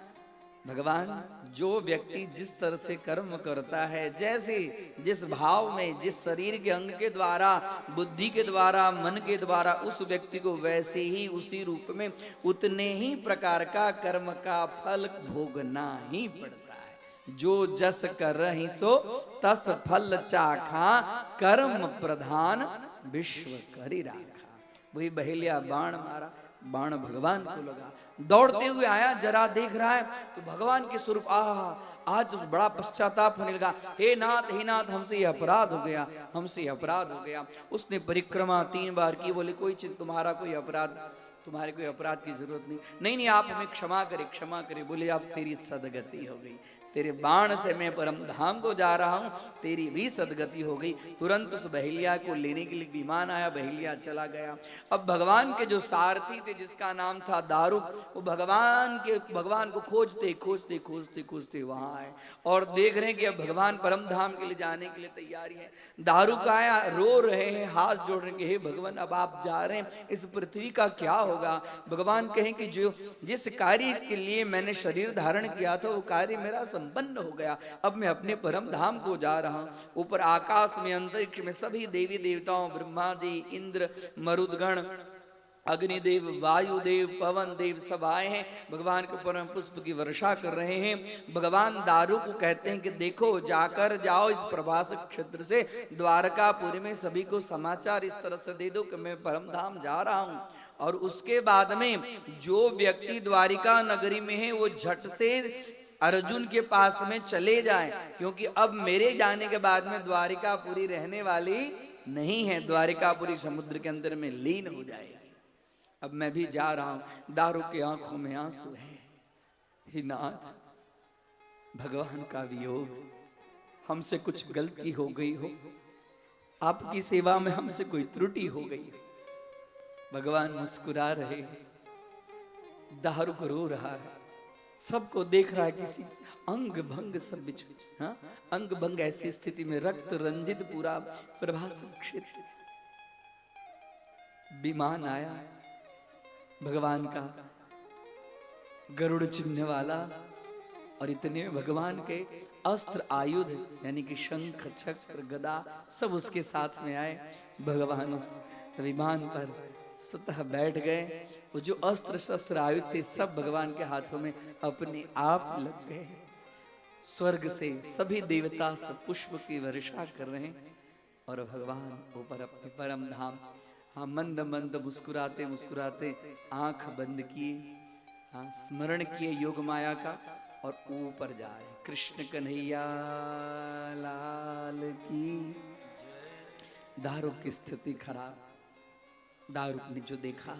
भगवान जो व्यक्ति जिस तरह से कर्म करता है, जैसे जिस भाव में, जिस शरीर के अंग के द्वारा, बुद्धि के द्वारा, मन के द्वारा उस व्यक्ति को वैसे ही उसी रूप में उतने ही प्रकार का कर्म का फल भोगना ही पड़ता है। जो जस कर रही सो तस फल चाखा, कर्म प्रधान विश्व करी राखा। वही बहेलिया बाण मारा, बाण भगवान को लगा। दौड़ते हुए आया, जरा देख रहा है तो भगवान के स्वरूप आज तो बड़ा पश्चाताप होने लगा। हे नाथ हमसे ये अपराध हो गया, हमसे अपराध हो गया। उसने परिक्रमा 3 बार की। बोले कोई तुम्हारा कोई अपराध तुम्हारे कोई अपराध की जरूरत नहीं। नहीं नहीं, आप हमें क्षमा करें, क्षमा करें। बोले आप तेरी सदगति हो गई, तेरे बाण से मैं परम धाम को जा रहा हूं, तेरी भी सदगति हो गई। तुरंत उस बहेलिया को लेने के लिए विमान आया, बहेलिया चला गया। अब भगवान के जो सारथी थे जिसका नाम था दारुक, वो भगवान को खोजते खोजते खोजते खोजते वहां आए और देख रहे हैं कि अब भगवान परम धाम के लिए जाने के लिए तैयारी है। दारुक आया, रो रहे हैं, हाथ जोड़ रहे हैं, हे भगवान अब आप जा रहे हैं, इस पृथ्वी का क्या होगा। भगवान कहें कि जो जिस कार्य के लिए मैंने शरीर धारण किया था वो कार्य मेरा संपन्न हो गया, अब मैं अपने परम धाम को जा रहा हूं। ऊपर आकाश में अंतरिक्ष में सभी देवी देवताओं, ब्रह्मादि, इंद्र, मरुदगण, अग्निदेव, वायुदेव, पवन देव सब आए हैं, भगवान के परम पुष्प की वर्षा कर रहे हैं। भगवान दारू को कहते हैं कि देखो जाकर जाओ इस प्रभास क्षेत्र से द्वारकापुरी में सभी को समाचार इस तरह से दे दो कि मैं परम धाम जा रहा हूं। और उसके बाद में जो व्यक्ति द्वारिका नगरी में है वो झट से अर्जुन के पास में चले जाएं, क्योंकि अब मेरे जाने के बाद में द्वारिकापुरी रहने वाली नहीं है, द्वारिकापुरी समुद्र के अंदर में लीन हो जाएगी। अब मैं भी जा रहा हूं। दारू की आंखों में आंसू है। हे नाथ, भगवान का वियोग, हमसे कुछ गलती हो गई हो, आपकी सेवा में हमसे कोई त्रुटि हो गई हो। भगवान मुस्कुरा रहे हैं, दारू को रो रहा है, सबको देख रहा है, किसी अंग भंग सब बिछ, हाँ? अंग भंग ऐसी स्थिति में रक्त रंजित पूरा प्रभास क्षेत्र। विमान आया भगवान का, गरुड़ चिन्ह वाला, और इतने में भगवान के अस्त्र आयुध यानी कि शंख चक्र गदा सब उसके साथ में आए। भगवान उस विमान पर स्वतः बैठ गए। वो जो अस्त्र शस्त्र आयुध थे सब भगवान के हाथों में अपने आप लग गए। स्वर्ग से सभी देवता सब पुष्प की वर्षा कर रहे हैं और भगवान ऊपर अपने परम धाम, हाँ, मंद मंद मुस्कुराते मुस्कुराते आंख बंद किए, हाँ, स्मरण किए योग माया का और ऊपर जा रहे। कृष्ण कन्हैया लाल की। दारुक की स्थिति खराब। दारुक ने जो देखा,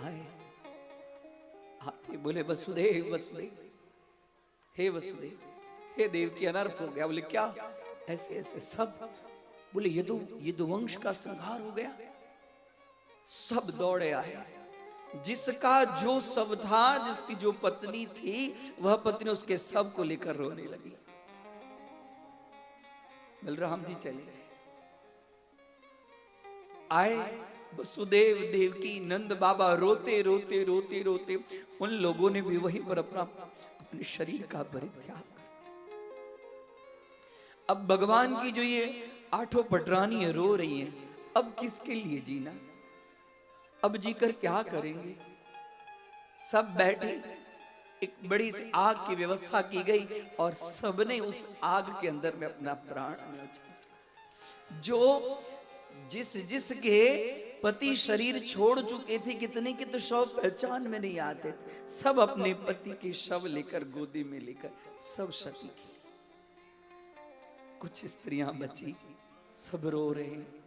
आए आते बोले वसुदेव वसुदेव, हे वसुदेव, हे देव की अनर्थ हो गया। बोले क्या? ऐसे ऐसे सब बोले यदुवंश का संहार हो गया। सब दौड़े आए। जिसका जो सब था, जिसकी जो पत्नी थी, वह पत्नी उसके सब को लेकर रोने लगी। बलराम जी चले गए। आए वसुदेव देवकी, नंद बाबा रोते रोते रोते रोते, उन लोगों ने भी वहीं पर अपने शरीर का परित्याग कर दिया। अब भगवान की जो ये आठों पटरानी रो रही हैं, अब किसके लिए जीना, अब जीकर क्या करेंगे। सब बैठे, एक बड़ी सी आग की व्यवस्था की गई और सबने उस आग के अंदर में अपना प्राण न्योछावर। जो जिसके पति शरीर छोड़ चुके थे, कितने के तो शव पहचान में नहीं आते थे, सब अपने पति के शव लेकर गोदी में लेकर सब सती की। कुछ स्त्रियां बची, सब रो रहे हैं।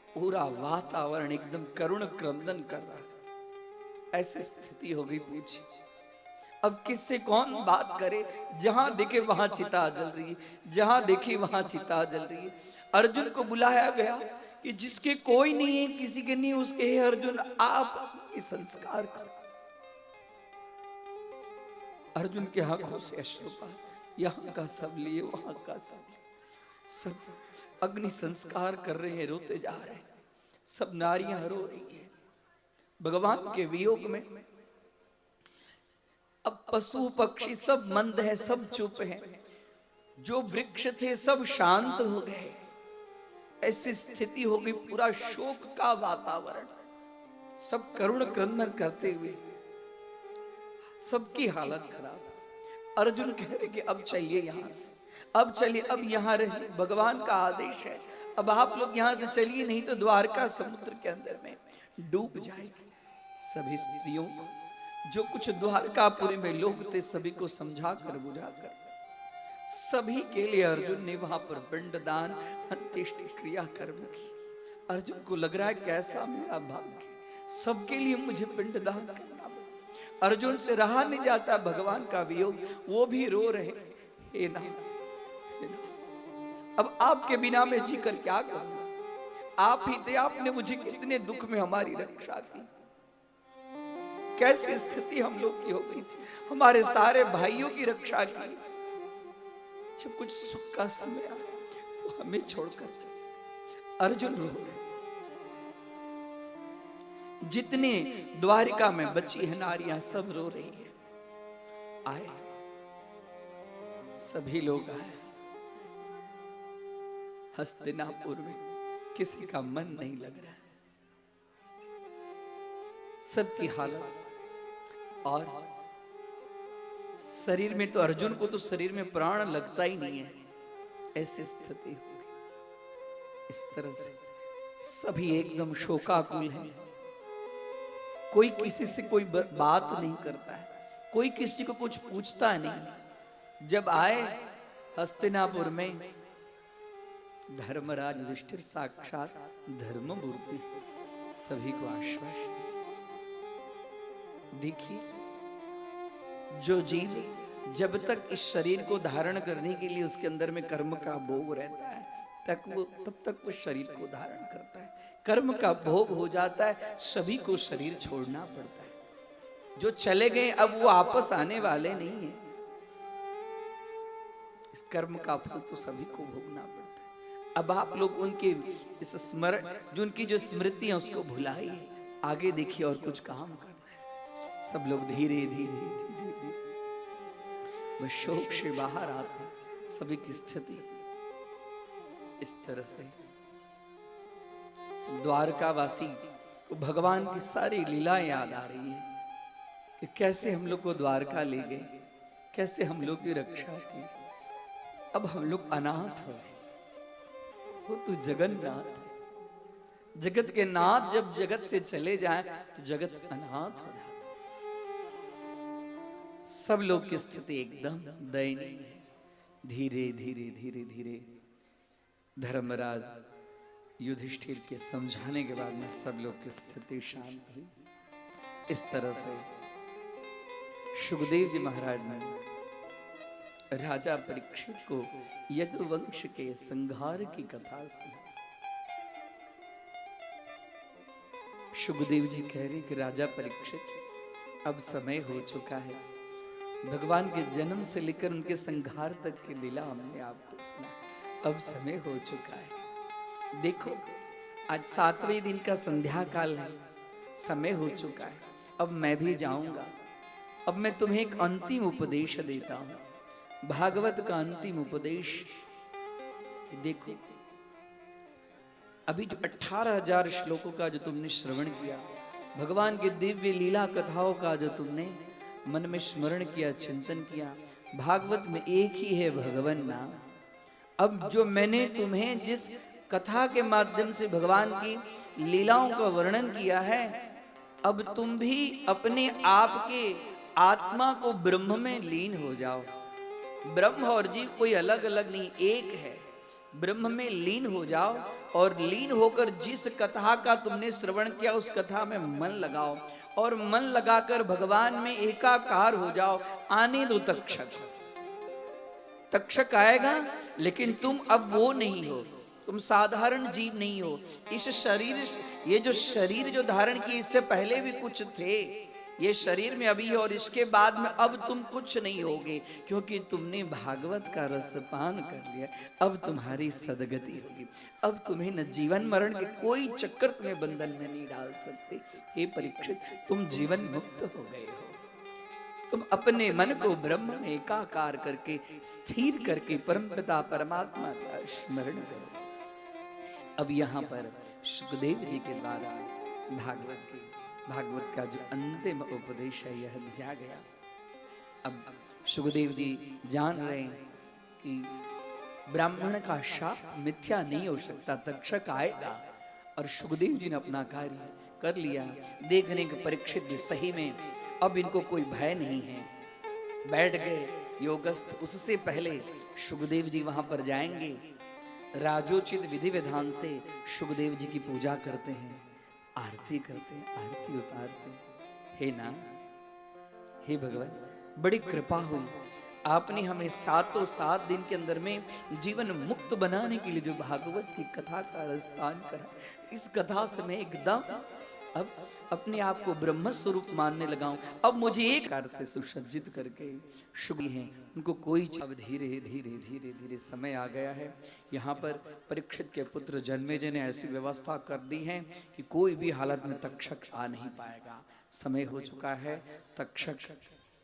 पूरा वातावरण एकदम करुण क्रंदन कर रहा है। ऐसी स्थिति हो गई। पूछी अब किससे कौन बात करे। जहां देखे वहां चिता जल रही है, जहां देखी वहां चिता जल रही है। अर्जुन को बुलाया गया कि जिसके कोई नहीं है, किसी के नहीं, उसके हे अर्जुन आप इस संस्कार करो। अर्जुन के आंखों से अश्रुपात, यहां का सब लिए वहां का सब लिए, सब अग्नि संस्कार कर रहे हैं, रोते जा रहे हैं। सब नारियां रो रही हैं भगवान के वियोग में। अब पशु पक्षी सब मंद है, सब चुप है। जो वृक्ष थे सब शांत हो गए। ऐसी स्थिति हो गई, पूरा शोक का वातावरण, सब करुण क्रंदन करते हुए, सबकी हालत खराब। अर्जुन कह रहे कि अब चलिए यहां से, अब चलिए, अब यहां रहिए, भगवान का आदेश है, अब आप लोग यहां से चलिए, नहीं तो द्वारका समुद्र के अंदर में डूब जाएगी। सभी स्त्रियों को, जो कुछ द्वारकापुरी में लोग थे, सभी को समझा कर बुझा कर सभी के लिए अर्जुन ने वहां पर पिंडदान अंत्येष्टि क्रिया कर्म की। अर्जुन को लग रहा है कैसा मेरा भाग्य, सबके लिए मुझे पिंडदान करना पड़ा। अर्जुन से रहा नहीं जाता भगवान का वियोग, वो भी रो रहे, हे नाथ, अब आपके बिना मैं जी कर क्या करूंगा? आप ही थे, आपने मुझे कितने दुख में हमारी रक्षा की। कैसी स्थिति हम लोग की हो गई थी, हमारे सारे भाइयों की रक्षा की। जब कुछ सुख का समय आया तो हमें छोड़कर चले। अर्जुन रो रहे। जितने द्वारिका में बची है नारियां सब रो रही है। आए, सभी लोग आए। हस्तिनापुर में किसी का मन नहीं लग रहा है, सबकी हालत। और शरीर में तो अर्जुन को तो शरीर में प्राण लगता ही नहीं है, ऐसी स्थिति हो गई। इस तरह से सभी एकदम शोकाकुल हैं। कोई किसी से कोई बात नहीं करता है, कोई किसी को कुछ पूछता नहीं। जब आए हस्तिनापुर में, धर्मराज युधिष्ठिर साक्षात धर्ममूर्ति सभी को आश्वासन। देखिए, जो जीव जब तक इस शरीर को धारण करने के लिए उसके अंदर में कर्म का भोग रहता है, तब तक वो शरीर को धारण करता है। कर्म का भोग हो जाता है, सभी को शरीर छोड़ना पड़ता है। जो चले गए अब वो वापस आने वाले नहीं है। इस कर्म का फल तो सभी को भोगना पड़ता है। अब आप लोग उनके इस स्मरण, जो उनकी जो स्मृति है उसको भुलाइए, आगे देखिए और कुछ काम करना है। सब लोग धीरे धीरे धीरे धीरे वो शोक से बाहर आते हैं। सभी की स्थिति इस तरह से। द्वारकावासी को भगवान की सारी लीलाएं याद आ रही है कि कैसे हम लोग को द्वारका ले गए, कैसे हम लोग की रक्षा की। अब हम लोग अनाथ हो, वो तो जगन्नाथ है। जगत के नाथ जब जगत से चले जाएं तो जगत अनाथ हो जाता। सब लोग की स्थिति एकदम दयनीय है। धीरे धीरे धीरे धीरे धर्मराज युधिष्ठिर के समझाने के बाद में सब लोग की स्थिति शांत हुई। इस तरह से सुखदेव जी महाराज ने राजा परीक्षित को यदुवंश के संहार की कथा सुनाई। सुखदेव जी कह रहे कि राजा परीक्षित, अब समय हो चुका है। भगवान के जन्म से लेकर उनके संहार तक की लीला हमने आपको सुना। अब समय हो चुका है। देखो, आज 7वें दिन का संध्या काल है, समय हो चुका है। अब मैं भी जाऊंगा। अब मैं तुम्हें एक अंतिम उपदेश देता हूं, भागवत का अंतिम उपदेश। देखो, अभी जो 18,000 श्लोकों का जो तुमने श्रवण किया, भगवान के दिव्य लीला कथाओं का जो तुमने मन में स्मरण किया, चिंतन किया, भागवत में एक ही है भगवान नाम। अब जो मैंने तुम्हें जिस कथा के माध्यम से भगवान की लीलाओं का वर्णन किया है, अब तुम भी अपने आप के आत्मा को ब्रह्म में लीन हो जाओ। ब्रह्म और जीव कोई अलग अलग नहीं, एक है। ब्रह्म में लीन हो जाओ और लीन होकर जिस कथा का तुमने श्रवण किया उस कथा में मन लगाओ और मन लगाकर भगवान में एकाकार हो जाओ। आने दो तक्षक, तक्षक आएगा, लेकिन तुम अब वो नहीं हो, तुम साधारण जीव नहीं हो। इस शरीर, ये जो शरीर जो धारण किए, इससे पहले भी कुछ थे, ये शरीर में अभी है और इसके बाद में अब तुम कुछ नहीं होगे, क्योंकि तुमने भागवत का रसपान कर लिया। अब तुम्हारी सदगति होगी। अब तुम्हें न जीवन मरण के कोई चक्कर तुम्हें बंधन में नहीं डाल सकते। हे परीक्षित, तुम जीवन मुक्त हो गए हो। तुम अपने मन को ब्रह्म में एकाकार करके स्थिर करके परमपिता परमात्मा का स्मरण करो। अब यहाँ पर सुखदेव जी के द्वारा भागवत का जो अंतिम उपदेश है यह दिया गया। अब सुखदेव जी जान रहे हैं कि ब्राह्मण का शाप मिथ्या नहीं हो सकता, तक्षक आएगा। और सुखदेव जी ने अपना कार्य कर लिया। देखने के परीक्षित सही में अब इनको कोई भय नहीं है, बैठ गए योगस्थ। उससे पहले सुखदेव जी वहां पर जाएंगे, राजोचित विधि विधान से सुखदेव जी की पूजा करते हैं। आरती करते, आरती उतारते। हे नाथ, हे भगवान, बड़ी कृपा हुई, आपने हमें 7 दिन के अंदर में जीवन मुक्त बनाने के लिए जो भागवत की कथा का अनुष्ठान करा, इस कथा से मैं एकदम अब अपने आप को ब्रह्म स्वरूप मानने लगा हूं। अब मुझे एक कार से सुसज्जित करके शुभ हैं उनको कोई। अब धीरे धीरे धीरे धीरे समय आ गया है। यहाँ पर परीक्षित के पुत्र जन्मेजय ने ऐसी व्यवस्था कर दी है कि कोई भी हालत में तक्षक आ नहीं पाएगा। समय हो चुका है, तक्षक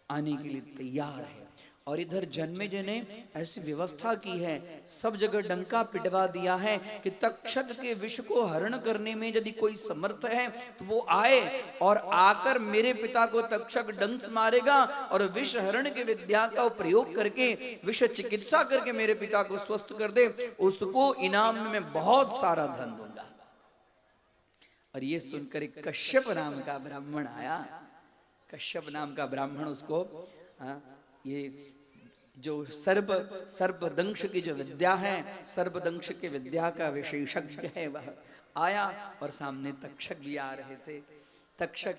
आने के लिए तैयार है। और इधर जन्मेजय ने ऐसी व्यवस्था की है, सब जगह डंका पिटवा दिया है कि तक्षक के विष को हरण करने में यदि कोई समर्थ है तो वो आए और आकर मेरे पिता को तक्षक डंक मारेगा और विष हरण के विद्या का प्रयोग करके विष चिकित्सा करके मेरे पिता को स्वस्थ कर दे, उसको इनाम में मैं बहुत सारा धन दूंगा। और ये सुनकर एक कश्यप नाम का ब्राह्मण आया। कश्यप नाम का ब्राह्मण उसको ये जो सर्पदंश की जो विद्या है, सर्पदंश की विद्या का विशेषज्ञ है, वह आया और सामने तक्षक भी आ रहे थे। तक्षक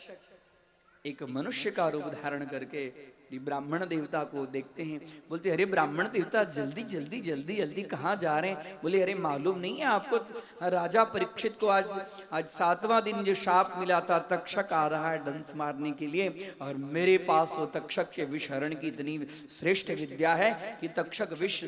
एक मनुष्य का रूप धारण करके ब्राह्मण देवता को देखते हैं, बोलते अरे ब्राह्मण देवता जल्दी जल्दी जल्दी जल्दी कहाँ जा रहे हैं? बोले अरे मालूम नहीं है आपको, राजा परीक्षित को आज 7वां दिन जो शाप मिला था, तक्षक आ रहा है डंस मारने के लिए, और मेरे पास तो तक्षक के विष हरण की इतनी श्रेष्ठ विद्या है कि तक्षक विष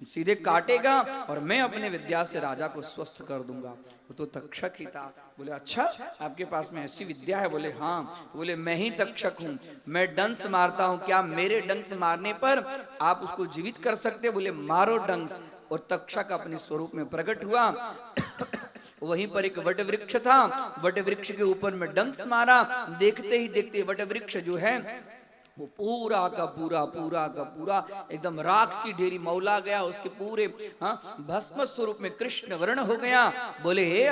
सीधे काटेगा और मैं अपने विद्या से राजा को स्वस्थ कर दूंगा। वो तो तक्षक ही था। बोले अच्छा आपके पास में ऐसी विद्या है? बोले हाँ। तो बोले मैं ही तक्षक हूँ, मैं डंस मारता हूँ, क्या मेरे डंस मारने पर आप उसको जीवित कर सकते? बोले मारो डंस। और तक्षक अपने स्वरूप में प्रकट हुआ। वहीं पर एक वट वृक्ष था, वट वृक्ष के ऊपर में डंस मारा, देखते ही देखते वट वृक्ष जो है वो पूरा का पूरा एकदम राख की ढेरी मौला गया, उसके पूरे भस्म स्वरूप में कृष्ण वर्ण हो गया। बोले हे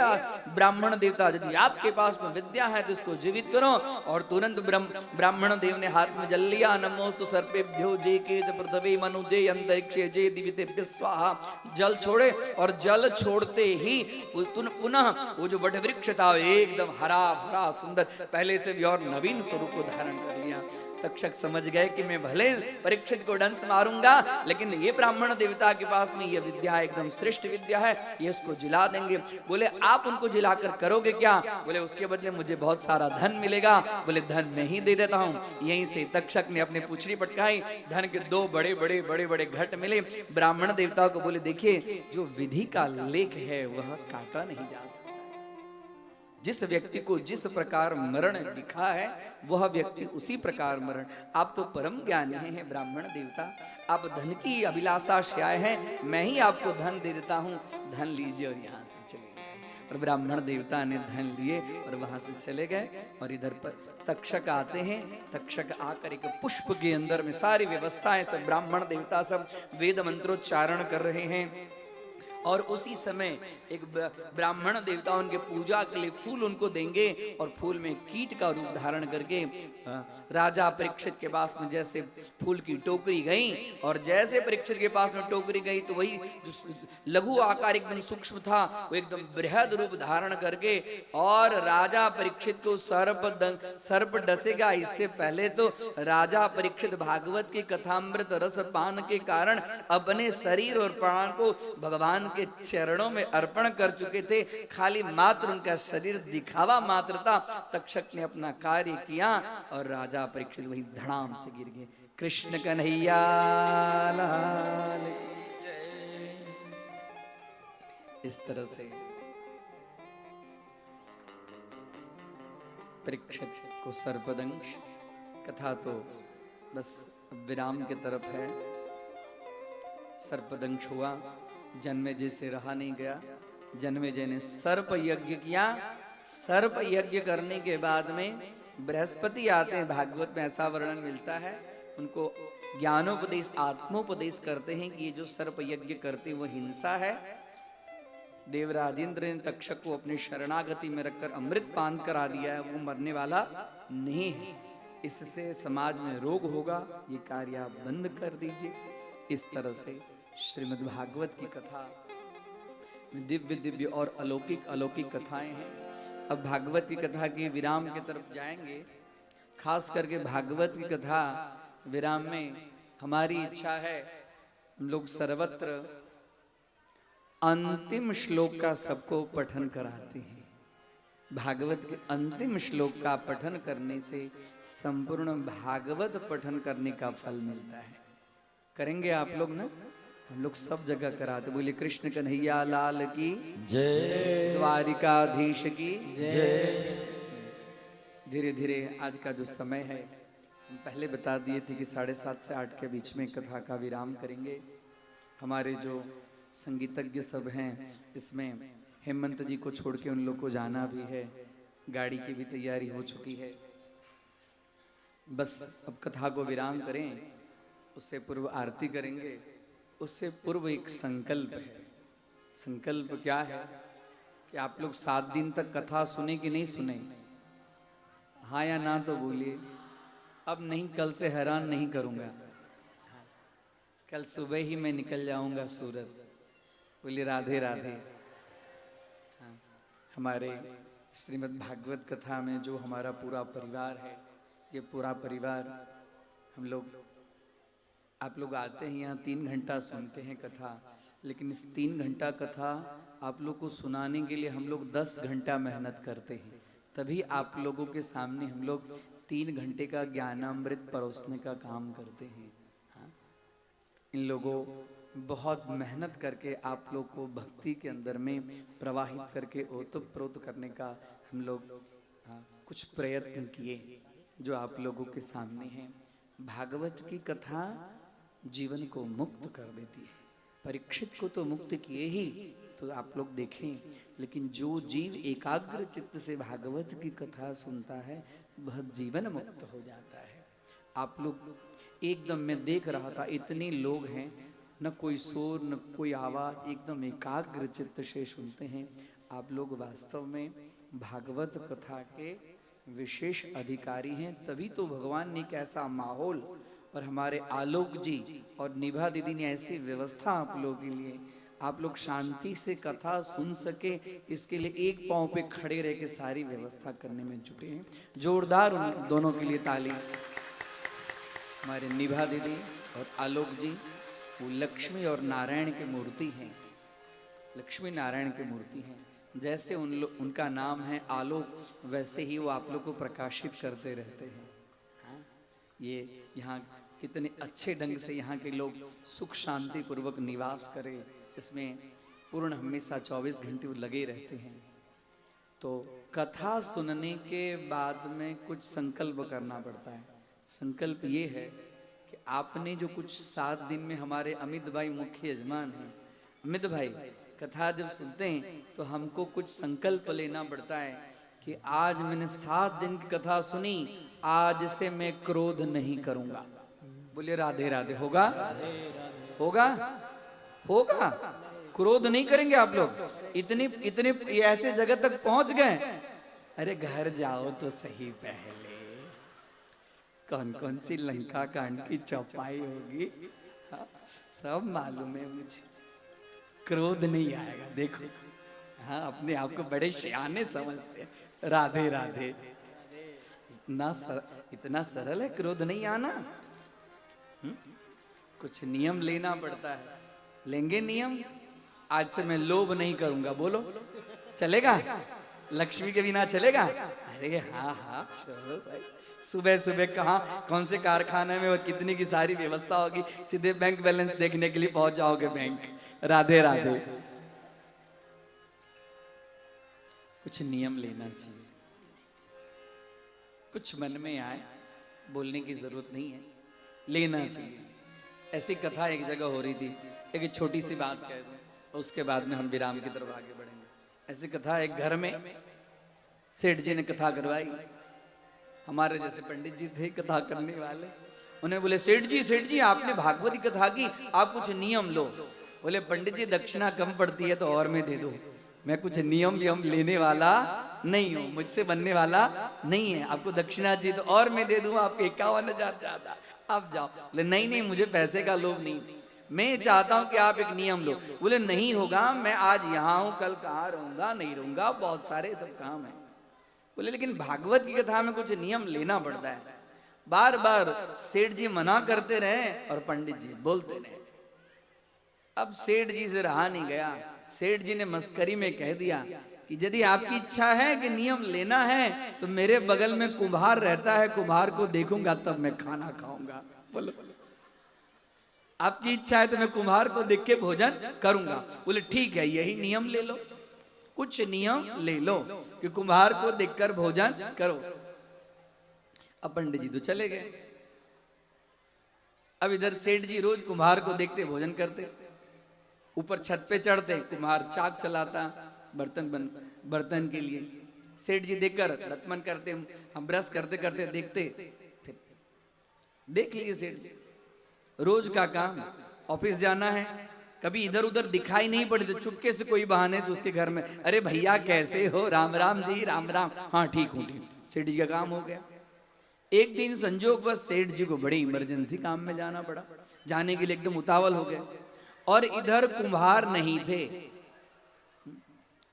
ब्राह्मण देवता, यदि आपके पास में विद्या है तो इसको जीवित करो। और तुरंत ब्राह्मण देव ने हाथ में जल लिया। नमोस्तु सर्पेभ्यो जे के पृथ्वी मनुजे अंतरिक्षे जे दिवितेभ्य स्वाहा। जल छोड़े और जल छोड़ते ही पुनः वो जो वट वृक्ष था एकदम हरा भरा सुंदर, पहले से भी और नवीन स्वरूप को धारण कर लिया। तक्षक समझ गए कि मैं भले परीक्षित को डंस मारूंगा, लेकिन ये ब्राह्मण देवता के पास में ये विद्या एकदम श्रेष्ठ विद्या है, ये इसको जिला देंगे। बोले आप उनको जिलाकर करोगे क्या? बोले उसके बदले मुझे बहुत सारा धन मिलेगा। बोले धन नहीं दे देता हूँ। यहीं से तक्षक ने अपने पूंछड़ी पटकाई, धन के 2 बड़े बड़े घट मिले। ब्राह्मण देवता को बोले देखिए जो विधि का लेख है वह काटा नहीं जा सकता। जिस व्यक्ति को जिस प्रकार मरण लिखा है वह व्यक्ति उसी प्रकार मरण। आप तो परम ज्ञानी हैं ब्राह्मण देवता, आप धन की अभिलाषा से आए हैं, मैं ही आपको धन दे देता हूँ, धन लीजिए और यहाँ से चले गए। और ब्राह्मण देवता ने धन लिए और वहां से चले गए। और इधर पर तक्षक आते हैं। तक्षक आकर एक पुष्प के अंदर में सारी व्यवस्थाएं, सब ब्राह्मण देवता सब वेद मंत्रोच्चारण कर रहे हैं। और उसी समय एक ब्राह्मण देवता उनके पूजा के लिए फूल उनको देंगे और फूल में कीट का रूप धारण करके राजा परीक्षित के पास में जैसे फूल की टोकरी गई और जैसे परीक्षित के पास में टोकरी गई तो वही जो लघु आकार एकदम सूक्ष्म था वो एकदम बृहद रूप धारण करके और राजा परीक्षित को सर्प डसेगा इससे पहले तो राजा परीक्षित भागवत की कथामृत रस पान के कारण अपने शरीर और प्राण को भगवान के चरणों में अर्पण कर चुके थे। खाली मात्र उनका शरीर दिखावा मात्र था। तक्षक ने अपना कार्य किया और राजा परीक्षित वही धड़ाम से गिर गए। कृष्ण कन्हैया लाल। इस तरह से परीक्षित को सर्पदंश। कथा तो बस विराम की तरफ है। सर्पदंश हुआ, जन्मेजय से रहा नहीं गया। जन्मेजय ने सर्प यज्ञ किया। सर्प यज्ञ करने के बाद में बृहस्पति आते हैं, भागवत में ऐसा वर्णन मिलता है। उनको ज्ञानोपदेश आत्मोपदेश करते हैं कि ये जो सर्प यज्ञ करते वो हिंसा है। देवराजेंद्र ने तक्षक को अपनी शरणागति में रखकर अमृत पान करा दिया है, वो मरने वाला नहीं है, इससे समाज में रोग होगा, ये कार्य आप बंद कर दीजिए। इस तरह से श्रीमद् भागवत की कथा में दिव्य दिव्य और अलौकिक अलौकिक कथाएं हैं। अब भागवत की कथा की विराम की तरफ जाएंगे। खास करके भागवत की कथा विराम में हमारी इच्छा है हम लोग सर्वत्र अंतिम श्लोक का सबको पठन कराते हैं। भागवत के अंतिम श्लोक का पठन करने से संपूर्ण भागवत पठन करने का फल मिलता है। करेंगे आप लोग ना? हम लोग सब जगह कराते। बोले कृष्ण कन्हैया लाल की जय, द्वारिकाधीश की जय। धीरे धीरे आज का जो समय है, हम पहले बता दिए थे कि 7:30 से 8 के बीच में कथा का विराम करेंगे। हमारे जो संगीतज्ञ सब हैं, इसमें हेमंत जी को छोड़ के उन लोग को जाना भी है, गाड़ी की भी तैयारी हो चुकी है। बस अब कथा को विराम करें, उससे पूर्व आरती करेंगे। उससे पूर्व एक संकल्प है। संकल्प क्या है कि आप लोग 7 दिन तक कथा सुने कि नहीं सुने? हाँ या ना तो बोलिए। अब नहीं, कल से हैरान नहीं करूंगा। कल सुबह ही मैं निकल जाऊंगा सूरत। बोलिए राधे राधे। हाँ, हमारे श्रीमद् भागवत कथा में जो हमारा पूरा परिवार है, ये पूरा परिवार हम लोग, आप लोग आते हैं यहाँ 3 घंटा सुनते हैं कथा, लेकिन इस 3 घंटा कथा आप लोग को सुनाने के लिए हम लोग 10 घंटा मेहनत करते हैं। तभी आप लोगों के सामने हम लोग 3 घंटे का ज्ञानामृत परोसने का काम करते हैं। हाँ? इन लोगों बहुत मेहनत करके आप लोग को भक्ति के अंदर में प्रवाहित करके ओतप्रोत करने का हम लोग कुछ प्रयत्न किए, जो आप लोगों के सामने हैं। भागवत की कथा जीवन को मुक्त कर देती है। परीक्षित को तो मुक्त किए ही, तो आप लोग देखें, लेकिन जो जीव एकाग्र चित्त से भागवत की कथा सुनता है वह जीवन मुक्त हो जाता है। आप लोग एकदम, मैं देख रहा था, इतने लोग हैं, न कोई शोर न कोई आवाज, एकदम एकाग्र चित्त से सुनते हैं। आप लोग वास्तव में भागवत कथा के विशेष अधिकारी हैं। तभी तो भगवान ने एक ऐसा माहौल और हमारे आलोक जी और निभा दीदी ने ऐसी व्यवस्था आप लोगों के लिए, आप लोग शांति से कथा सुन सके, इसके लिए एक पांव पे खड़े रह के सारी व्यवस्था करने में जुटे हैं। जोरदार उन दोनों के लिए ताली। हमारे निभा दीदी और आलोक जी वो लक्ष्मी और नारायण की मूर्ति हैं। लक्ष्मी नारायण की मूर्ति हैं। जैसे उनका नाम है आलोक, वैसे ही वो आप लोग को प्रकाशित करते रहते हैं। हाँ? ये यहाँ कितने अच्छे ढंग से यहाँ के लोग सुख शांति पूर्वक निवास करें, इसमें पूर्ण हमेशा 24 घंटे लगे रहते हैं। तो कथा सुनने के बाद में कुछ संकल्प करना पड़ता है। संकल्प ये है कि आपने जो कुछ 7 दिन में, हमारे अमित भाई मुख्य यजमान हैं, अमित भाई कथा जब सुनते हैं तो हमको कुछ संकल्प लेना पड़ता है कि आज मैंने 7 दिन की कथा सुनी, आज से मैं क्रोध नहीं करूंगा। बोलिए राधे राधे। होगा? होगा? होगा? क्रोध नहीं करेंगे आप लोग? इतने ऐसे जगह तक पहुंच गए। अरे घर जाओ तो सही पहले, कौन कौन सी लंका कांड की चौपाई होगी, हाँ, सब मालूम है मुझे। क्रोध नहीं आएगा। देखो, हाँ, अपने आप को बड़े शयाने समझते हैं। राधे राधे। इतना सरल है क्रोध नहीं आना। कुछ नियम लेना पड़ता है। लेंगे नियम? आज से मैं लोभ नहीं करूंगा। बोलो चलेगा? लक्ष्मी के बिना चलेगा? अरे हाँ हाँ चलो भाई। सुबह सुबह कहाँ, कौन से कारखाने में और कितनी की सारी व्यवस्था होगी, सीधे बैंक बैलेंस देखने के लिए पहुंच जाओगे बैंक। राधे राधे। कुछ नियम लेना चाहिए। कुछ मन में आए, बोलने की जरूरत नहीं है, लेना चाहिए। ऐसी कथा एक जगह हो रही थी, एक छोटी सी बात कह दूं, उसके बाद में हम विराम की तरफ आगे बढ़ेंगे। ऐसी कथा, एक घर में सेठ जी ने कथा करवाई। हमारे जैसे पंडित जी थे कथा करने वाले, उन्हें बोले सेठ जी आपने भागवती कथा की, आप कुछ नियम लो। बोले पंडित जी दक्षिणा कम पड़ती है तो और मैं दे दूं, मैं कुछ नियम वियम लेने वाला नहीं हूं, मुझसे बनने वाला नहीं है। आपको दक्षिणा चाहिए तो और मैं दे दूं, आपके 51,000 ज्यादा, आप जाओ। बोले नहीं मुझे पैसे का लोभ नहीं, मैं चाहता हूं कि आप एक नियम लो। बोले नहीं होगा, मैं आज यहाँ हूं, कल कहाँ रहूंगा, नहीं रहूंगा, बहुत सारे सब काम है। बोले लेकिन भागवत की कथा में कुछ नियम लेना पड़ता है। बार बार सेठ जी मना करते रहे और पंडित जी बोलते रहे। अब सेठ जी से रहा नहीं गया। सेठ जी ने मस्करी में कह दिया कि यदि आपकी इच्छा है कि नियम लेना है तो मेरे बगल में कुम्हार रहता है, कुम्हार को देखूंगा तब मैं खाना खाऊंगा। बोलो आपकी इच्छा है तो मैं कुम्हार को देख के भोजन करूंगा। बोले ठीक है, यही नियम ले लो, कुछ नियम ले लो कि कुम्हार को देखकर भोजन करो। अब पंडित जी तो चले गए। अब इधर सेठ जी रोज कुम्हार को देखते भोजन करते। ऊपर छत पे चढ़ते, कुम्हार चाक चलाता बर्तन के लिए। सेठ जी देखकर रतमन करते, हम ब्रश करते करते देखते। फिर देख लिए सेठ जी रोज का काम, ऑफिस जाना है, कभी इधर उधर दिखाई नहीं पड़ी तो चुपके से कोई बहाने से उसके घर में, अरे भैया कैसे हो, राम राम जी, राम राम, हाँ ठीक हूँ ठीक। सेठ जी का काम हो गया। एक दिन संजोग बस सेठ जी को बड़ी इमरजेंसी काम में जाना पड़ा। जाने के लिए एकदम उतावल हो गए और इधर कुम्हार नहीं थे।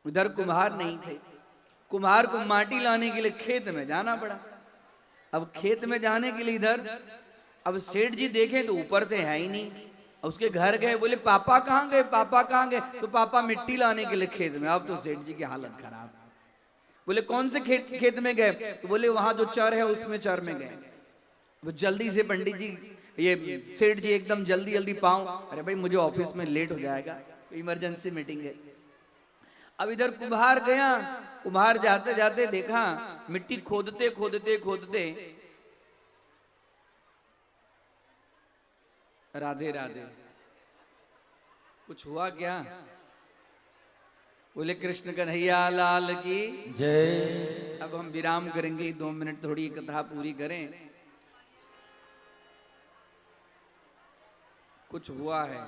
इधर कुम्हार नहीं थे। कुम्हार को माटी लाने के लिए खेत में जाना पड़ा। अब खेत में जाने के लिए इधर, अब सेठ जी देखे तो ऊपर से है ही नहीं। उसके घर गए, बोले पापा कहाँ गए, पापा कहाँ गए? तो पापा मिट्टी लाने के लिए खेत में। अब तो सेठ जी की हालत खराब। बोले कौन से खेत में गए? तो बोले वहां जो चर है उसमें चर में गए। वो जल्दी से पंडित जी, ये सेठ जी एकदम जल्दी जल्दी पाऊं, अरे भाई मुझे ऑफिस में लेट हो जाएगा, इमरजेंसी मीटिंग है। अब इधर कुम्हार गया। कुम्हार जाते जाते देखा मिट्टी खोदते खोदते खोदते, राधे राधे, कुछ हुआ क्या? बोले कृष्ण कन्हैया लाल की जय। अब हम विराम करेंगे 2 मिनट, थोड़ी कथा पूरी करें। कुछ हुआ है।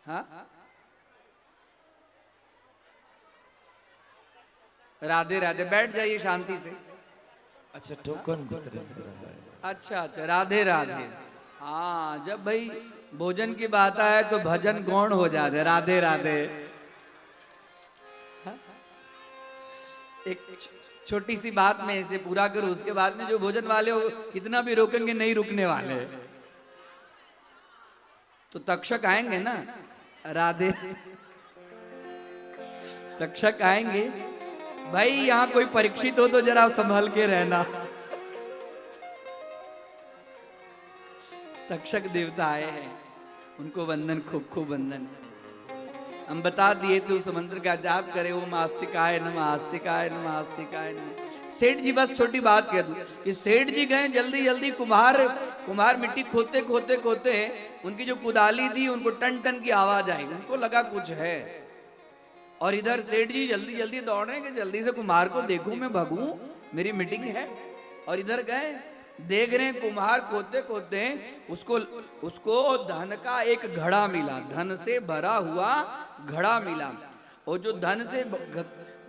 हाँ राधे राधे, बैठ जाइए शांति से। अच्छा टोकन। अच्छा अच्छा, राधे राधे। हाँ, जब भाई भोजन की बात आए तो भजन गौण हो जाते। राधे राधे। हाँ? एक छोटी सी बात में इसे पूरा करूं, उसके बाद में जो भोजन वाले हो कितना भी रोकेंगे नहीं रुकने वाले। तो तक्षक आएंगे ना, राधे तक्षक आएंगे। भाई यहाँ कोई परीक्षित हो तो जरा संभल के रहना। तक्षक देवता आए हैं, उनको वंदन, खूब खूब वंदन। हम बता दिए तो उस मंत्र का जाप करे, ओम आस्तिकाय नमः, आस्तिकाय नमः, आस्तिकाय नमः। सेठ जी, बस छोटी बात कह दूं कि सेठ जी गए जल्दी जल्दी, कुम्हार मिट्टी खोदते खोदते खोदते, उनकी जो कुदाली थी उनको टन टन की आवाज आई। उनको लगा कुछ है, और इधर सेठ जी जल्दी जल्दी दौड़े कि जल्दी से कुम्हार को देखूं, मैं भगूं, मेरी मीटिंग है। और इधर गए, देख रहे हैं कुम्हार खोदते खोदते उसको धन का एक घड़ा मिला, धन से भरा हुआ घड़ा मिला। और जो धन से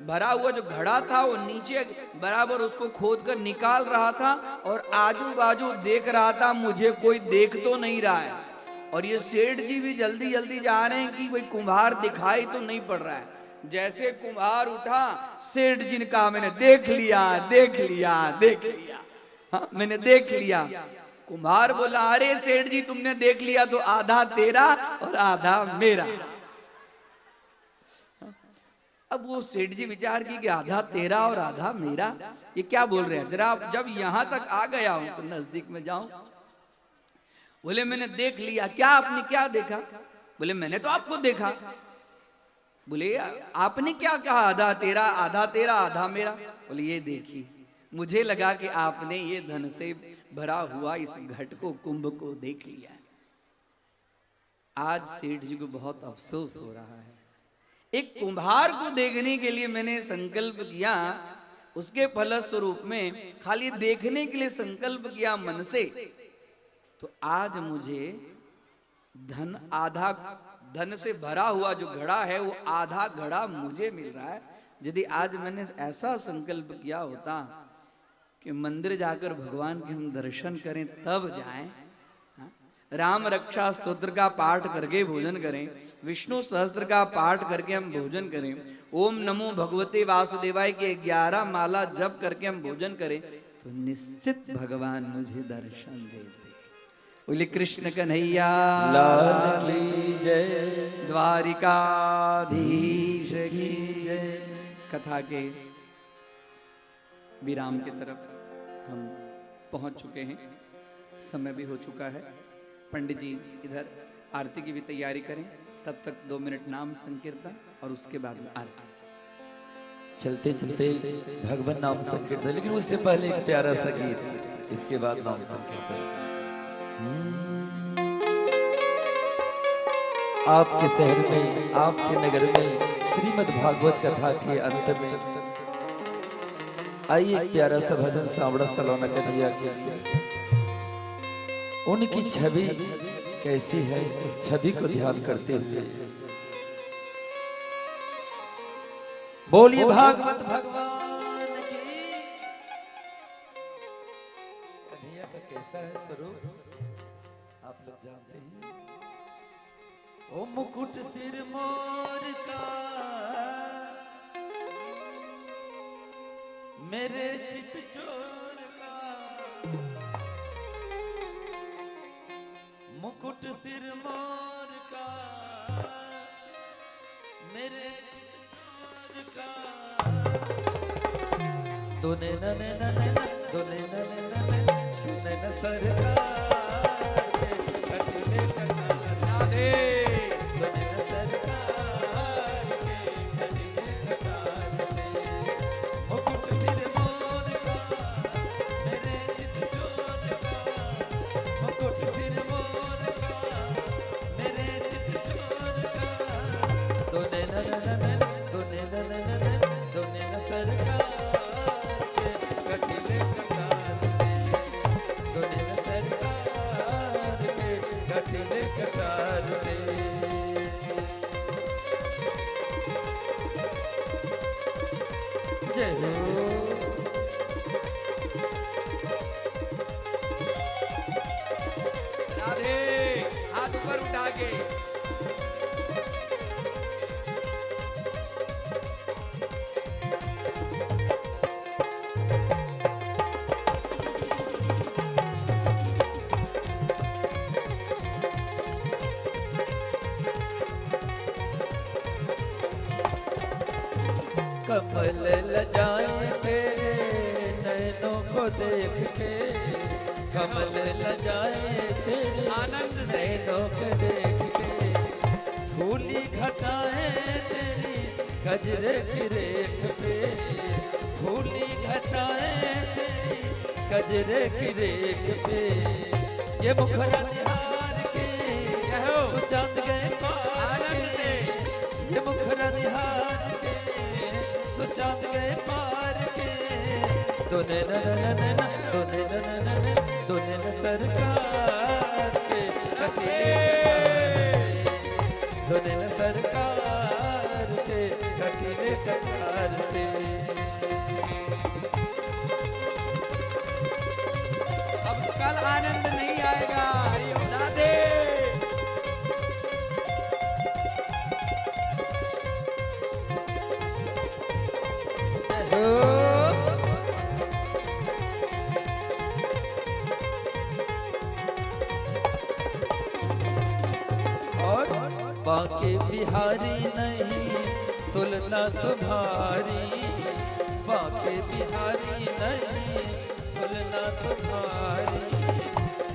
भरा हुआ जो घड़ा था वो नीचे बराबर उसको खोद कर निकाल रहा था, और आजू बाजू देख रहा था, मुझे कोई देख तो नहीं रहा है। और ये सेठ जी भी जल्दी जल्दी जा रहे हैं कि कोई कुम्हार दिखाई तो नहीं पड़ रहा है। जैसे कुम्हार उठा, सेठ जी ने कहा मैंने देख लिया, देख लिया, देख लिया। हाँ, मैंने देख लिया। कुम्हार बोला अरे सेठ जी तुमने देख लिया तो आधा तेरा और आधा मेरा। अब वो सेठ जी विचार की कि आधा तेरा और आधा मेरा, ये क्या बोल रहे हैं? जरा जब यहां तक आ गया हूं तो नजदीक में जाऊं। बोले मैंने देख लिया। क्या आपने क्या देखा? बोले मैंने तो आपको देखा। बोले आपने क्या कहा? आधा तेरा आधा मेरा। बोले ये देखिए, मुझे लगा कि आपने ये धन से भरा हुआ इस घट को, कुंभ को देख लिया। आज सेठ जी को बहुत अफसोस हो रहा है। एक कुम्हार को देखने के लिए मैंने संकल्प किया, उसके फलस्वरूप में खाली देखने के लिए संकल्प किया मन से, तो आज मुझे धन से भरा हुआ जो घड़ा है वो आधा घड़ा मुझे मिल रहा है। यदि आज मैंने ऐसा संकल्प किया होता कि मंदिर जाकर भगवान के हम दर्शन करें तब जाएं, राम रक्षा स्तोत्र का पाठ करके भोजन करें, विष्णु सहस्त्र का पाठ करके हम भोजन करें, ओम नमो भगवते वासुदेवाय के 11 माला जप करके हम भोजन करें, तो निश्चित भगवान मुझे दर्शन देते। बोले कृष्ण कन्हैया लाल की जय, द्वारिकाधीश की जय। कथा के विराम की तरफ हम पहुंच चुके हैं, समय भी हो चुका है। पंडित जी इधर आरती की भी तैयारी करें, तब तक 2 मिनट नाम संकीर्तन और उसके बाद में आरती। चलते चलते भगवान नाम संकीर्तन, लेकिन उससे पहले एक प्यारा सा गीत, इसके बाद नाम संकीर्तन। आपके शहर में, आपके नगर में श्रीमद् भागवत कथा के अंत में आइए एक प्यारा सा भजन सावड़ा सलोना कन्हैया के लिए। उनकी छवि कैसी है, इस छवि को ध्यान करते हुए बोलिए भागवत भगवान की। कन्हैया का कैसा है स्वरूप आप लोग जानते हैं। ओ मुकुट सिर मोर का, मेरे चित चोर का, मुकुट सिर मोर का, मेरे चित चोर का। दोने नने नने दोने नने नने दोने न सरकार के कटले कटार दे, दोने न सरकार के कटले कटार से। मुकुट सिर मोर का, मेरे चित चोर का, मुकुट सिर मोर का, मेरे चित चोर का। दोने नने नने दोने नने नने दोने न सरकार के कटले कटार से, दोने न सरकार के कटले कटार से। जय हो। राधे हाथ ऊपर उठा के कमल लजाए तेरे नैनों को देख के, कमल लजाए तेरे आनंद से। नैनों को देख के। फूली घटाएं तेरी गजरे की रेख पे, फूली घटाएं तेरी गजरे की रेख पे। ये मुखड़ा निहार के चांद गए पार के, ये मुखड़ा निहार के चांद गए पार के। दोने न दोने न दोने न सरकार के कटले कटार से, दोने न सरकार के कटले कटार से। अब कल आनंद नहीं आएगा। राधे और बाके बिहारी नहीं तुलना तुम्हारी, बाके बिहारी नहीं तुलना तुम्हारी।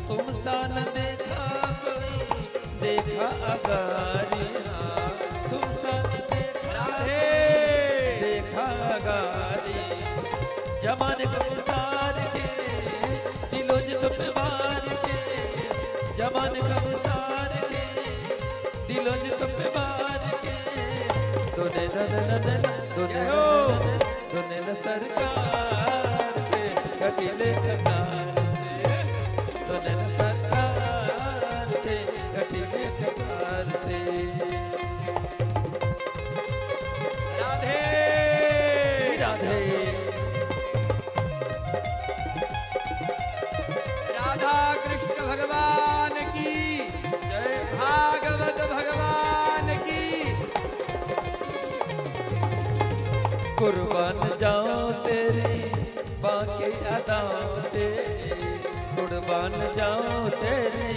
तुम सा न देखा कोई देखा अगारी, तुम सा न देखा देखा अगारी। जमाने को सार के दिलो जो पे मार के, जमाने को सार के दिलो जो पे मार के। दोने दोने न सरकार के कटिले कटार से, दोने न सरकार के कटिले कटार से। राधे राधे राधा कृष्ण भगवान की कुर्बान जाऊं तेरी बाकी अदाओं पे, कुर्बान जाऊं तेरी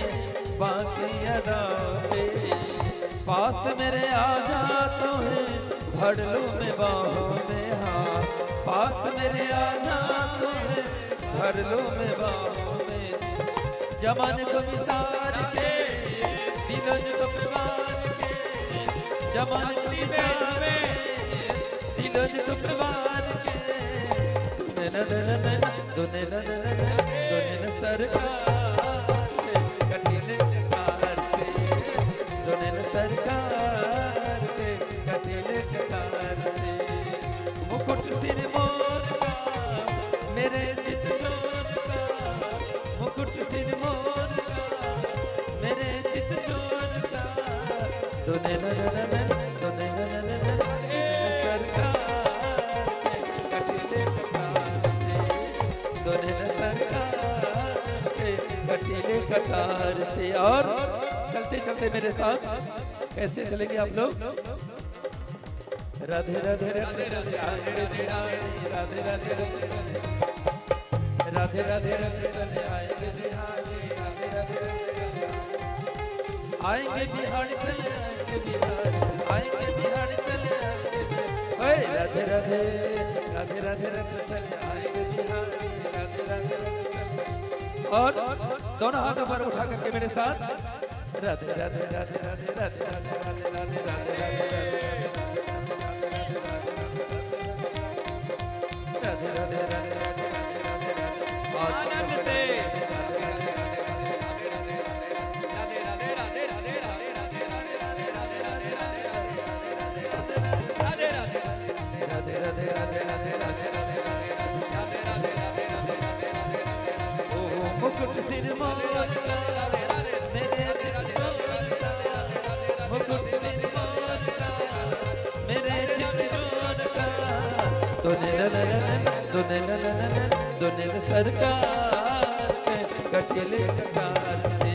बाकी अदाओं पे। पास मेरे आ जा तो है भर लूं मैं बाहों में, हाँ पास मेरे आ जा तो है भर लूं मैं बाहों में। जमाने को विसार के दिलों को प्रवान के, जमाने को विसार के दिलों को प्रवान के। दुने सरकार से कटीले कार से, दुने सरकार से कटीले कार से। मुकुट सिर मोर का मेरे चित चोर का, मुकुट सिर मोर का मेरे चित चोर का। दुने कटीले कटार से। और चलते चलते मेरे साथ कैसे चलेंगे आप लोग? राधे राधे राधे राधे राधे राधे राधे राधे राधे राधे राधे चले आएंगे बिहारी, राधे राधे आएंगे बिहारी चले आएंगे बिहारी, आएंगे बिहारी चले आएंगे बिहारी। राधे राधे राधे राधे राधे चले आएंगे बिहारी, राधे राधे राधे। और दोनों हाथों पर उठा करके मेरे साथ राधे राधे राधे राधे राधे राधे राधे राधे राधे राधे राधे राधे आनंद से मुकुट सिर मोर का मेरे चित चोर का, मुकुट सिर मोर का मेरे चित चोर का। दुने सरकार के कटीले कटार से,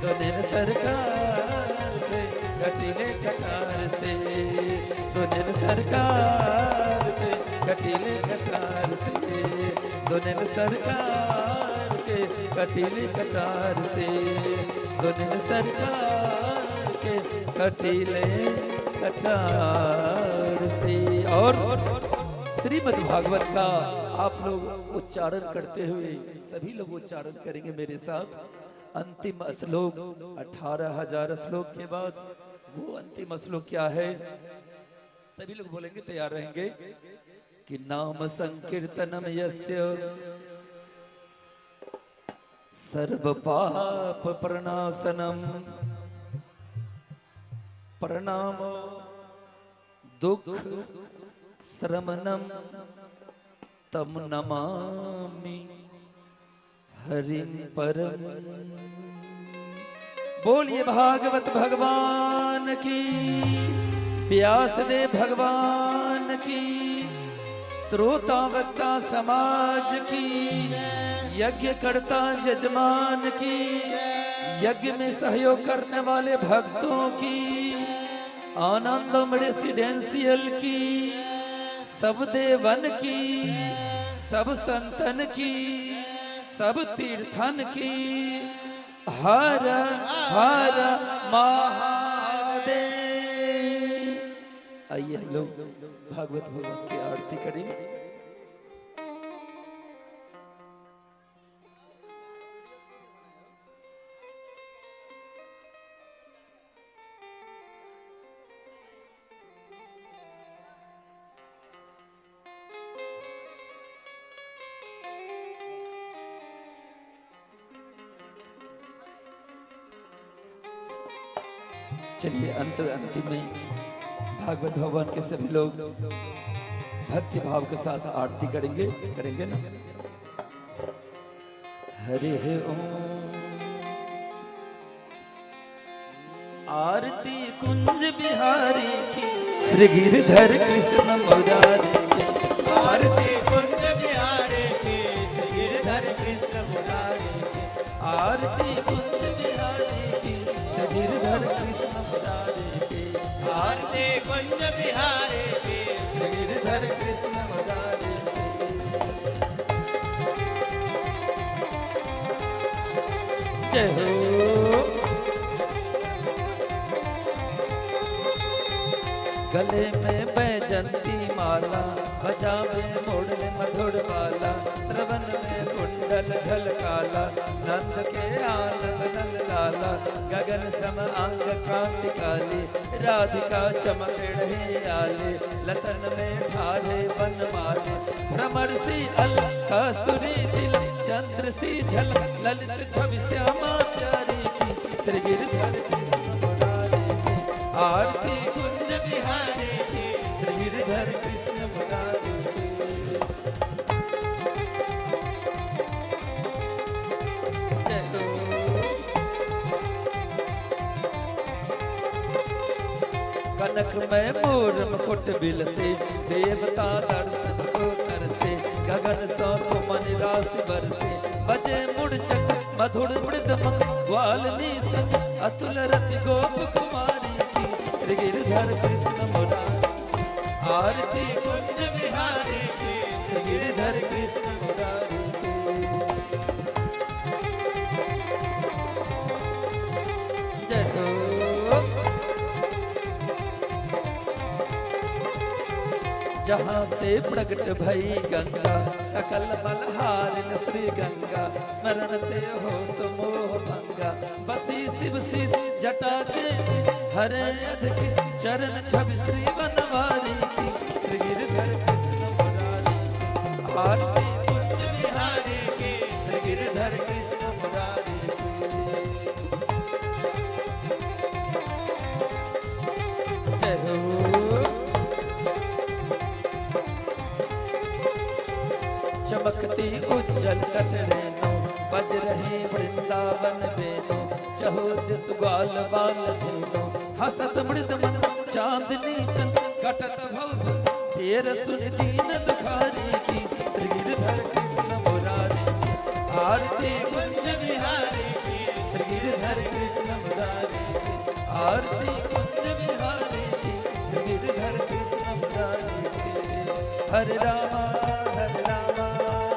दुने सरकार के कटीले कटार से, दुने सरकार के कटीले कटार से, दुने सरकार के कटीले कटार से, दुनिया सरकार के कटीले कटार से। और श्रीमद् भागवत का आप लोग उच्चारण करते हुए सभी लोग उच्चारण करेंगे मेरे साथ। अंतिम श्लोक 18,000 श्लोक के बाद वो अंतिम श्लोक क्या है? सभी लोग बोलेंगे, तैयार रहेंगे कि नाम संकीर्तनम यस्य सर्व पाप प्रणाशनम, प्रणामो दुख श्रमणम तम नमामि हरिं परम। बोलिए भागवत भगवान की, व्यासदेव भगवान की, श्रोता वक्ता समाज की, यज्ञ करता जजमान की, यज्ञ में सहयोग करने वाले भक्तों की, आनंदम रेसिडेंशियल की, सब देवन की, सब संतन की, सब तीर्थन की। हर हर महादेव। आइए हम लोग भागवत भगवान की आरती करें। चलिए अंतिम में भागवत भगवान के सभी लोग भक्ति भाव के साथ आरती करेंगे ना। हरे ओम। आरती कुंज बिहारी की, श्री गिरधर कृष्ण मुरारी की। आरती कुंज बिहारी की, श्री गिरधर कृष्ण मुरारी की। आरती कुंज बिहारी की, श्री गिरधर कृष्ण मुरारी की। आरती कुंज बिहारी की, श्री गिरधर गिरधर कृष्ण मुरारी जय हो। गले में बैजंती माला, बजावे मोड़े मधुर बाला, श्रवण में कुंडल झलकाला, नंद के आनंद नल लाला, गगन सम अंग कांति काली, राधिका चमक रहे आले, लतन में ठारे बनमाले, भ्रमर सी अल कस्तूरी तिल, चंद्र सी झलक, ललित छवि श्यामा प्यारी की, श्री गिरधर कृष्ण मुरारी की, आरती कुंज बिहारी की, श्री गिरधर कृष्ण मुरारी की। जय हो। कनक में मोर मुकुट बिल से, देवता दर्शन को तरसे, गगन सौ सुमन राशि बरसे, बजे मुड़चक मधुर मृदमक, ग्वालनी संग अतुल रति गोप कुमारी की, श्री गिरधर कृष्ण मुरारी, आरती कुंज बिहारी की, श्री गिरधर कृष्ण मुरारी की। जय हो। जहाँ से प्रकट भई गंगा, सकल बलहारिन श्री गंगा, स्मरण ते हो तो मोह भंगा, बसी शिव शीश जटा के, हरे अधिक चरण छवि श्री बनवारी की, श्री गिरधर कृष्ण मुरारी की, आरती कुंज बिहारी की, श्री गिरधर कृष्ण मुरारी की। जय हो। चमकती उज्जवल कटरेनो, बज रहे वृंदावन बेनो, चहो दिस ग्वाल बाल धेनो, हसत मृद मन चांदनी चन, कटत भव तेर सुन दीन दुखारी की, श्री गिरधर कृष्ण मुरारी की, आरती कुंज बिहारी की, श्री गिरधर कृष्ण मुरारी की, आरती कुंज बिहारी की, श्री गिरधर कृष्ण मुरारी की। हरे रामा हरे रामा,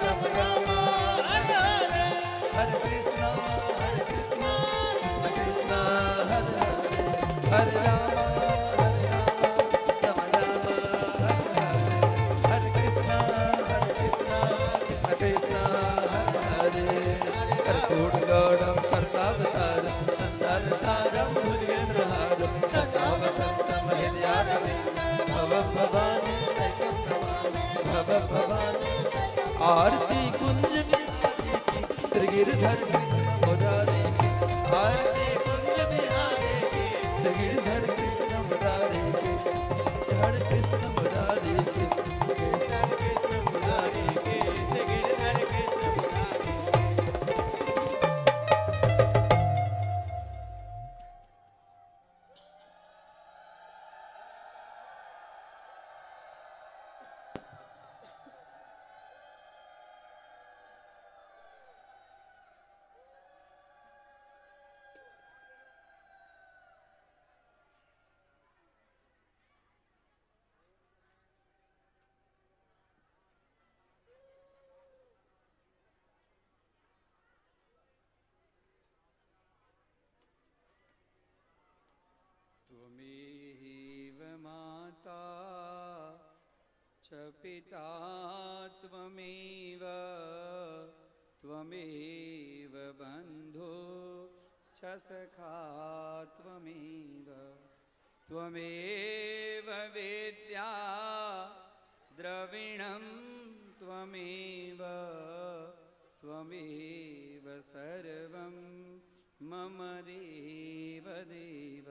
राम रामा हरे हरे, हरे कृष्णा कृष्ण कृष्ण हरे हरे, हरे रामा राम रामा हरे हरे, हरे कृष्णा कृष्ण कृष्ण हरे हरे। कर्पूर गौरम कर्तावतारम, संसार सारम भुजगेन्द्रहारम, सदा वसंतम हृदयारविंदम, भवं भवानी सैकं नमामि, भवं भवानी। आरती कुंज बिहारी की, श्री गिरधर कृष्ण मुरारी की, आरती कुंज बिहारी की, श्री गिरधर कृष्ण मुरारी की, गिरधर कृष्ण मुरारी की, गिरधर कृष्ण मुरारी की, श्री गिरधर कृष्ण मुरारी की। त्वमेव माता च पिता त्वमेव, त्वमेव बन्धो च सखा त्वमेव, त्वमेव वेद्या द्रविणं त्वमेव, त्वमेव सर्वं मम देव देव।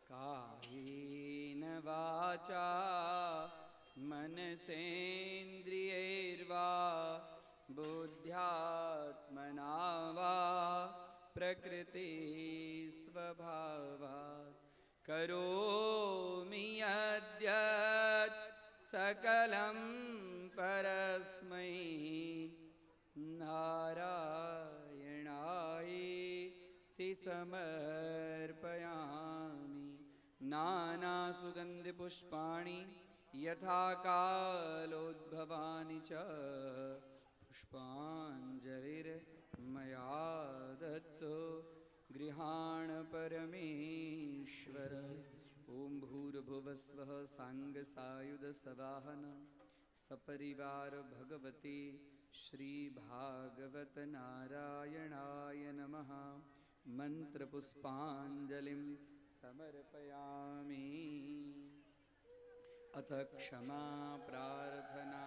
कायेन वाचा मनसेन्द्रियैर्वा बुद्ध्यात्मना वा प्रकृति स्वभावात् करोमि यद्यत् सकलं परस्मै नारायणायेति समर्पयामि। नानासुगन्धिपुष्पाणि यथा कालोद्भवानि च पुष्पाञ्जलिर्मया दत्तो गृहाण परमेश्वर। ओम भूर्भुवस्वः सांगसायुध सवाहन सपरिवार भगवते श्री भागवत नारायणाय नमः। मंत्र पुष्पांजलिं समर्पयामि। अथ क्षमा प्रार्थना।